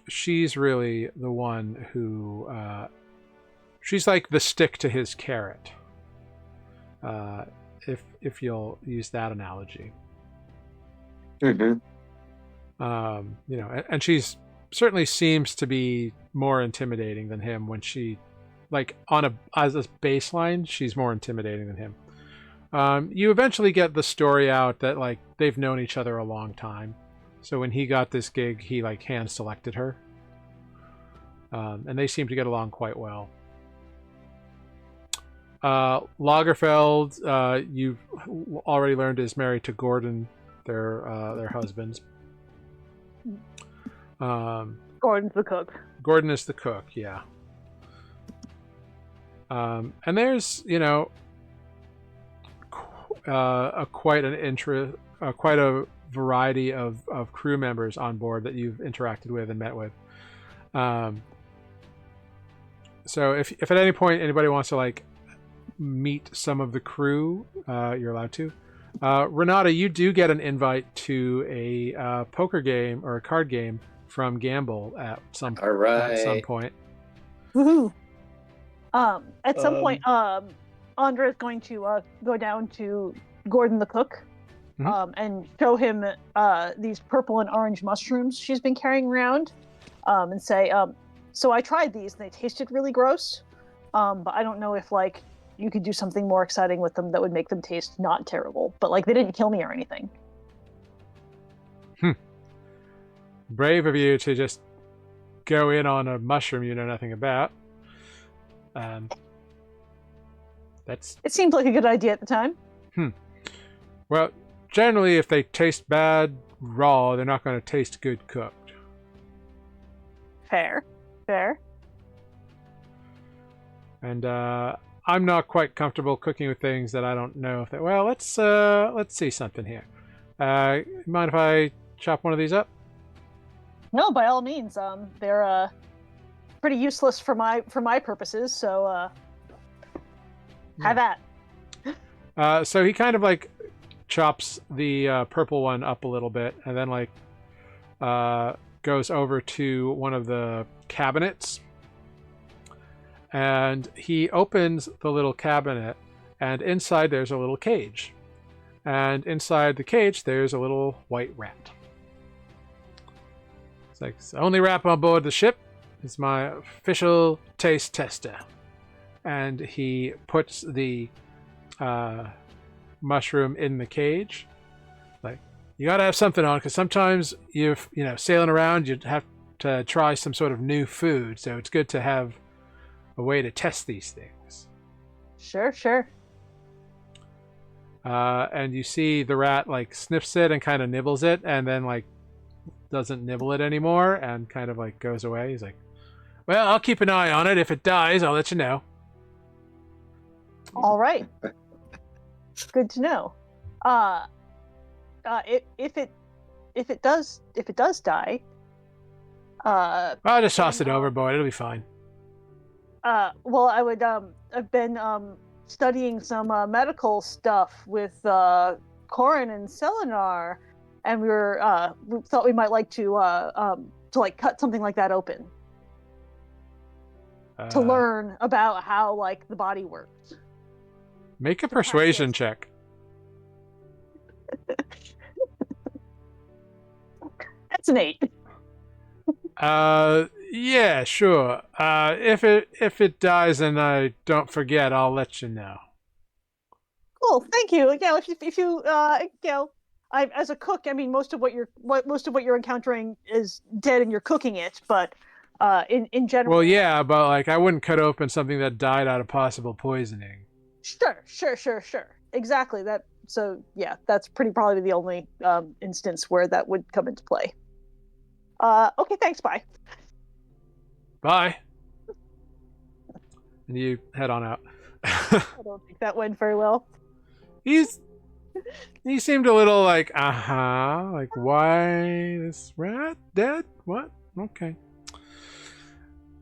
She's really the one who she's like the stick to his carrot, if you'll use that analogy. Mm-hmm. You know, and she's certainly seems to be more intimidating than him when she, like, as a baseline, she's more intimidating than him. You eventually get the story out that like they've known each other a long time. So when he got this gig, he like hand selected her, and they seem to get along quite well. Lagerfeld, you've already learned, is married to Gordon, their husbands. Gordon's the cook. Gordon is the cook, yeah. And there's, you know, quite a variety of crew members on board that you've interacted with and met with. So if at any point anybody wants to like meet some of the crew, you're allowed to. Renata, you do get an invite to a poker game or a card game from Gamble at some point. Woohoo! At some point, Andra is going to go down to Gordon the cook and show him these purple and orange mushrooms she's been carrying around, and say, so I tried these and they tasted really gross, but I don't know if like you could do something more exciting with them that would make them taste not terrible, but like they didn't kill me or anything. Brave of you to just go in on a mushroom you know nothing about. That's. It seemed like a good idea at the time. Well, generally, if they taste bad raw, they're not going to taste good cooked. Fair. And I'm not quite comfortable cooking with things that I don't know if they. Well, let's see something here. Mind if I chop one of these up? No, by all means. They're pretty useless for my purposes. So have at. So he kind of like chops the purple one up a little bit, and then like goes over to one of the cabinets, and he opens the little cabinet, and inside there's a little cage, and inside the cage there's a little white rat. It's like, it's the only rat on board the ship. It's my official taste tester. And he puts the mushroom in the cage. Like, you gotta have something on, because sometimes sailing around, you'd have to try some sort of new food. So it's good to have a way to test these things. Sure. And you see the rat like sniffs it and kind of nibbles it, and then like doesn't nibble it anymore, and kind of like goes away. He's like, well, I'll keep an eye on it. If it dies, I'll let you know. All right. Good to know. If it does die, I'll just toss it overboard. It'll be fine. well, I would I've been studying some medical stuff with Corin and Selenar, and we thought we might like to like cut something like that open to learn about how like the body works. Make a persuasion check. That's an 8. Yeah, sure. If it dies and I don't forget, I'll let you know. Cool, thank you. Yeah, if you as a cook, I mean, most of what you're encountering is dead, and you're cooking it. But in general, Well, yeah, but like I wouldn't cut open something that died out of possible poisoning. Sure. Exactly. That. So yeah, that's probably the only instance where that would come into play. Okay, thanks. Bye. Bye. And you head on out. I don't think that went very well. He seemed a little like, like, why this rat dead? What? Okay.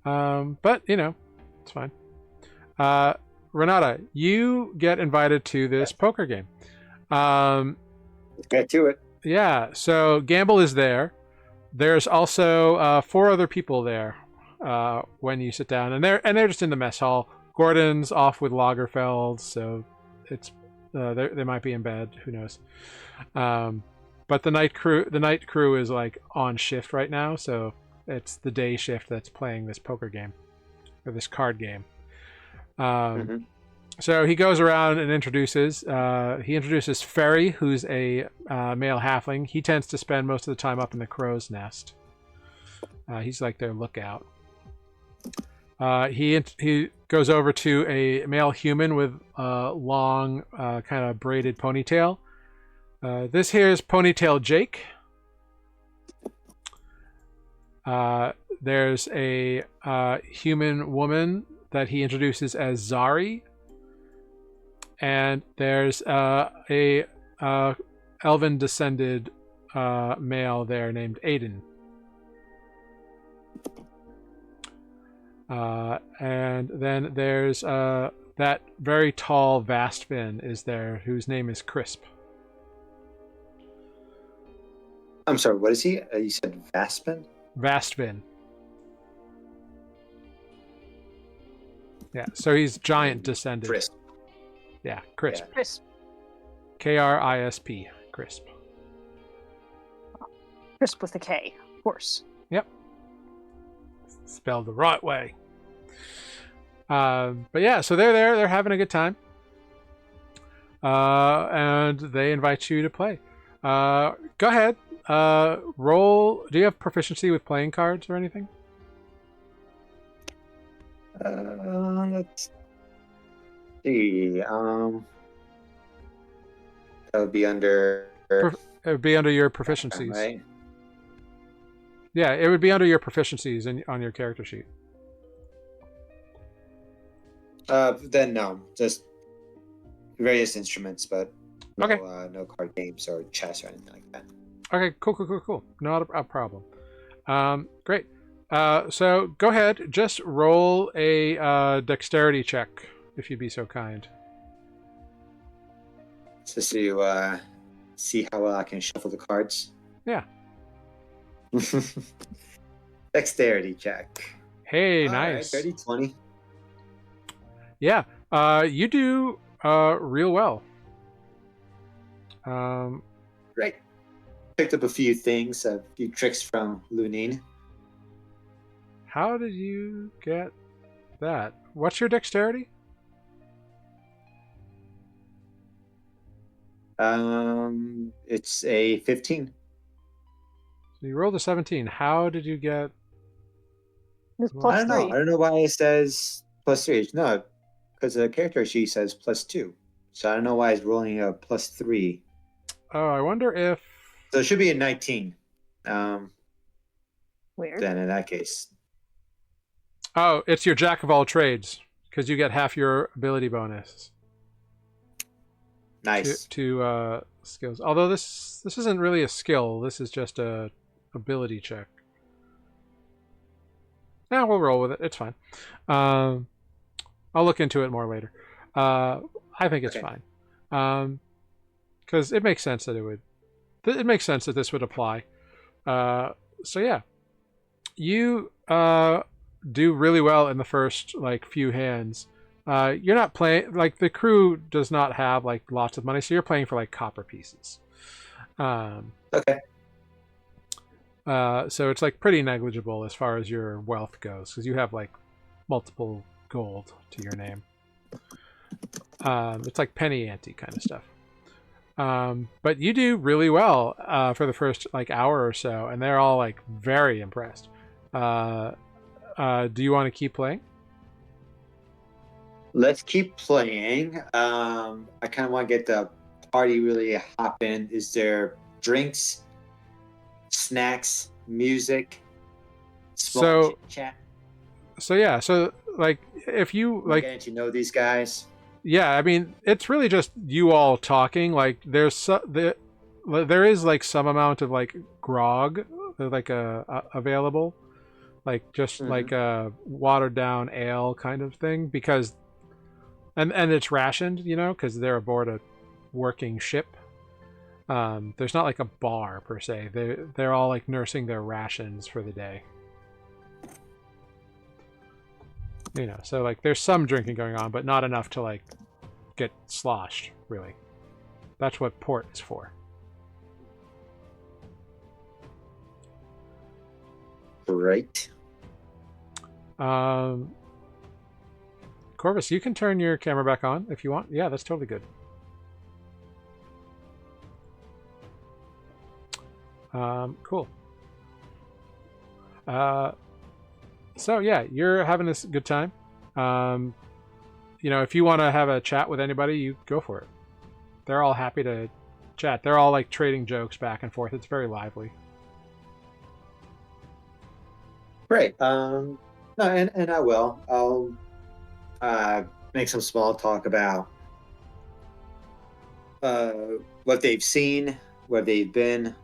But it's fine. Renata, you get invited to this poker game. Let's get to it. Yeah, so Gamble is there. There's also 4 other people there when you sit down, and they're just in the mess hall. Gordon's off with Lagerfeld, so it's they might be in bed. Who knows? But the night crew is like on shift right now, so it's the day shift that's playing this poker game or this card game. So he goes around and introduces Ferry, who's a male halfling. He tends to spend most of the time up in the crow's nest. He's like their lookout. He goes over to a male human with a long kind of braided ponytail. This here is Ponytail Jake. There's a human woman that he introduces as Zari. And there's a elven descended male there named Aiden. And then there's that very tall Vastfin is there, whose name is Crisp. I'm sorry, what is he? You said Vaspin? Vastfin. Yeah, so he's giant descended. Crisp. Yeah, Crisp. Crisp. Krisp. Crisp. Crisp with a K, of course. Yep. Spelled the right way. But yeah, so they're there. They're having a good time. And they invite you to play. Go ahead. Roll. Do you have proficiency with playing cards or anything? Let's see. That would be under. It would be under your proficiencies. Right? Yeah, it would be under your proficiencies on your character sheet. Then no, just various instruments, but no, Okay. No card games or chess or anything like that. Okay, cool. Not a problem. Great. So go ahead, just roll a dexterity check, if you'd be so kind. Just to see how well I can shuffle the cards. Yeah. Dexterity check. Hey, All right, nice. 30, 20. Yeah, you do real well. Great. Picked up a few things, a few tricks from Lunine. How did you get that? What's your dexterity? It's a 15. So you rolled a 17. How did you get... It's Well, I plus don't know. 3. I don't know why it says +3. No, because the character sheet says +2. So I don't know why it's rolling a +3. Oh, I wonder if... So it should be a 19. Weird. Then in that case. Oh, it's your jack of all trades, because you get half your ability bonus Nice. to skills. Although this isn't really a skill. This is just a ability check. Yeah, we'll roll with it. It's fine. I'll look into it more later. I think it's Okay. fine. Because it makes sense that it would. It makes sense that this would apply. So yeah, you do really well in the first few hands. You're not playing the crew does not have lots of money, so you're playing for copper pieces. Okay. So it's pretty negligible as far as your wealth goes, because you have multiple gold to your name. It's like penny ante kind of stuff. But you do really well for the first hour or so, and they're all very impressed. Do you want to keep playing? Let's keep playing. I kind of want to get the party really hopping. Is there drinks, snacks, music, small chat? So yeah, so if you Getting to know these guys. yeah, I mean it's really just you all talking. There is some amount of grog available, like a watered down ale kind of thing, because and it's rationed, because they're aboard a working ship. There's not a bar per se. They're all nursing their rations for the day. So there's some drinking going on, but not enough to get sloshed, really. That's what port is for. Great. Corvus, you can turn your camera back on if you want. Yeah, that's totally good. Cool. So yeah, you're having this good time. If you want to have a chat with anybody, you go for it. They're all happy to chat. They're all trading jokes back and forth. It's very lively. Great. No, and I will. I'll make some small talk about what they've seen, where they've been.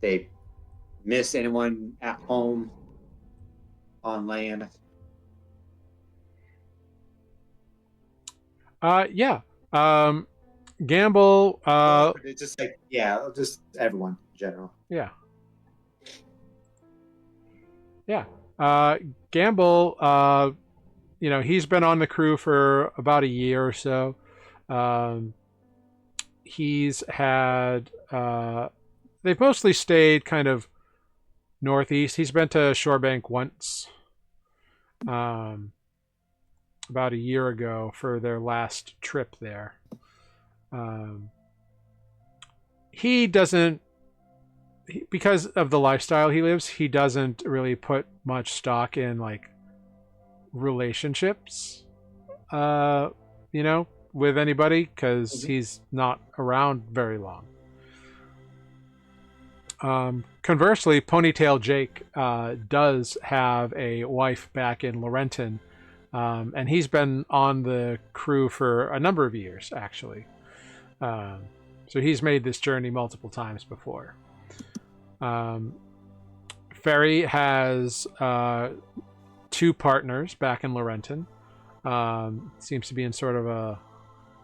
They miss anyone at home, on land. Yeah. Gamble. It's just just everyone in general. Yeah. Yeah. Gamble, he's been on the crew for about a year or so. he's had they've mostly stayed kind of northeast. He's been to Shorebank once, about a year ago for their last trip there. He doesn't, because of the lifestyle he lives, he doesn't really put much stock in like relationships, with anybody, because he's not around very long. Conversely, Ponytail Jake does have a wife back in Laurentian, and he's been on the crew for a number of years, actually. So he's made this journey multiple times before. Ferry has 2 partners back in Laurentian. Seems to be in sort of a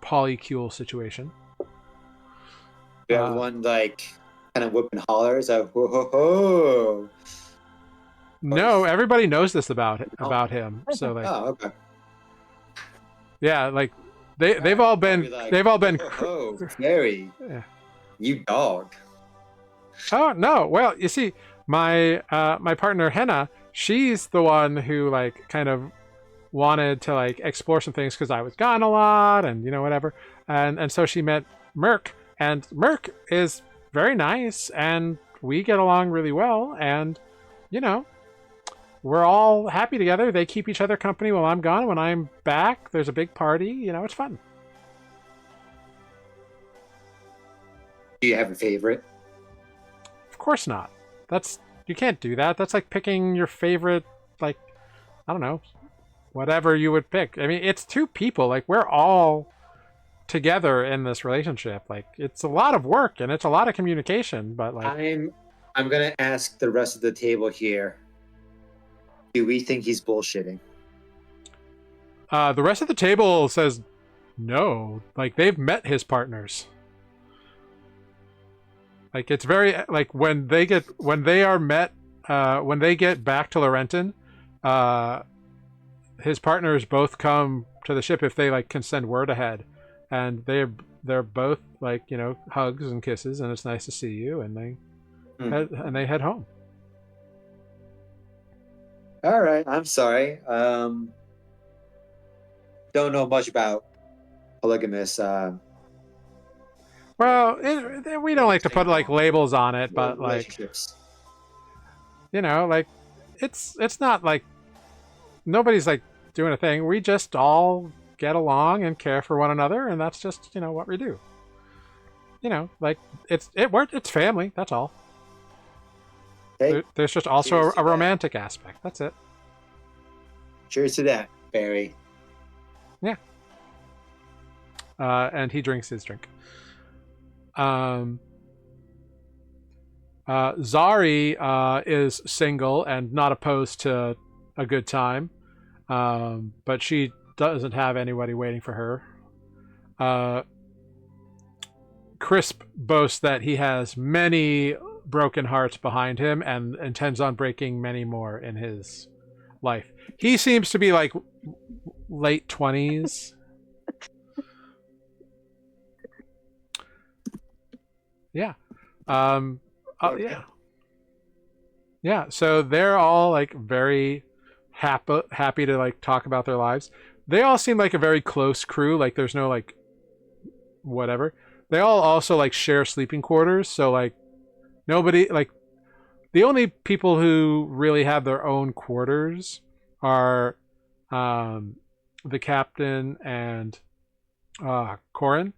polycule situation. Everyone like kind of whoop and hollers of whoa ho ho. No, everybody knows this about him. So like, Oh, okay. yeah, like they've all been Oh, Mary, Yeah. you dog. Oh no! Well, you see, my partner Henna, she's the one who like kind of wanted to like explore some things because I was gone a lot and whatever, and so she met Merc, and Merc is very nice and we get along really well, and we're all happy together. They keep each other company while I'm gone. When I'm back, there's a big party. It's fun. Do you have a favorite? Of course not. You can't do that. That's like picking your favorite, like, I don't know, whatever you would pick. I mean, it's 2 people. Like, we're all together in this relationship. Like, it's a lot of work and it's a lot of communication, but like, I'm gonna ask the rest of the table here. Do we think he's bullshitting? the rest of the table says no. Like, they've met his partners. Like, it's very like when they get back to Laurentian, his partners both come to the ship if they like can send word ahead, and they're both like hugs and kisses, and it's nice to see you, and they head home. All right, I'm sorry. Don't know much about polygamous. Well, we don't like to put like labels on it, but like relationships. like it's not like nobody's like doing a thing. We just all get along and care for one another, and that's just what we do. Like it's family. That's all. Hey, There's just also cheers to a romantic aspect. That's it. cheers to that, Barry. Yeah. And he drinks his drink. Zari is single and not opposed to a good time, but she doesn't have anybody waiting for her. Crisp boasts that he has many broken hearts behind him and intends on breaking many more in his life. He seems to be like late 20s. Yeah. Yeah. So they're all like very happy to like talk about their lives. They all seem like a very close crew. Like there's no like whatever. They all also like share sleeping quarters. So like nobody like the only people who really have their own quarters are the captain and Corin.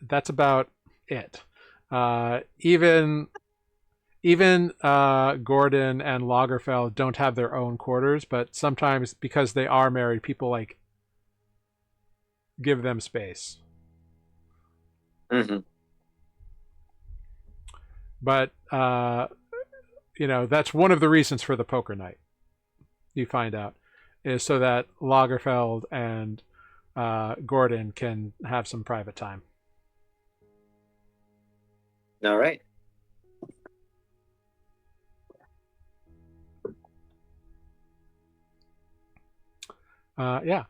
That's about it. Even Gordon and Lagerfeld don't have their own quarters, but sometimes because they are married, people like give them space. Mm-hmm. But that's one of the reasons for the poker night. You find out is so that Lagerfeld and Gordon can have some private time. All right. Yeah.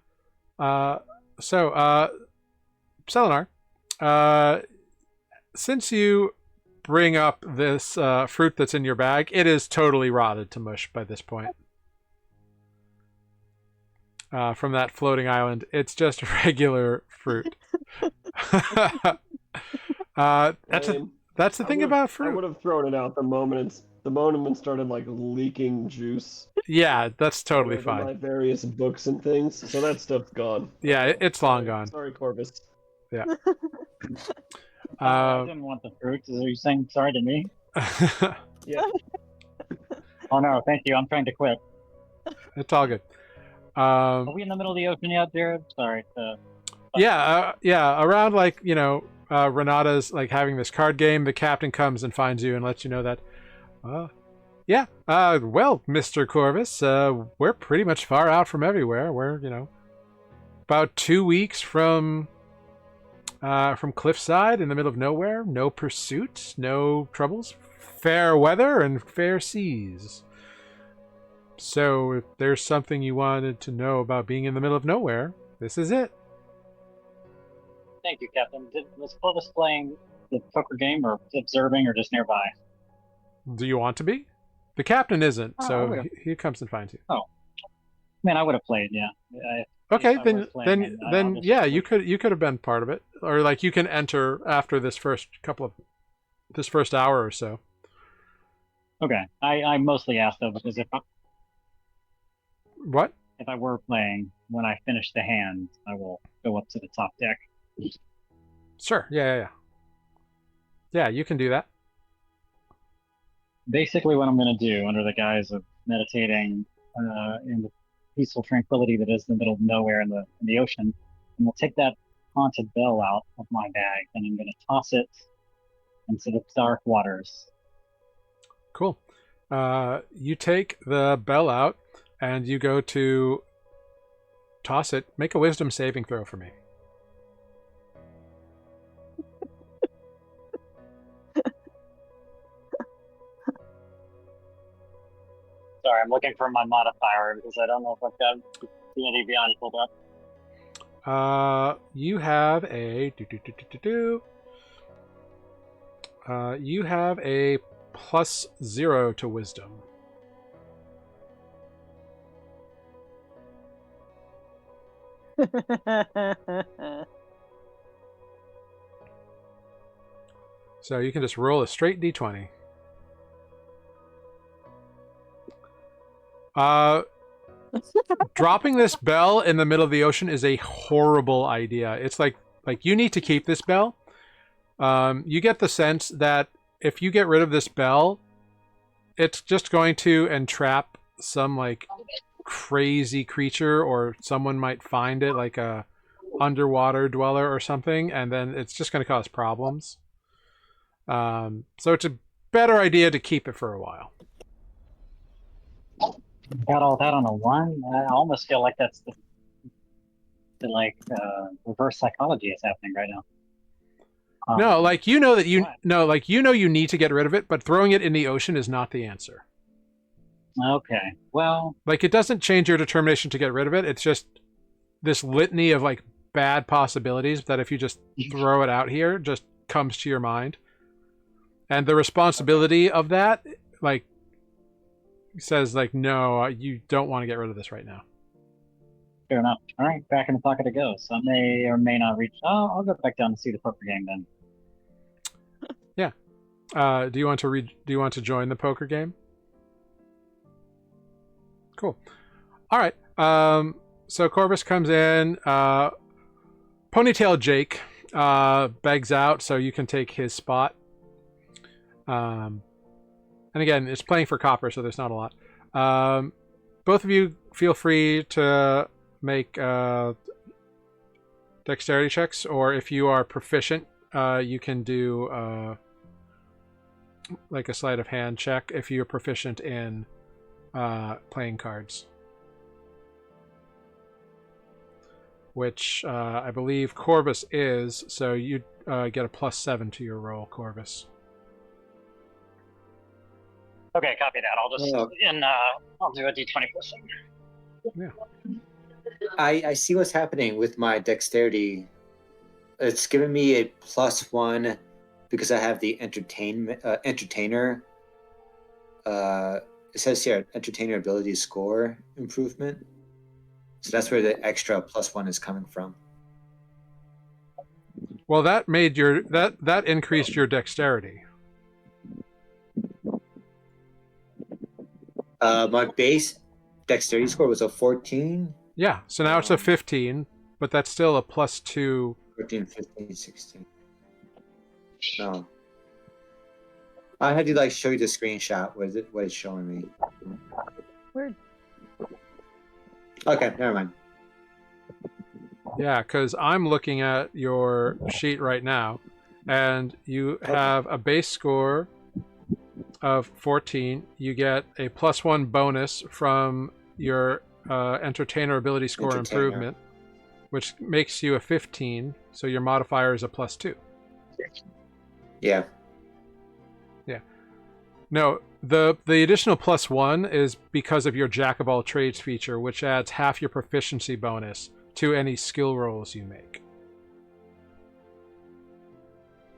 So Selenar, since you bring up this fruit that's in your bag, it is totally rotted to mush by this point. From that floating island, it's just regular fruit. That's the thing about fruit. I would have thrown it out the moment it started like leaking juice. Yeah, that's totally over fine. My various books and things, so that stuff's gone. Yeah, it's long gone. Sorry, Corvus. Yeah. I didn't want the fruit. Are you saying sorry to me? Yeah. Oh no, thank you. I'm trying to quit. It's all good. Are we in the middle of the ocean yet, Jared? Sorry. Yeah, around like, Renata's like having this card game, the captain comes and finds you and lets you know that, well, Mr. Corvus, we're pretty much far out from everywhere. We're, about 2 weeks from Cliffside in the middle of nowhere. No pursuit, no troubles, fair weather and fair seas. So if there's something you wanted to know about being in the middle of nowhere, this is it. Thank you, Captain. Was Clovis playing the poker game or observing or just nearby? Do you want to be? The captain isn't, Oh, so he comes and finds you. Oh, man, I would have played. Yeah. Okay, then yeah, you could have been part of it, or like you can enter after this first hour or so. Okay, I mostly asked though because if I were playing, when I finish the hand, I will go up to the top deck. Sure. Yeah. Yeah, you can do that. Basically, what I'm going to do, under the guise of meditating in the peaceful tranquility that is the middle of nowhere in the ocean, I'm going to take that haunted bell out of my bag and I'm going to toss it into the dark waters. Cool. You take the bell out and you go to toss it. Make a wisdom saving throw for me. Sorry, I'm looking for my modifier because I don't know if I've got D&D Beyond pulled up. You have a you have a +0 to wisdom. So you can just roll a straight d20. Dropping this bell in the middle of the ocean is a horrible idea. It's like you need to keep this bell. You get the sense that if you get rid of this bell, it's just going to entrap some like crazy creature, or someone might find it, like a underwater dweller or something, and then it's just going to cause problems. So it's a better idea to keep it for a while. Got all that on a 1? I almost feel like that's the reverse psychology is happening right now. You need to get rid of it, but throwing it in the ocean is not the answer. Okay, well, like, it doesn't change your determination to get rid of it. It's just this litany of like bad possibilities that if you just throw it out here, just comes to your mind, and the responsibility of that, like, says like, no, you don't want to get rid of this right now. Fair enough. All right, back in the pocket it goes. I may or may not reach. Oh, I'll go back down and see the poker game then. Yeah. Do you want to join the poker game? Cool. All right. So Corvus comes in. Ponytail Jake begs out, so you can take his spot. And again, it's playing for copper, so there's not a lot. Both of you feel free to make dexterity checks, or if you are proficient, you can do like a sleight of hand check if you're proficient in playing cards. Which I believe Corvus is, so you get a +7 to your roll, Corvus. Okay, copy that. I'll just I'll do a d20 +7. Yeah. I see what's happening with my dexterity It's giving me a +1 because I have the entertainer. It says here entertainer ability score improvement. So that's where the extra +1 is coming from. Well, that made your that increased your dexterity. My base dexterity score was a 14. Yeah, so now it's a 15, but that's still a +2. 14, 15, 16. No. I had to like show you the screenshot. What it's showing me. Weird. Okay, never mind. Yeah, because I'm looking at your sheet right now, and you have a base score of 14. You get a +1 bonus from your entertainer ability score improvement, which makes you a 15. So your modifier is a +2. Yeah. No, the additional +1 is because of your Jack of all trades feature, which adds half your proficiency bonus to any skill rolls you make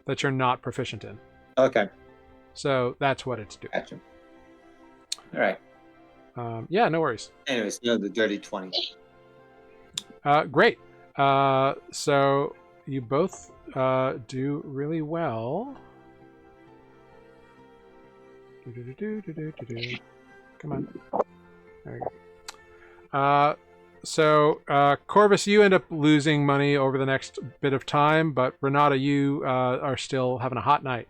that you're not proficient in. Okay. So that's what it's doing. Gotcha. All right. Yeah, no worries. Anyways, the dirty 20. Great. So you both do really well. Come on. There we go. So Corvus, you end up losing money over the next bit of time, but Renata, you are still having a hot night.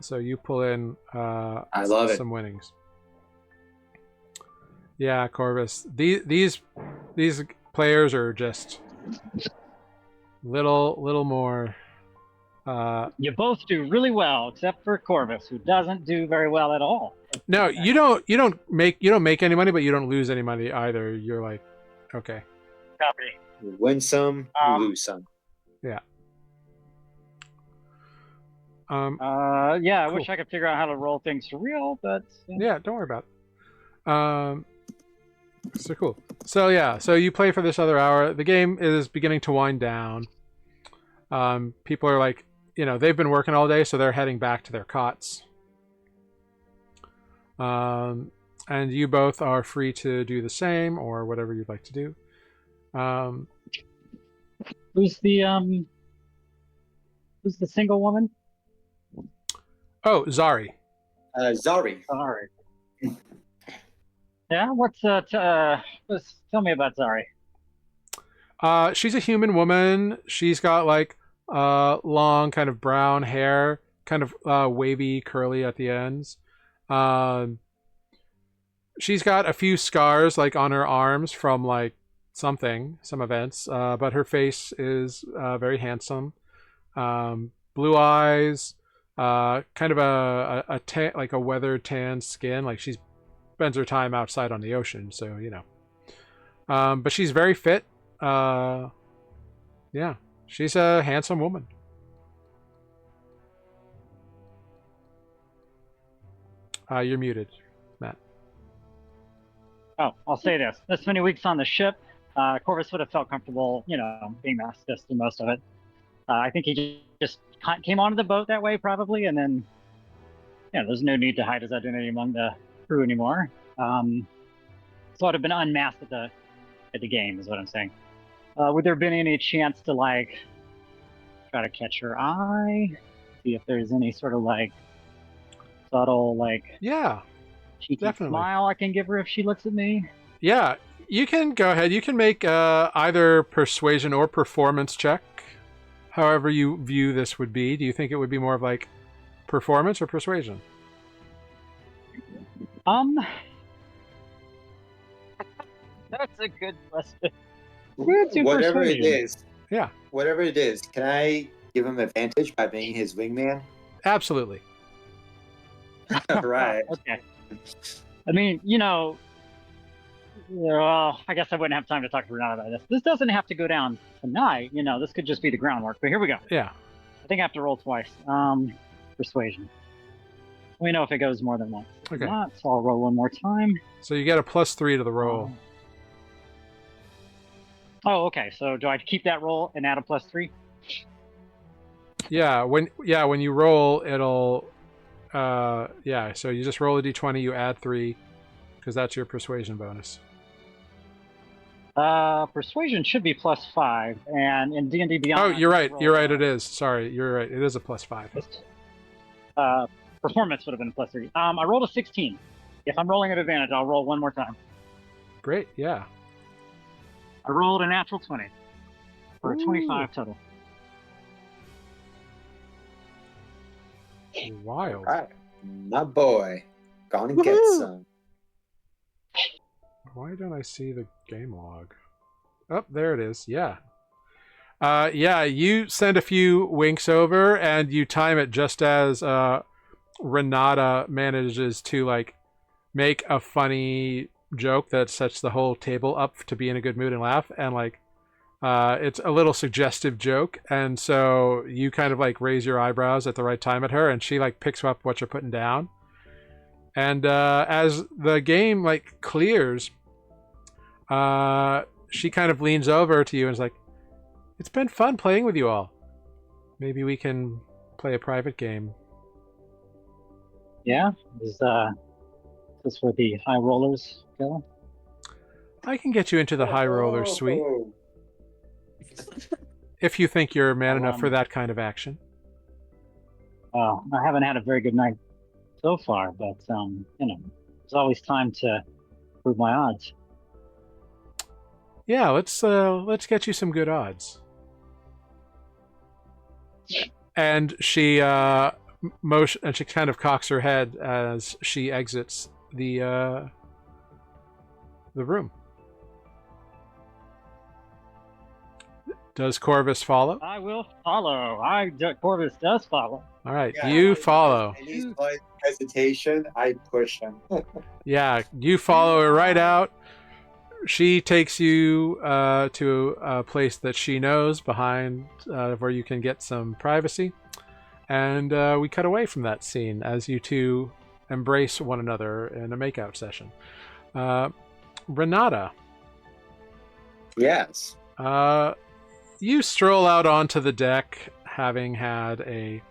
So you pull in I love some winnings. Yeah, Corvus. These players are just little more. You both do really well, except for Corvus, who doesn't do very well at all. No, you don't make any money, but you don't lose any money either. You're like, okay. Copy. You win some, you lose some. Yeah. Yeah, I Cool. wish I could figure out how to roll things for real, but Yeah, don't worry about it. So cool. So yeah, so you play for this other hour. The game is beginning to wind down. People are like, they've been working all day, so they're heading back to their cots. And you both are free to do the same or whatever you'd like to do. who's the single woman? Oh, Zari. Zari. Sorry. Yeah, tell me about Zari. She's a human woman. She's got like long kind of brown hair, kind of wavy, curly at the ends. She's got a few scars like on her arms from like some events, but her face is very handsome. Blue eyes, kind of a tan, like a weathered tan skin. Like she spends her time outside on the ocean, so but she's very fit. Yeah, she's a handsome woman. You're muted, Matt. Oh, I'll say this many weeks on the ship, Corvus would have felt comfortable, being masked through most of it. I think he just came onto the boat that way, probably, and then, there's no need to hide his identity among the crew anymore. So I'd have been unmasked at the game, is what I'm saying. Would there have been any chance to, try to catch her eye? See if there's any sort of, subtle, Yeah, cheeky definitely. smile I can give her if she looks at me? Yeah, you can go ahead. You can make either persuasion or performance check. However you view this would be. Do you think it would be more of like performance or persuasion? That's a good question. Whatever it is. Yeah. Whatever it is, can I give him advantage by being his wingman? Absolutely. Right. Okay. I mean, well, I guess I wouldn't have time to talk to Renata about this. This doesn't have to go down tonight. This could just be the groundwork. But here we go. Yeah. I think I have to roll twice. Persuasion. We know if it goes more than once. Okay. Not, so I'll roll one more time. So you get a +3 to the roll. Oh, okay. So do I keep that roll and add a +3? Yeah, when you roll, it'll so you just roll a d20, you add 3, because that's your persuasion bonus. Persuasion should be +5, and in D&D Beyond. Oh, you're right. You're right. It is. Sorry, you're right. It is a +5. Performance would have been +3. I rolled a 16. If I'm rolling at advantage, I'll roll one more time. Great. Yeah. I rolled a natural 20 for a 25 total. Wild. All right, my boy, gonna get some. Why don't I see the game log? Oh, there it is. Yeah. You send a few winks over, and you time it just as Renata manages to like make a funny joke that sets the whole table up to be in a good mood and laugh, and like it's a little suggestive joke, and so you kind of like raise your eyebrows at the right time at her, and she like picks up what you're putting down. And as the game like clears, she kind of leans over to you and is like, "It's been fun playing with you all. Maybe we can play a private game." Yeah? Is this where the high rollers go? I can get you into the high roller suite if you think you're man enough for that kind of action. Well, I haven't had a very good night so far, but there's always time to prove my odds. Yeah, let's get you some good odds. And she she kind of cocks her head as she exits the room. Does Corvus follow? I will follow. Corvus does follow. All right, Yeah, you follow. Any slight hesitation, I push him. Yeah, you follow her right out. She takes you to a place that she knows behind where you can get some privacy. And we cut away from that scene as you two embrace one another in a makeout session. Renata. Yes. You stroll out onto the deck, having had a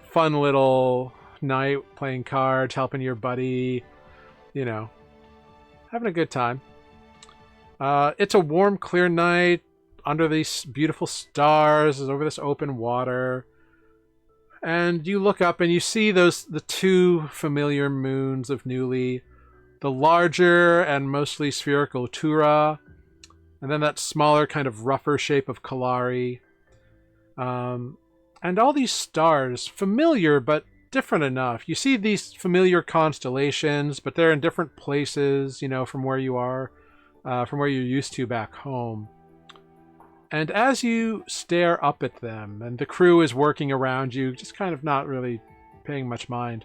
fun little night playing cards, helping your buddy, having a good time. It's a warm, clear night under these beautiful stars, over this open water. And you look up and you see the two familiar moons of Nuuli, the larger and mostly spherical Tura, and then that smaller, kind of rougher shape of Kalari. And all these stars, familiar but different enough. You see these familiar constellations, but they're in different places, from where you are, from where you're used to back home. And as you stare up at them, and the crew is working around you, just kind of not really paying much mind,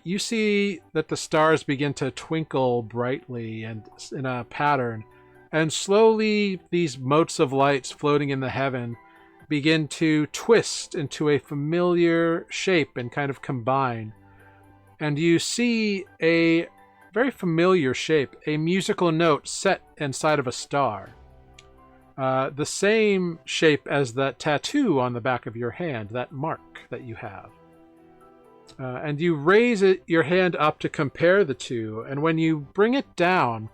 you see that the stars begin to twinkle brightly and in a pattern. And slowly, these motes of lights floating in the heaven begin to twist into a familiar shape and kind of combine. And you see a very familiar shape, a musical note set inside of a star. The same shape as that tattoo on the back of your hand, that mark that you have. And you raise your hand up to compare the two, and when you bring it down,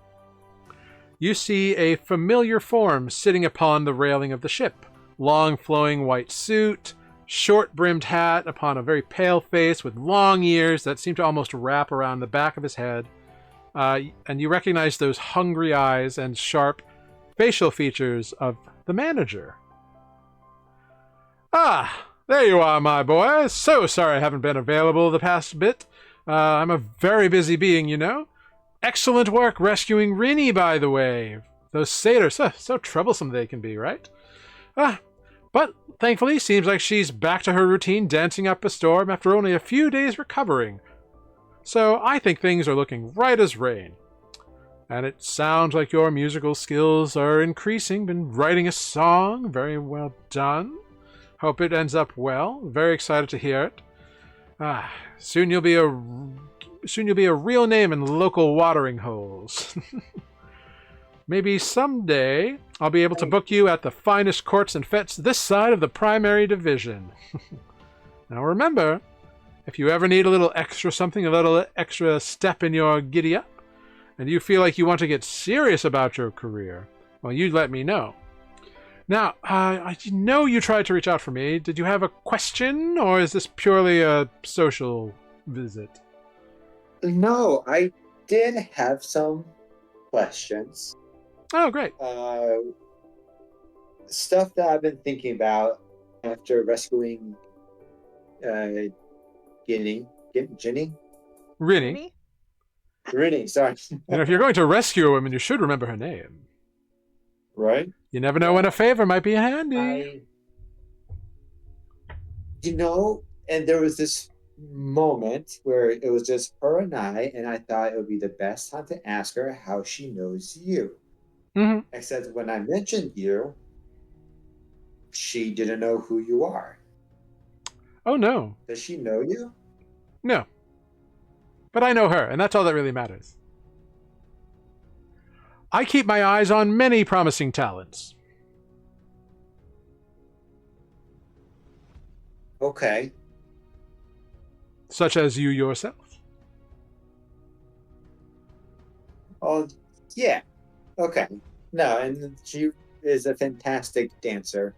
you see a familiar form sitting upon the railing of the ship. Long flowing white suit, short-brimmed hat upon a very pale face with long ears that seem to almost wrap around the back of his head. And you recognize those hungry eyes and sharp facial features of the manager. "Ah, there you are, my boy. So sorry I haven't been available the past bit. I'm a very busy being, Excellent work rescuing Rini, by the way. Those satyrs, so troublesome they can be, right? But thankfully, seems like she's back to her routine dancing up a storm after only a few days recovering. So I think things are looking right as rain. And it sounds like your musical skills are increasing. Been writing a song. Very well done. Hope it ends up well. Very excited to hear it. Soon you'll be a real name in local watering holes." Maybe someday I'll be able to book you at the finest courts and fetes this side of the primary division. Now remember, if you ever need a little extra something, a little extra step in your giddy up, and you feel like you want to get serious about your career, well, you let me know. Now, I know you tried to reach out for me. Did you have a question, or is this purely a social visit? No, I did have some questions. Oh, great. Stuff that I've been thinking about after rescuing Ginny. Rinny. Rinny, sorry. And if you're going to rescue a woman, you should remember her name. Right? You never know when a favor might be handy. And there was this moment where it was just her and I thought it would be the best time to ask her how she knows you. Mm-hmm. Except when I mentioned you, she didn't know who you are. Oh, no. Does she know you? No. But I know her, and that's all that really matters. I keep my eyes on many promising talents. Okay. Such as you yourself. Oh, yeah. Okay. No, and she is a fantastic dancer.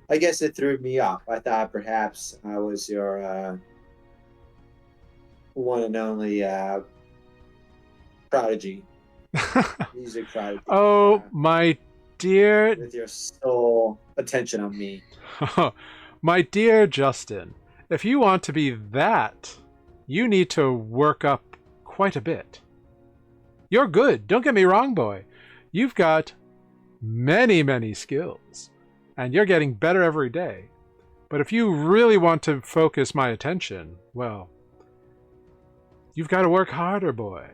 I guess it threw me off. I thought perhaps I was your one and only prodigy. Music prodigy. Oh, my dear... With your sole attention on me. My dear Justin, if you want to be that, you need to work up quite a bit. You're good. Don't get me wrong, boy. You've got many, many skills, and you're getting better every day. But if you really want to focus my attention, well, you've got to work harder, boy.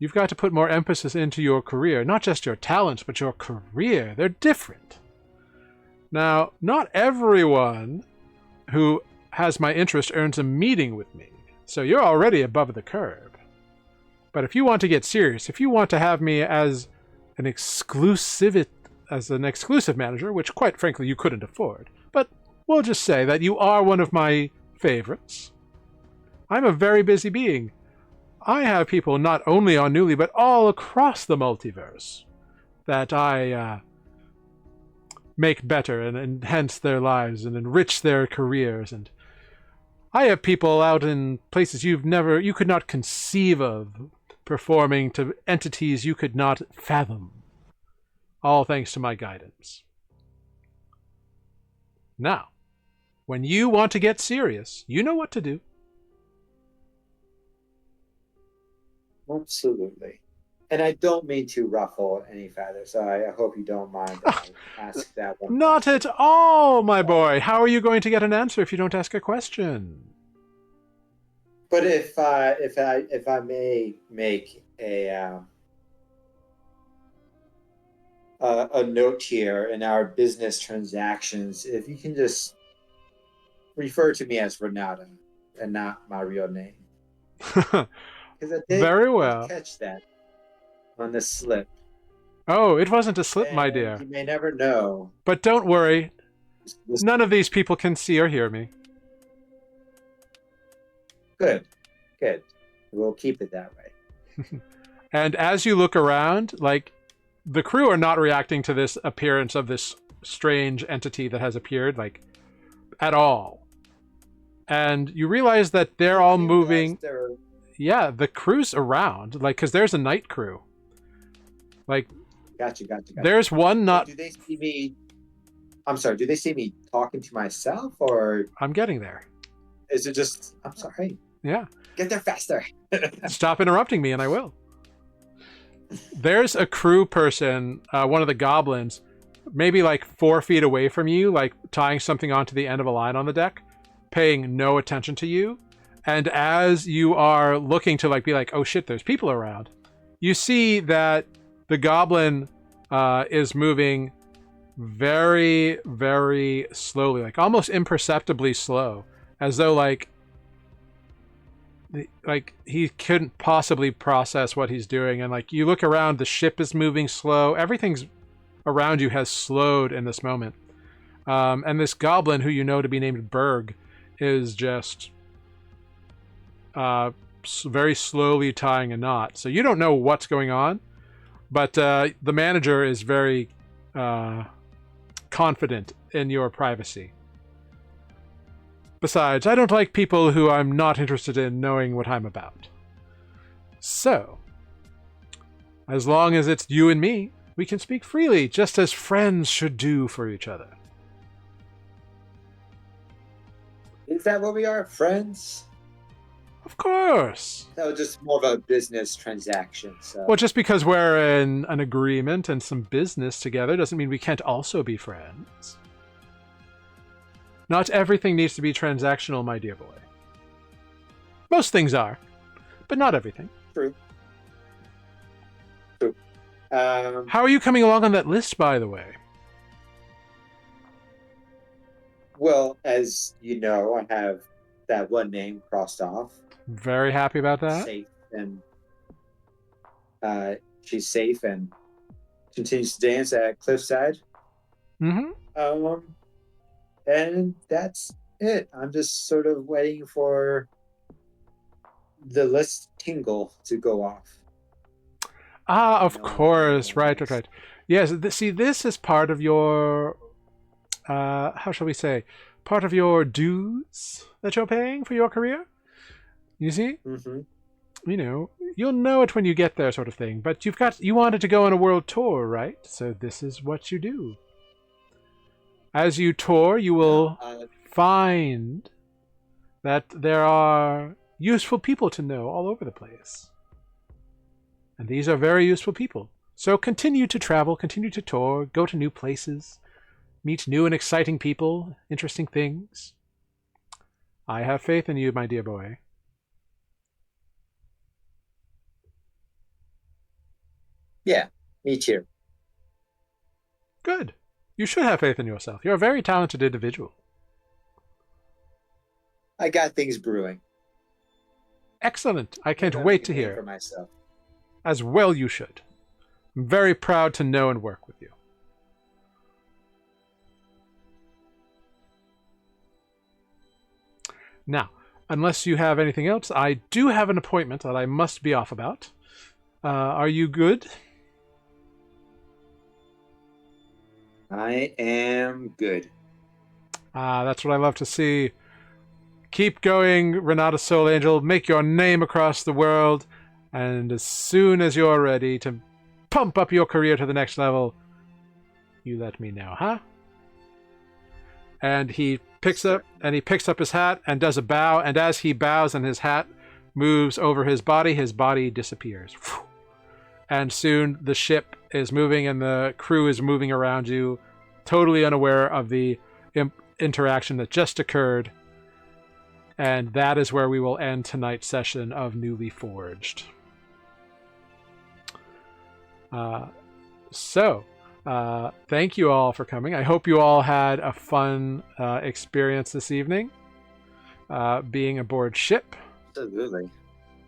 You've got to put more emphasis into your career, not just your talents, but your career. They're different. Now, not everyone who has my interest earns a meeting with me, so you're already above the curve. But if you want to get serious, if you want to have me as an exclusive manager, which quite frankly you couldn't afford, but we'll just say that you are one of my favorites. I'm a very busy being. I have people not only on Nuuli, but all across the multiverse that I make better and enhance their lives and enrich their careers. And I have people out in places you could not conceive of, performing to entities you could not fathom. All thanks to my guidance. Now, when you want to get serious, you know what to do. Absolutely. And I don't mean to ruffle any feathers, so I hope you don't mind that I ask that one. Not at all, my boy. How are you going to get an answer if you don't ask a question? But if I may make a note here in our business transactions, if you can just refer to me as Renata and not my real name. Because I did Very well. catch that on the slip. Oh, it wasn't a slip, my And dear. you may never know. But don't worry. This- None of these people can see or hear me. Good. We'll keep it that way. And as you look around, like, the crew are not reacting to this appearance of this strange entity that has appeared, like, at all. And you realize that they're all moving... Yeah, the crew's around, like, because there's a night crew. Like, Gotcha. there's one not... Do they see me? I'm sorry. Do they see me talking to myself, or I'm getting there. is it just? I'm sorry. Yeah. Get there faster. Stop interrupting me, and I will. There's a crew person, one of the goblins, maybe like 4 feet away from you, like tying something onto the end of a line on the deck, paying no attention to you. And as you are looking to be like, oh shit, there's people around, you see that the goblin is moving very, very slowly, like almost imperceptibly slow, as though like like he couldn't possibly process what he's doing, and like you look around, the ship is moving slow. Everything's around you has slowed in this moment, and this goblin, who you know to be named Berg, is just very slowly tying a knot. So you don't know what's going on, but the manager is very confident in your privacy. Besides, I don't like people who I'm not interested in knowing what I'm about. So, as long as it's you and me, we can speak freely, just as friends should do for each other. Is that what we are, friends? Of course. That was just more of a business transaction. So. Well, just because we're in an agreement and some business together doesn't mean we can't also be friends. Not everything needs to be transactional, my dear boy. Most things are, but not everything. True. How are you coming along on that list, by the way? Well, as you know, I have that one name crossed off. Very happy about that. Safe, and she's safe and continues to dance at Cliffside. Mm-hmm. And that's it. I'm just sort of waiting for the list tingle to go off. Ah, of course. Right. Yes, see, this is part of your, how shall we say, part of your dues that you're paying for your career. You see? Mm-hmm. You know, you'll know it when you get there, sort of thing. But you wanted to go on a world tour, right? So this is what you do. As you tour, you will find that there are useful people to know all over the place. And these are very useful people. So continue to travel, continue to tour, go to new places, meet new and exciting people, interesting things. I have faith in you, my dear boy. Yeah, me too. Good. You should have faith in yourself. You're a very talented individual. I got things brewing. Excellent. I can't wait to hear for it. myself. As well you should. I'm very proud to know and work with you. Now, unless you have anything else, I do have an appointment that I must be off about. Are you good? I am good. That's what I love to see. Keep going, Renata Soul Angel. Make your name across the world. And as soon as you're ready to pump up your career to the next level, you let me know, huh? And he picks up his hat and does a bow, and as he bows and his hat moves over his body disappears. And soon the ship is moving and the crew is moving around you, totally unaware of the interaction that just occurred. And that is where we will end tonight's session of Nuuli Forged. Thank you all for coming. I hope you all had a fun experience this evening, being aboard ship. Absolutely.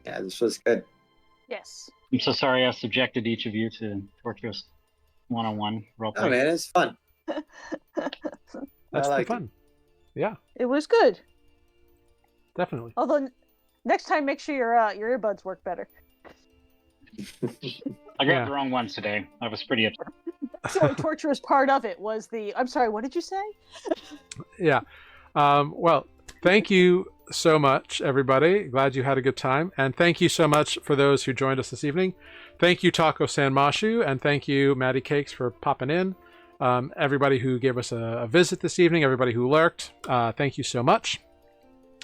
Yeah, this was good. Yes. I'm so sorry I subjected each of you to torturous one-on-one roleplay. Oh man, it's fun. That's like fun. Yeah, It was good. definitely. Although next time, make sure your earbuds work better. I grabbed the wrong ones today. I was pretty upset. The only torturous part of it was the. I'm sorry. What did you say? Yeah. Well, thank you so much, everybody. Glad you had a good time. And thank you so much for those who joined us this evening. Thank you, Taco San Mashu, and thank you, Maddie Cakes, for popping in. Everybody who gave us a visit this evening, everybody who lurked, thank you so much.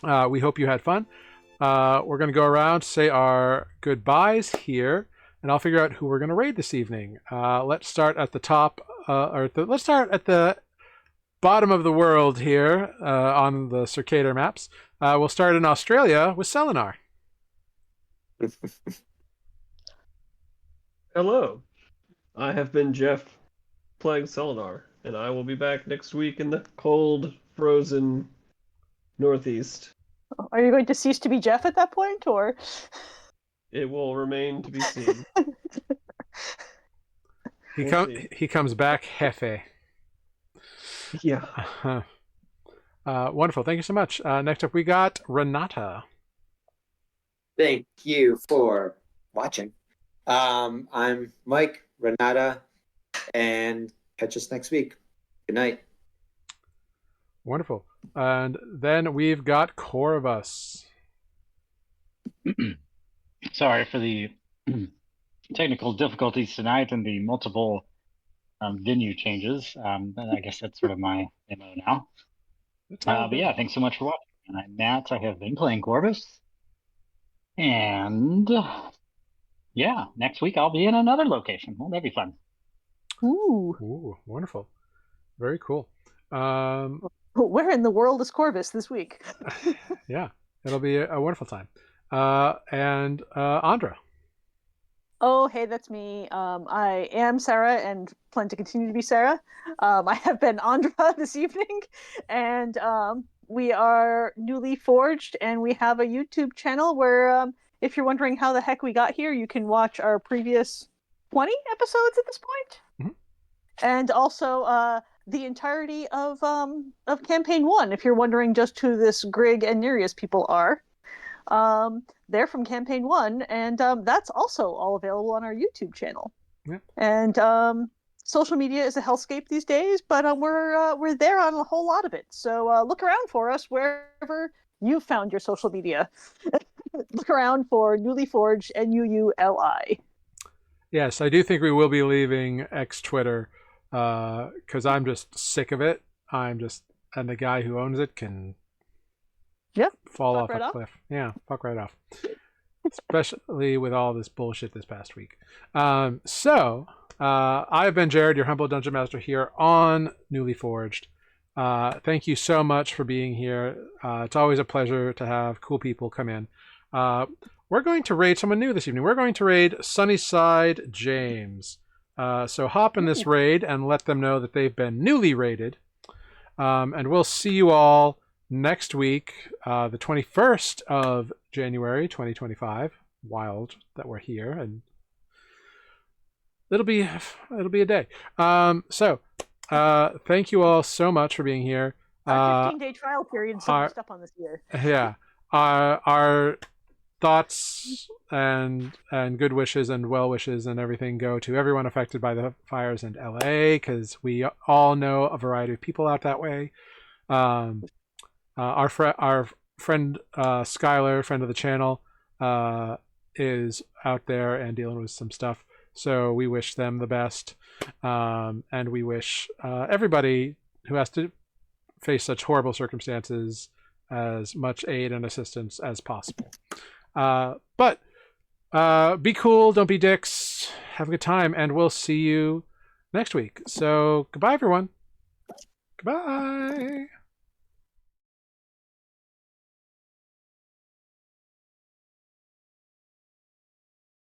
We hope you had fun. We're going to go around, say our goodbyes here, and I'll figure out who we're going to raid this evening. Let's start at the top, let's start at the bottom of the world here on the Circader maps. We'll start in Australia with Selenar. Hello, I have been Jeff playing Selenar, and I will be back next week in the cold, frozen Northeast. Are you going to cease to be Jeff at that point, or? It will remain to be seen. He see. he comes back Jefe. Yeah. Wonderful. Thank you so much. Next up, we got Renata. Thank you for watching. I'm Mike, Renata, and catch us next week. Good night. Wonderful. And then we've got Corvus. Sorry for the technical difficulties tonight and the multiple venue changes. I guess that's sort of my MO now. But yeah, thanks so much for watching. And I'm Matt. I have been playing Corvus. And yeah, next week I'll be in another location. Well, that'd be fun. Ooh, Wonderful. Very cool. where in the world is Corvus this week? Yeah, it'll be a wonderful time. And Andra. Oh, hey, that's me. I am Sarah and plan to continue to be Sarah. I have been Andra this evening, and we are Nuuli Forged, and we have a YouTube channel where, if you're wondering how the heck we got here, you can watch our previous 20 episodes at this point. And also the entirety of Campaign 1, if you're wondering just who this Grig and Nereus people are. They're from Campaign 1, and that's also all available on our YouTube channel. Yeah. And social media is a hellscape these days, but we're there on a whole lot of it. So look around for us wherever you found your social media. Look around for Nuuli Forged, Nuuli. Yes, I do think we will be leaving X Twitter because I'm just sick of it. And the guy who owns it can fall off a cliff. Yeah, fuck right off. Especially with all this bullshit this past week. So I've been Jared, your humble dungeon master here on Nuuli Forged. Thank you so much for being here. It's always a pleasure to have cool people come in. We're going to raid someone new this evening. We're going to raid Sunnyside James. So hop in this raid and let them know that they've been newly raided. And we'll see you all next week, the 21st of January 2025. Wild that we're here, and it'll be a day. So thank you all so much for being here. Our 15-day trial period so much stuff on this year. Yeah. Our thoughts and good wishes and well wishes and everything go to everyone affected by the fires in LA, because we all know a variety of people out that way. Our friend Skylar, friend of the channel, is out there and dealing with some stuff. So we wish them the best, and we wish everybody who has to face such horrible circumstances as much aid and assistance as possible. But be cool, don't be dicks, have a good time, and we'll see you next week. So goodbye, everyone. Goodbye.